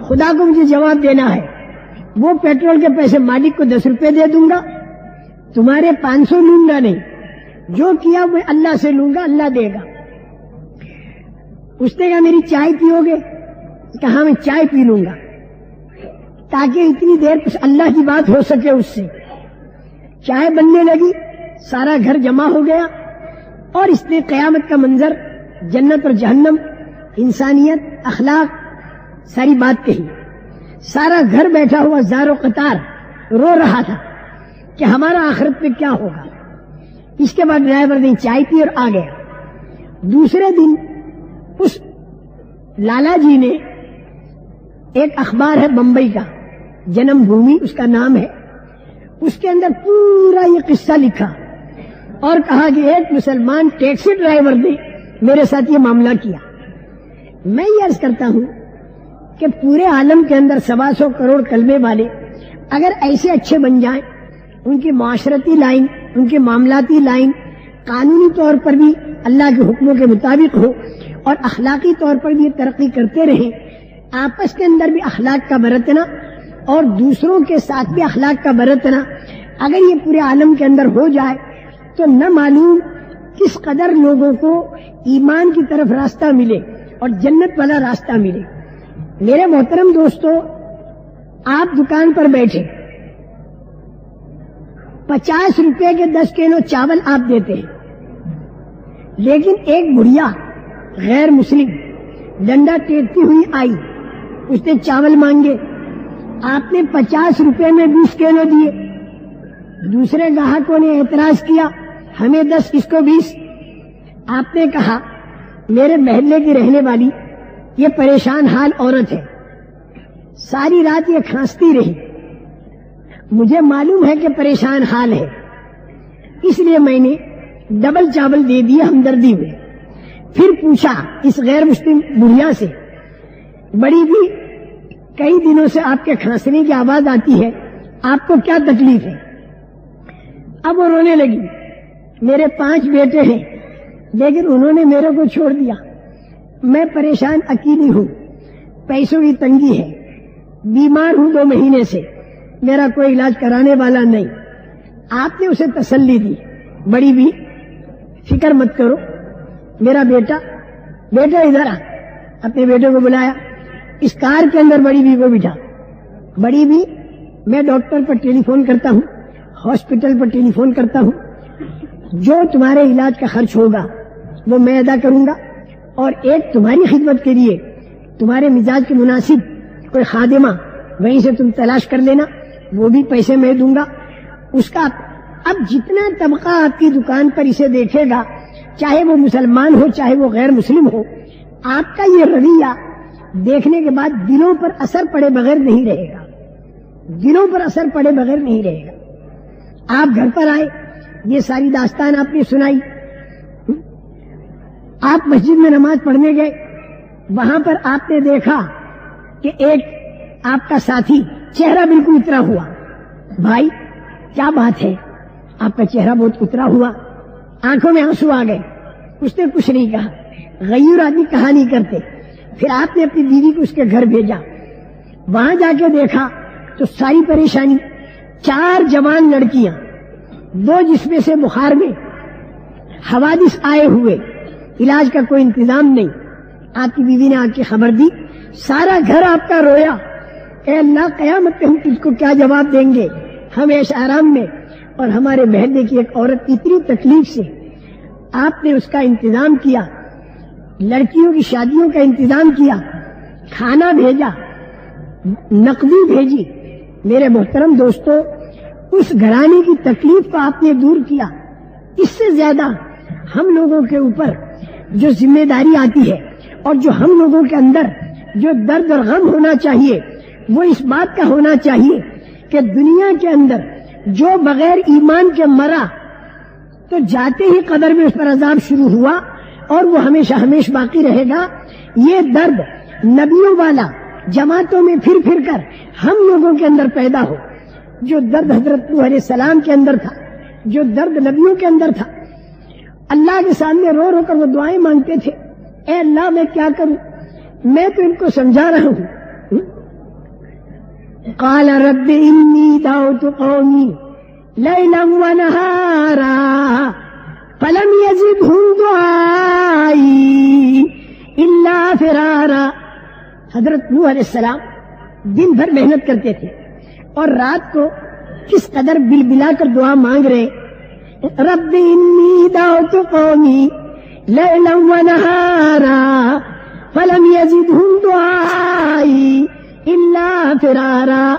خدا کو مجھے جواب دینا ہے. وہ پیٹرول کے پیسے مالک کو 10 روپے دے دوں گا، تمہارے 500 لوں گا نہیں. جو کیا میں اللہ سے لوں گا، اللہ دے گا. اس نے کہا میری چائے پیو گے؟ کہا میں چائے پی لوں گا، تاکہ اتنی دیر کچھ اللہ کی بات ہو سکے اس سے. چائے بننے لگی، سارا گھر جمع ہو گیا اور اس نے قیامت کا منظر، جنت اور جہنم، انسانیت، اخلاق، ساری بات کہی. سارا گھر بیٹھا ہوا زار و قطار رو رہا تھا کہ ہمارا آخرت میں کیا ہوگا. اس کے بعد ڈرائیور نے چائے پی اور آ گیا. دوسرے دن اس لالا جی نے، ایک اخبار ہے بمبئی کا، جنم بھومی اس کا نام ہے، اس کے اندر پورا یہ قصہ لکھا اور کہا کہ ایک مسلمان ٹیکسی ڈرائیور نے میرے ساتھ یہ معاملہ کیا. میں یہ عرض کرتا ہوں کہ پورے عالم کے اندر 125 کروڑ کلمے والے اگر ایسے اچھے بن جائیں، ان کی معاشرتی لائن، ان کی معاملاتی لائن قانونی طور پر بھی اللہ کے حکموں کے مطابق ہو اور اخلاقی طور پر بھی ترقی کرتے رہیں، آپس کے اندر بھی اخلاق کا برتنا اور دوسروں کے ساتھ بھی اخلاق کا برتنا اگر یہ پورے عالم کے اندر ہو جائے تو نہ معلوم کس قدر لوگوں کو ایمان کی طرف راستہ ملے اور جنت والا راستہ ملے۔ میرے محترم دوستو، آپ دکان پر بیٹھے 50 روپے کے 10 کلو چاول آپ دیتے ہیں، لیکن ایک بڑھیا غیر مسلم ڈنڈا ٹیکتی ہوئی آئی، اس نے چاول مانگے، آپ نے 50 روپے میں 20 کلو دیے، دوسرے گاہکوں نے اعتراض کیا ہمیں 10 اس کو 20۔ آپ نے کہا میرے محلے کی رہنے والی یہ پریشان حال عورت ہے، ساری رات یہ کھانستی رہی، مجھے معلوم ہے کہ پریشان حال ہے، اس لیے میں نے ڈبل چاول دے دیے ہمدردی میں۔ پھر پوچھا اس غیر مسلم بڑھیا سے، بڑی بھی کئی دنوں سے آپ کے کھانسنے کی آواز آتی ہے، آپ کو کیا تکلیف ہے؟ اب وہ رونے لگی، میرے 5 بیٹے ہیں لیکن انہوں نے میرے کو چھوڑ دیا، میں پریشان اکیلی ہوں، پیسوں کی تنگی ہے، بیمار ہوں 2 مہینے سے، میرا کوئی علاج کرانے والا نہیں۔ آپ نے اسے تسلی دی، بڑی بھی فکر مت کرو، میرا بیٹا ادھر آ، اپنے بیٹے کو بلایا، اس کار کے اندر بڑی بھی کو بٹھا، بڑی بھی میں ڈاکٹر پر ٹیلی فون کرتا ہوں، ہاسپٹل پر ٹیلی فون کرتا ہوں، جو تمہارے علاج کا خرچ ہوگا وہ میں ادا کروں گا، اور ایک تمہاری خدمت کے لیے تمہارے مزاج کے مناسب کوئی خادمہ وہیں سے تم تلاش کر لینا، وہ بھی پیسے میں دوں گا اس کا۔ اب جتنا طبقہ آپ کی دکان پر اسے دیکھے گا، چاہے وہ مسلمان ہو چاہے وہ غیر مسلم ہو، آپ کا یہ رویہ دیکھنے کے بعد دلوں پر اثر پڑے بغیر نہیں رہے گا، دلوں پر اثر پڑے بغیر نہیں رہے گا۔ آپ گھر پر آئے، یہ ساری داستان آپ نے سنائی، آپ مسجد میں نماز پڑھنے گئے، وہاں پر آپ نے دیکھا کہ ایک آپ کا ساتھی چہرہ بالکل اترا ہوا، بھائی کیا بات ہے، آپ کا چہرہ بہت اترا ہوا، آنکھوں میں آنسو آ گئے، اس نے کچھ نہیں کہا، غیور آدمی کہا نہیں کرتے۔ پھر آپ نے اپنی بیوی کو اس کے گھر بھیجا، وہاں جا کے دیکھا تو ساری پریشانی، 4 جوان لڑکیاں، 2 جس میں سے بخار میں، حوادث آئے ہوئے، علاج کا کوئی انتظام نہیں۔ آپ کی بیوی نے آ کے خبر دی، سارا گھر آپ کا رویا، اے اللہ قیامت میں ہم تجھ کو کیا جواب دیں گے، ہم عیش آرام میں، اور ہمارے محلے کی ایک عورت اتنی تکلیف سے، آپ نے اس کا انتظام کیا، لڑکیوں کی شادیوں کا انتظام کیا، کھانا بھیجا، نقدی بھیجی۔ میرے محترم دوستو، اس گھرانے کی تکلیف کو آپ نے دور کیا۔ اس سے زیادہ ہم لوگوں کے اوپر جو ذمہ داری آتی ہے اور جو ہم لوگوں کے اندر جو درد اور غم ہونا چاہیے، وہ اس بات کا ہونا چاہیے کہ دنیا کے اندر جو بغیر ایمان کے مرا تو جاتے ہی قبر میں اس پر عذاب شروع ہوا اور وہ ہمیشہ ہمیشہ باقی رہے گا۔ یہ درد نبیوں والا جماعتوں میں پھر پھر کر ہم لوگوں کے اندر پیدا ہو، جو درد حضرت نوح علیہ السلام کے اندر تھا، جو درد نبیوں کے اندر تھا۔ اللہ کے سامنے رو رو کر وہ دعائیں مانگتے تھے، اے اللہ میں کیا کروں، میں تو ان کو سمجھا رہا ہوں۔ قال رب انی دعوت قومی لیلا ونہارا فلم یزدہم دعائی الا فرارا۔ حضرت نوح علیہ السلام دن بھر محنت کرتے تھے اور رات کو کس قدر بل بلا کر دعا مانگ رہے، رب انی دعوت قومی لیلا ونہارا فلم یزدہم دعائی الا فرارا۔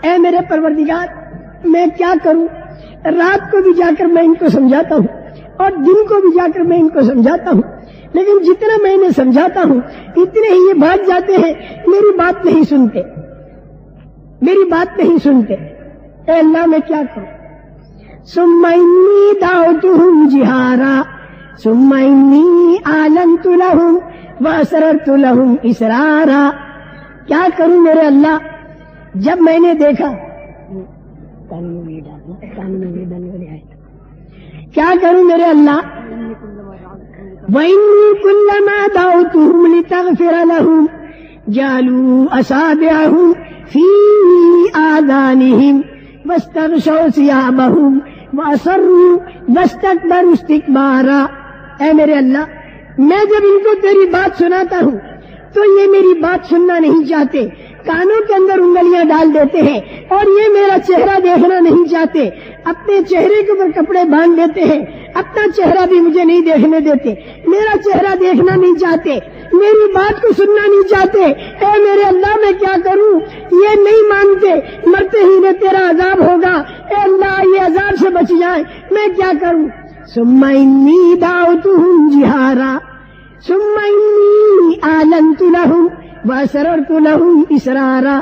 اے میرے پروردگار میں کیا کروں، رات کو بھی جا کر میں ان کو سمجھاتا ہوں اور دن کو بھی جا کر میں ان کو سمجھاتا ہوں، لیکن جتنا میں انہیں سمجھاتا ہوں اتنے ہی یہ بھاگ جاتے ہیں، میری بات نہیں سنتے، میری بات نہیں سنتے۔ اے اللہ میں کیا کروں؟ ثم انی دعوتہم جہارا ثم انی اعلنت لہم واسررت لہم اسرارا۔ کیا کروں میرے اللہ جب میں نے دیکھا کیا کروں میرے اللہ وَإِنِّي كُلَّمَا دَعَوْتُهُمْ لِتَغْفِرَ لَهُمْ جَعَلُوا أَصَابِعَهُمْ فِي آذَانِهِمْ وَاسْتَغْشَوْا ثِيَابَهُمْ وَأَصَرُّوا وَاسْتَكْبَرُوا اسْتِكْبَارًا۔ اے میرے اللہ میں جب ان کو تیری بات سناتا ہوں تو یہ میری بات سننا نہیں چاہتے، کانوں کے اندر انگلیاں ڈال دیتے ہیں اور یہ میرا چہرہ دیکھنا نہیں چاہتے، اپنے چہرے کے اوپر کپڑے باندھ دیتے ہیں، اپنا چہرہ بھی مجھے نہیں دیکھنے دیتے، میرا چہرہ دیکھنا نہیں چاہتے، میری بات کو سننا نہیں چاہتے۔ اے میرے اللہ میں کیا کروں؟ یہ نہیں مانتے، مرتے ہی میں تیرا عذاب ہوگا، اے اللہ یہ عذاب سے بچ جائے، میں کیا کروں؟ ثم انی دعوتهم جہارا ثم انی اعلنت لهم واسررت لهم اسرارا۔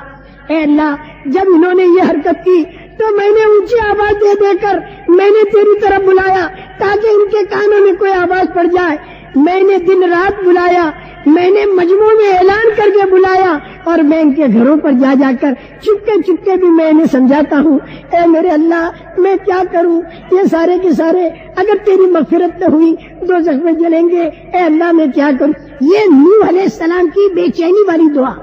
اے اللہ جب انہوں نے یہ حرکت کی تو میں نے اونچی آواز دے دے کر میں نے تیری طرف بلایا تاکہ ان کے کانوں میں کوئی آواز پڑ جائے، میں نے دن رات بلایا، میں نے مجموع میں اعلان کر کے بلایا اور میں ان کے گھروں پر جا جا کر چپکے چپکے بھی میں انہیں سمجھاتا ہوں۔ اے میرے اللہ میں کیا کروں؟ یہ سارے کے سارے اگر تیری مغفرت نہ ہوئی دوزخ میں جلیں گے، اے اللہ میں کیا کروں؟ یہ نوح علیہ السلام کی بے چینی والی دعا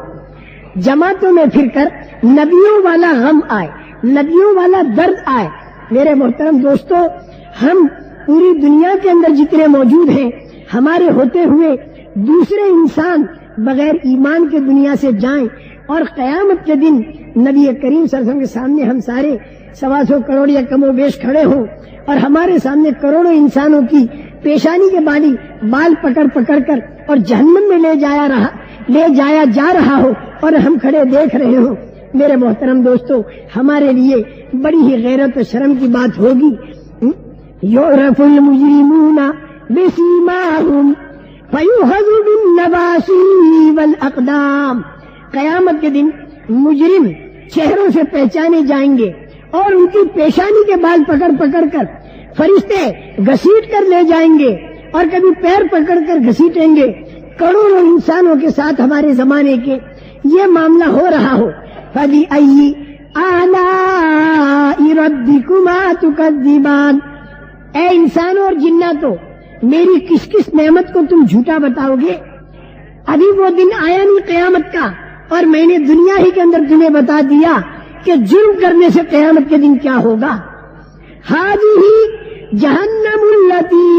جماعتوں میں پھر کر نبیوں والا غم آئے، نبیوں والا درد آئے۔ میرے محترم دوستو، ہم پوری دنیا کے اندر جتنے موجود ہیں ہمارے ہوتے ہوئے دوسرے انسان بغیر ایمان کے دنیا سے جائیں اور قیامت کے دن نبی کریم صلی اللہ علیہ وسلم کے سامنے ہم سارے 125 کروڑ یا کم و بیش کھڑے ہوں اور ہمارے سامنے کروڑوں انسانوں کی پیشانی کے بال پکڑ پکڑ کر اور جہنم میں لے جایا جا رہا ہو اور ہم کھڑے دیکھ رہے ہوں، میرے محترم دوستو ہمارے لیے بڑی ہی غیرت و شرم کی بات ہوگی۔ یعرف المجرمون بسیماہم فیؤخذ بالنواصی والاقدام۔ قیامت کے دن مجرم چہروں سے پہچانے جائیں گے اور ان کی پیشانی کے بال پکڑ پکڑ کر فرشتے گھسیٹ کر لے جائیں گے اور کبھی پیر پکڑ کر گھسیٹیں گے۔ کروڑوں انسانوں کے ساتھ ہمارے زمانے کے یہ معاملہ ہو رہا ہو۔ فَبِأَيِّ آلَاءِ رَبِّكُمَا تُكَذِّبَانِ۔ اے انسانوں اور جناتوں میری کس کس نعمت کو تم جھوٹا بتاؤ گے؟ ابھی وہ دن آیا نہیں قیامت کا اور میں نے دنیا ہی کے اندر تمہیں بتا دیا کہ جرم کرنے سے قیامت کے دن کیا ہوگا۔ هَذِهِ جَهَنَّمُ الَّتِي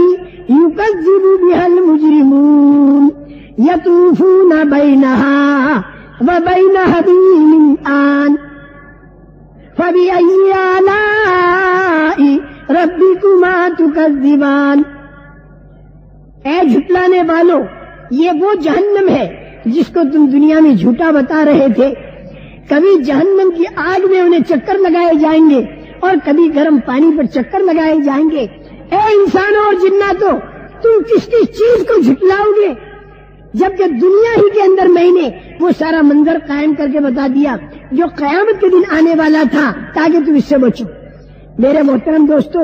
يُكَذِّبُ بِهَا الْمُجْرِمُونَ يَطُوفُونَ بَيْنَهَا وَبَيْنَ حَمِيمٍ آنٍ فَبِأَيِّ آلَاءِ رَبِّكُمَا تُكَذِّبَانِ۔ اے جھٹلانے والو، یہ وہ جہنم ہے جس کو تم دنیا میں جھوٹا بتا رہے تھے۔ کبھی جہنم کی آگ میں انہیں چکر لگائے جائیں گے اور کبھی گرم پانی پر چکر لگائے جائیں گے۔ اے انسانوں اور جناتوں تم کس کس چیز کو جھٹلاؤ گے؟ جبکہ دنیا ہی کے اندر میں نے وہ سارا منظر قائم کر کے بتا دیا جو قیامت کے دن آنے والا تھا تاکہ تم اس سے بچو۔ میرے محترم دوستو،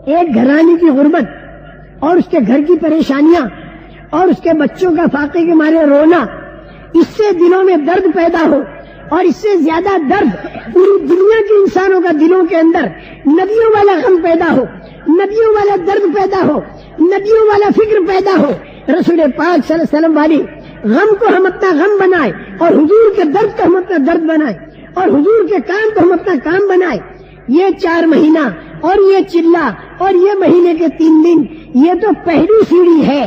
ایک گھرانے کی غربت اور اس کے گھر کی پریشانیاں اور اس کے بچوں کا فاقے کے مارے رونا، اس سے دلوں میں درد پیدا ہو اور اس سے زیادہ درد پوری دنیا کے انسانوں کا دلوں کے اندر نبیوں والا غم پیدا ہو، نبیوں والا درد پیدا ہو، نبیوں والا فکر پیدا ہو، رسول پاک صلی اللہ علیہ وسلم والی غم کو ہم اپنا غم بنائے اور حضور کے درد کو ہم اپنا درد بنائے اور حضور کے کام کو ہم اپنا کام بنائے۔ یہ 4 مہینہ اور یہ چلہ اور یہ مہینے کے 3 دن یہ تو پہلی سیڑھی ہے،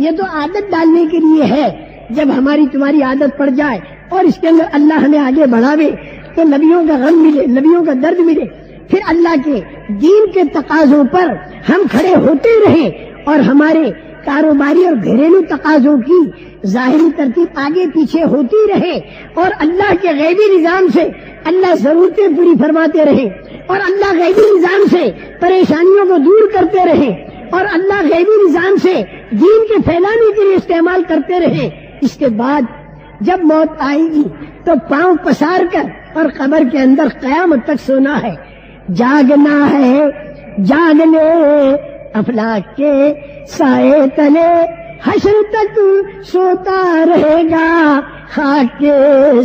یہ تو عادت ڈالنے کے لیے ہے۔ جب ہماری تمہاری عادت پڑ جائے اور اس کے اندر اللہ ہمیں آگے بڑھاوے تو نبیوں کا غم ملے، نبیوں کا درد ملے، پھر اللہ کے دین کے تقاضوں پر ہم کھڑے ہوتے رہیں اور ہمارے کاروباری اور گھریلو تقاضوں کی ظاہری ترتیب آگے پیچھے ہوتی رہے اور اللہ کے غیبی نظام سے اللہ ضرورتیں پوری فرماتے رہے اور اللہ غیبی نظام سے پریشانیوں کو دور کرتے رہے اور اللہ غیبی نظام سے دین کے پھیلانے کے لیے استعمال کرتے رہے۔ اس کے بعد جب موت آئے گی تو پاؤں پسار کر اور قبر کے اندر قیامت تک سونا ہے، جاگنا ہے، جاگ لے افلاک کے سائے تلے، حشر تک سوتا رہے گا، خاک کے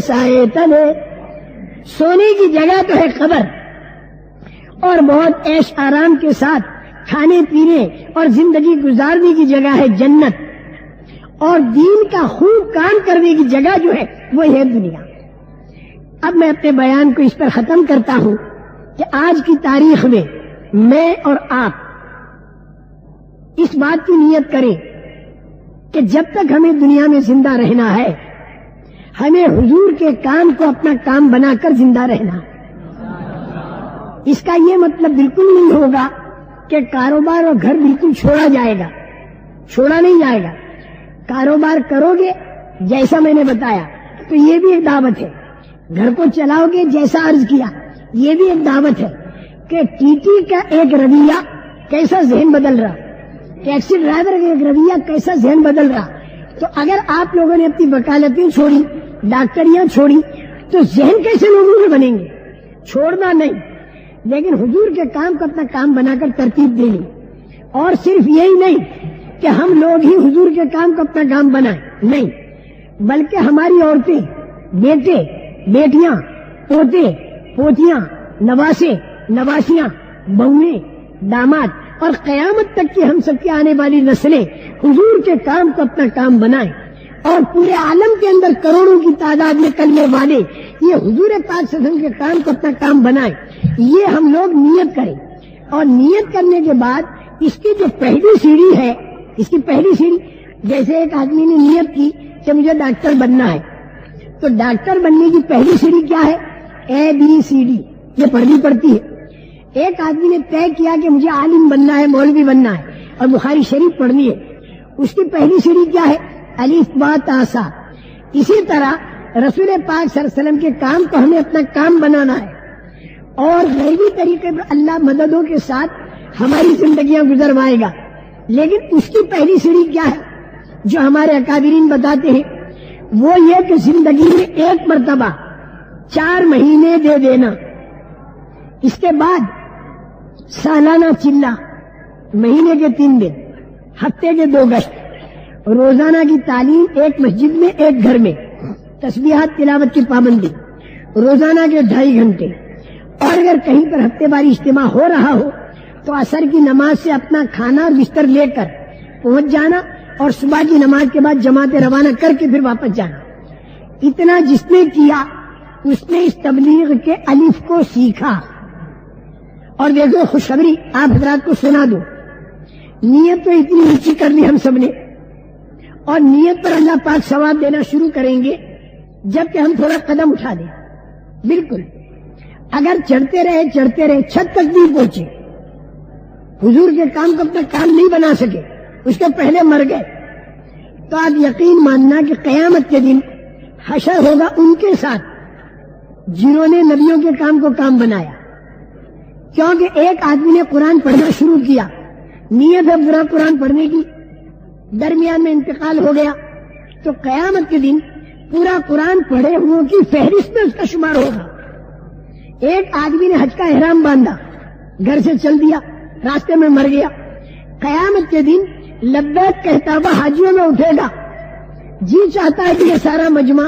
سائے تلے. سونے کی جگہ تو ہے قبر اور بہت عیش آرام کے ساتھ کھانے پینے اور زندگی گزارنے کی جگہ ہے جنت, اور دین کا خوب کام کرنے کی جگہ جو ہے وہ ہے دنیا. اب میں اپنے بیان کو اس پر ختم کرتا ہوں کہ آج کی تاریخ میں اور آپ اس بات کی نیت کریں کہ جب تک ہمیں دنیا میں زندہ رہنا ہے ہمیں حضور کے کام کو اپنا کام بنا کر زندہ رہنا ہے. اس کا یہ مطلب بالکل نہیں ہوگا کہ کاروبار اور گھر بالکل چھوڑا جائے گا, چھوڑا نہیں جائے گا. کاروبار کرو گے جیسا میں نے بتایا تو یہ بھی ایک دعوت ہے, گھر کو چلاؤ گے جیسا عرض کیا یہ بھی ایک دعوت ہے کہ ٹی ٹی کا ایک رویہ کیسا ذہن بدل رہا, ٹیکسی ڈرائیور کا ایک رویہ کیسا ذہن بدل رہا. تو اگر آپ لوگوں نے اپنی وکالتیں چھوڑی, ڈاکٹریاں چھوڑی, تو ذہن کیسے لوگوں کے بنیں گے؟ چھوڑنا نہیں, لیکن حضور کے کام کو اپنا کام بنا کر ترتیب دینی. اور صرف یہی نہیں کہ ہم لوگ ہی حضور کے کام کو اپنا کام بنائیں, نہیں, بلکہ ہماری عورتیں, بیٹے, بیٹیاں, پوتے, پوتیاں, نواسے, نواسیاں, بہویں, داماد اور قیامت تک کی ہم سب کی آنے والی نسلیں حضور کے کام کو اپنا کام بنائیں, اور پورے عالم کے اندر کروڑوں کی تعداد میں کلمے والے یہ حضور پاک صلی اللہ علیہ وسلم کے کام کو اپنا کام بنائیں. یہ ہم لوگ نیت کریں, اور نیت کرنے کے بعد اس کی جو پہلی سیڑھی ہے, اس کی پہلی سیڑھی, جیسے ایک آدمی نے نیت کی کہ مجھے ڈاکٹر بننا ہے, تو ڈاکٹر بننے کی پہلی سیڑھی کیا ہے؟ ABCD, یہ پڑھنی پڑتی ہے. ایک آدمی نے طے کیا کہ مجھے عالم بننا ہے, مولوی بننا ہے اور بخاری شریف پڑھنی ہے, اس کی پہلی سیڑھی کیا ہے؟ الف با تا سا. اسی طرح رسول پاک صلی اللہ علیہ وسلم کے کام کو ہمیں اپنا کام بنانا ہے, اور غیبی طریقے پر اللہ مددوں کے ساتھ ہماری زندگیاں گزروائے گا. لیکن اس کی پہلی سیڑھی کیا ہے جو ہمارے اکابرین بتاتے ہیں؟ وہ یہ کہ زندگی میں ایک مرتبہ 4 مہینے دے دینا, اس کے بعد سالانہ چلہ, مہینے کے 3 دن, ہفتے کے 2 گشت, روزانہ کی تعلیم ایک مسجد میں ایک گھر میں, تسبیحات تلاوت کی پابندی, روزانہ کے 2.5 گھنٹے, اور اگر کہیں پر ہفتے واری اجتماع ہو رہا ہو تو عصر کی نماز سے اپنا کھانا اور بستر لے کر پہنچ جانا, اور صبح کی نماز کے بعد جماعتیں روانہ کر کے پھر واپس جانا. اتنا جس نے کیا اس نے اس تبلیغ کے الف کو سیکھا. اور دیکھو خوشخبری آپ حضرات کو سنا دو, نیت تو اتنی اونچی کر لی ہم سب نے, اور نیت پر اللہ پاک ثواب دینا شروع کریں گے جب کہ ہم تھوڑا قدم اٹھا دیں. بالکل اگر چڑھتے رہے چھت تک نہیں پہنچے, حضور کے کام کو اپنا کام نہیں بنا سکے, اس کے پہلے مر گئے, تو آپ یقین ماننا کہ قیامت کے دن حشر ہوگا ان کے ساتھ جنہوں نے نبیوں کے کام کو کام بنایا. کیونکہ ایک آدمی نے قرآن پڑھنا شروع کیا, نیت ہے پورا قرآن پڑھنے کی, درمیان میں انتقال ہو گیا, تو قیامت کے دن پورا قرآن پڑھے ہوئے کی فہرست میں اس کا شمار ہوگا. ایک آدمی نے حج کا احرام باندھا, گھر سے چل دیا, راستے میں مر گیا, قیامت کے دن لبیک کہتا ہوا حاجیوں میں اٹھے گا. جی چاہتا ہے کہ یہ سارا مجمع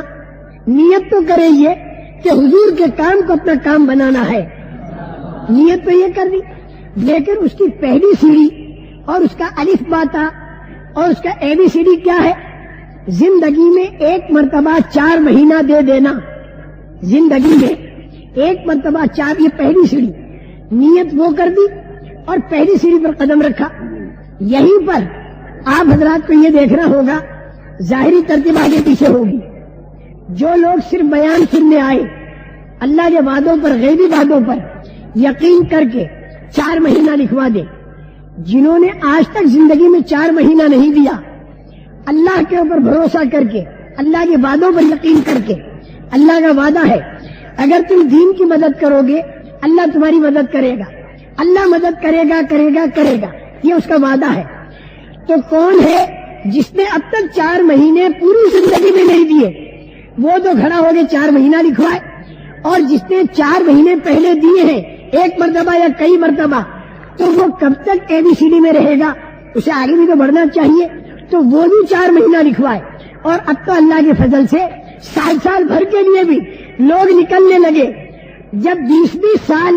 نیت تو کرے یہ کہ حضور کے کام کو اپنا کام بنانا ہے, نیت تو یہ کر دی, لیکن اس کی پہلی سیڑھی اور اس کا الف با تا اور اس کا ABCD کیا ہے؟ زندگی میں ایک مرتبہ 4 مہینہ دے دینا. زندگی میں ایک مرتبہ 4, یہ پہلی سیڑھی. نیت وہ کر دی اور پہلی سیڑھی پر قدم رکھا. یہیں پر آپ حضرات کو یہ دیکھنا ہوگا, ظاہری ترتیب آگے پیچھے ہوگی. جو لوگ صرف بیان سننے آئے, اللہ کے وعدوں پر, غیبی وعدوں پر یقین کر کے 4 مہینہ لکھوا دے. جنہوں نے آج تک زندگی میں 4 مہینہ نہیں دیا, اللہ کے اوپر بھروسہ کر کے, اللہ کے وعدوں پر یقین کر کے, اللہ کا وعدہ ہے اگر تم دین کی مدد کرو گے اللہ تمہاری مدد کرے گا, اللہ مدد کرے گا, یہ اس کا وعدہ ہے. تو کون ہے جس نے اب تک 4 مہینے پوری زندگی میں نہیں دیے؟ وہ تو کھڑا ہو گئے 4 مہینہ لکھوائے. اور جس نے 4 مہینے پہلے دیے ہیں, ایک مرتبہ یا کئی مرتبہ, تو وہ کب تک ABCD میں رہے گا؟ اسے آگے بھی تو بڑھنا چاہیے. تو وہ بھی 4 مہینہ لکھوائے, اور اب تو اللہ کے فضل سے سال بھر کے لیے بھی لوگ نکلنے لگے. جب 20 سال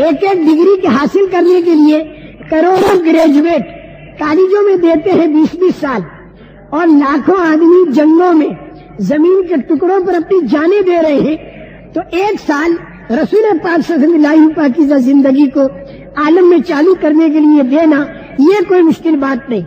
ایک ڈگری کے حاصل کرنے کے لیے کروڑوں گریجویٹ کالجوں میں دیتے ہیں 20 سال, اور لاکھوں آدمی جنگوں میں زمین کے ٹکڑوں پر اپنی جانیں دے رہے ہیں, تو 1 سال رسول پاک صلی اللہ علیہ وسلم پاکیزہ زندگی کو عالم میں چالو کرنے کے لیے دینا یہ کوئی مشکل بات نہیں.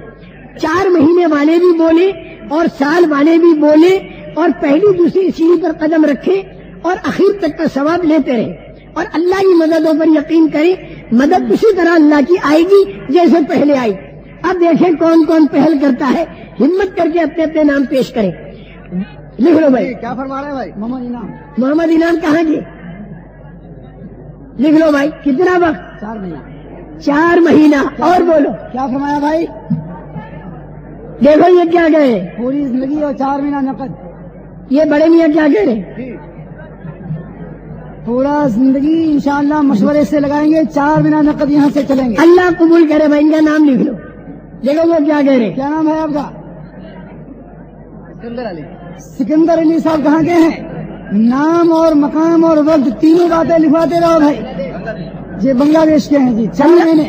4 مہینے والے بھی بولے اور سال والے بھی بولے, اور پہلی دوسری سیڑھی پر قدم رکھے اور اخیر تک کا ثواب لیتے رہے, اور اللہ کی مددوں پر یقین کریں. مدد اسی طرح اللہ کی آئے گی جیسے پہلے آئی. اب دیکھیں کون کون پہل کرتا ہے, ہمت کر کے اپنے اپنے نام پیش کریں. لکھ لو بھائی. کیا فرما رہے ہیں بھائی؟ محمد انعام کہاں گئے؟ لکھ لو بھائی. کتنا وقت؟ 4 مہینہ. 4 مہینہ. اور بولو کیا فرمایا بھائی؟ دیکھو یہ کیا گئے, پوری زندگی اور 4 مہینہ نقد. یہ بڑے میاں کیا کہہ رہے؟ پورا زندگی انشاءاللہ مشورے سے لگائیں گے, 4 مہینہ نقد یہاں سے چلیں گے. اللہ قبول کرے. بھائی ان کا نام لکھ لو. دیکھو وہ کیا کہہ رہے. کیا نام ہے آپ کا؟ سکندر علی صاحب کہاں کے ہیں؟ نام اور مقام اور وقت تینوں باتیں لکھواتے رہو بھائی. یہ بنگلہ دیش کے ہیں جی. 4 مہینے.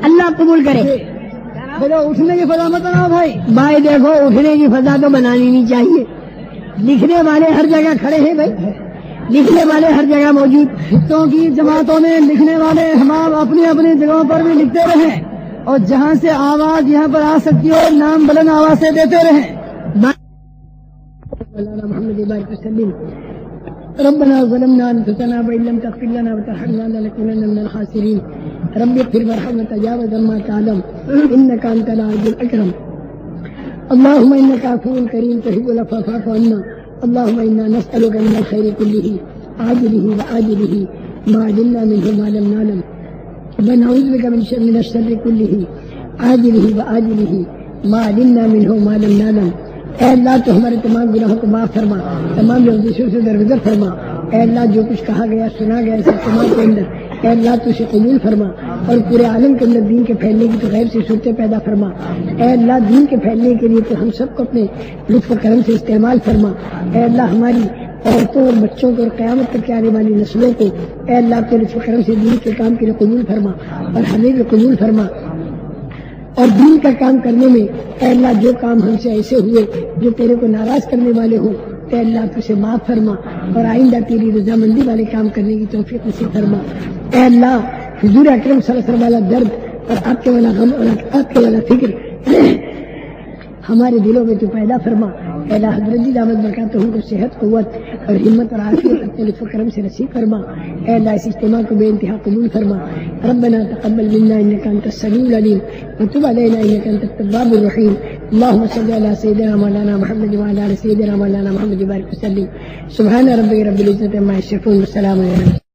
اللہ قبول کرے. دیکھو اٹھنے کی فضا مت بناؤ بھائی. بھائی دیکھو اٹھنے کی فضا تو بنانی نہیں چاہیے. لکھنے والے ہر جگہ کھڑے ہیں بھائی, لکھنے والے ہر جگہ موجود. خطوں کی جماعتوں میں لکھنے والے ہم اپنی اپنی جگہوں پر بھی لکھتے رہیں, اور جہاں سے آواز یہاں پر آ سکتی ہو نام بلند آواز سے دیتے رہیں. محمد بارک وسلم. ربنا ظلمنا انفسنا وان لم تغفر لنا وترحمنا لنكونن من الخاسرين. رب اغفر وارحم وتجاوز عما تعلم انك انت العزيز الاكرم. اللهم انك عفو كريم تحب العفو فاعف عنا. اللهم انا نسالك من الخير كله عاجله وآجله ما علمنا منه ما لم نعلم, ونعوذ بك من الشر كله عاجله وآجله ما علمنا منه ما لم نعلم. اے اللہ تو ہمارے تمام گناہوں کو معاف فرما, تمام لفظوں سے درگزر فرما. اے اللہ جو کچھ کہا گیا سنا گیا اس اجتماع کے اندر اے اللہ تو اسے قبول فرما, اور پورے عالم کے اندر دین کے پھیلنے کی تو غیر سے صورتیں پیدا فرما. اے اللہ دین کے پھیلنے کے لیے تو ہم سب کو اپنے لطف و کرم سے استعمال فرما. اے اللہ ہماری عورتوں اور بچوں کو اور قیامت تک آنے والی نسلوں کو اے اللہ اپنے لطف و کرم سے دین کے کام کے لیے قبول فرما, اور ہمیں بھی قبول فرما. اور دین کا کام کرنے میں اے اللہ جو کام ہم سے ایسے ہوئے جو تیرے کو ناراض کرنے والے ہوں اے اللہ تو اسے معاف فرما, اور آئندہ تیری رضامندی والے کام کرنے کی توفیق نصیب فرما. اے اللہ حضور اکرم صلی اللہ علیہ وسلم والا درد اور آپ کے والا غم اور آپ کے والا فکر ہمارے دلوں میں تو پیدا فرما. اے اللہ حضرت جی دامت برکاتہ کو صحت قوت اور ہمت اور عافیت اپنے لطف و کرم سے نصیب فرما. اے اللہ اس اجتماع کو بے انتہا قبول فرما. ربنا تقبل منا انك انت السميع العليم وتب علينا انك انت التواب الرحيم. اللهم صل على سيدنا مولانا محمد وعلى ال سيدنا مولانا محمد وبارك وسلم. سبحان ربك رب العزة عما يصفون والسلام على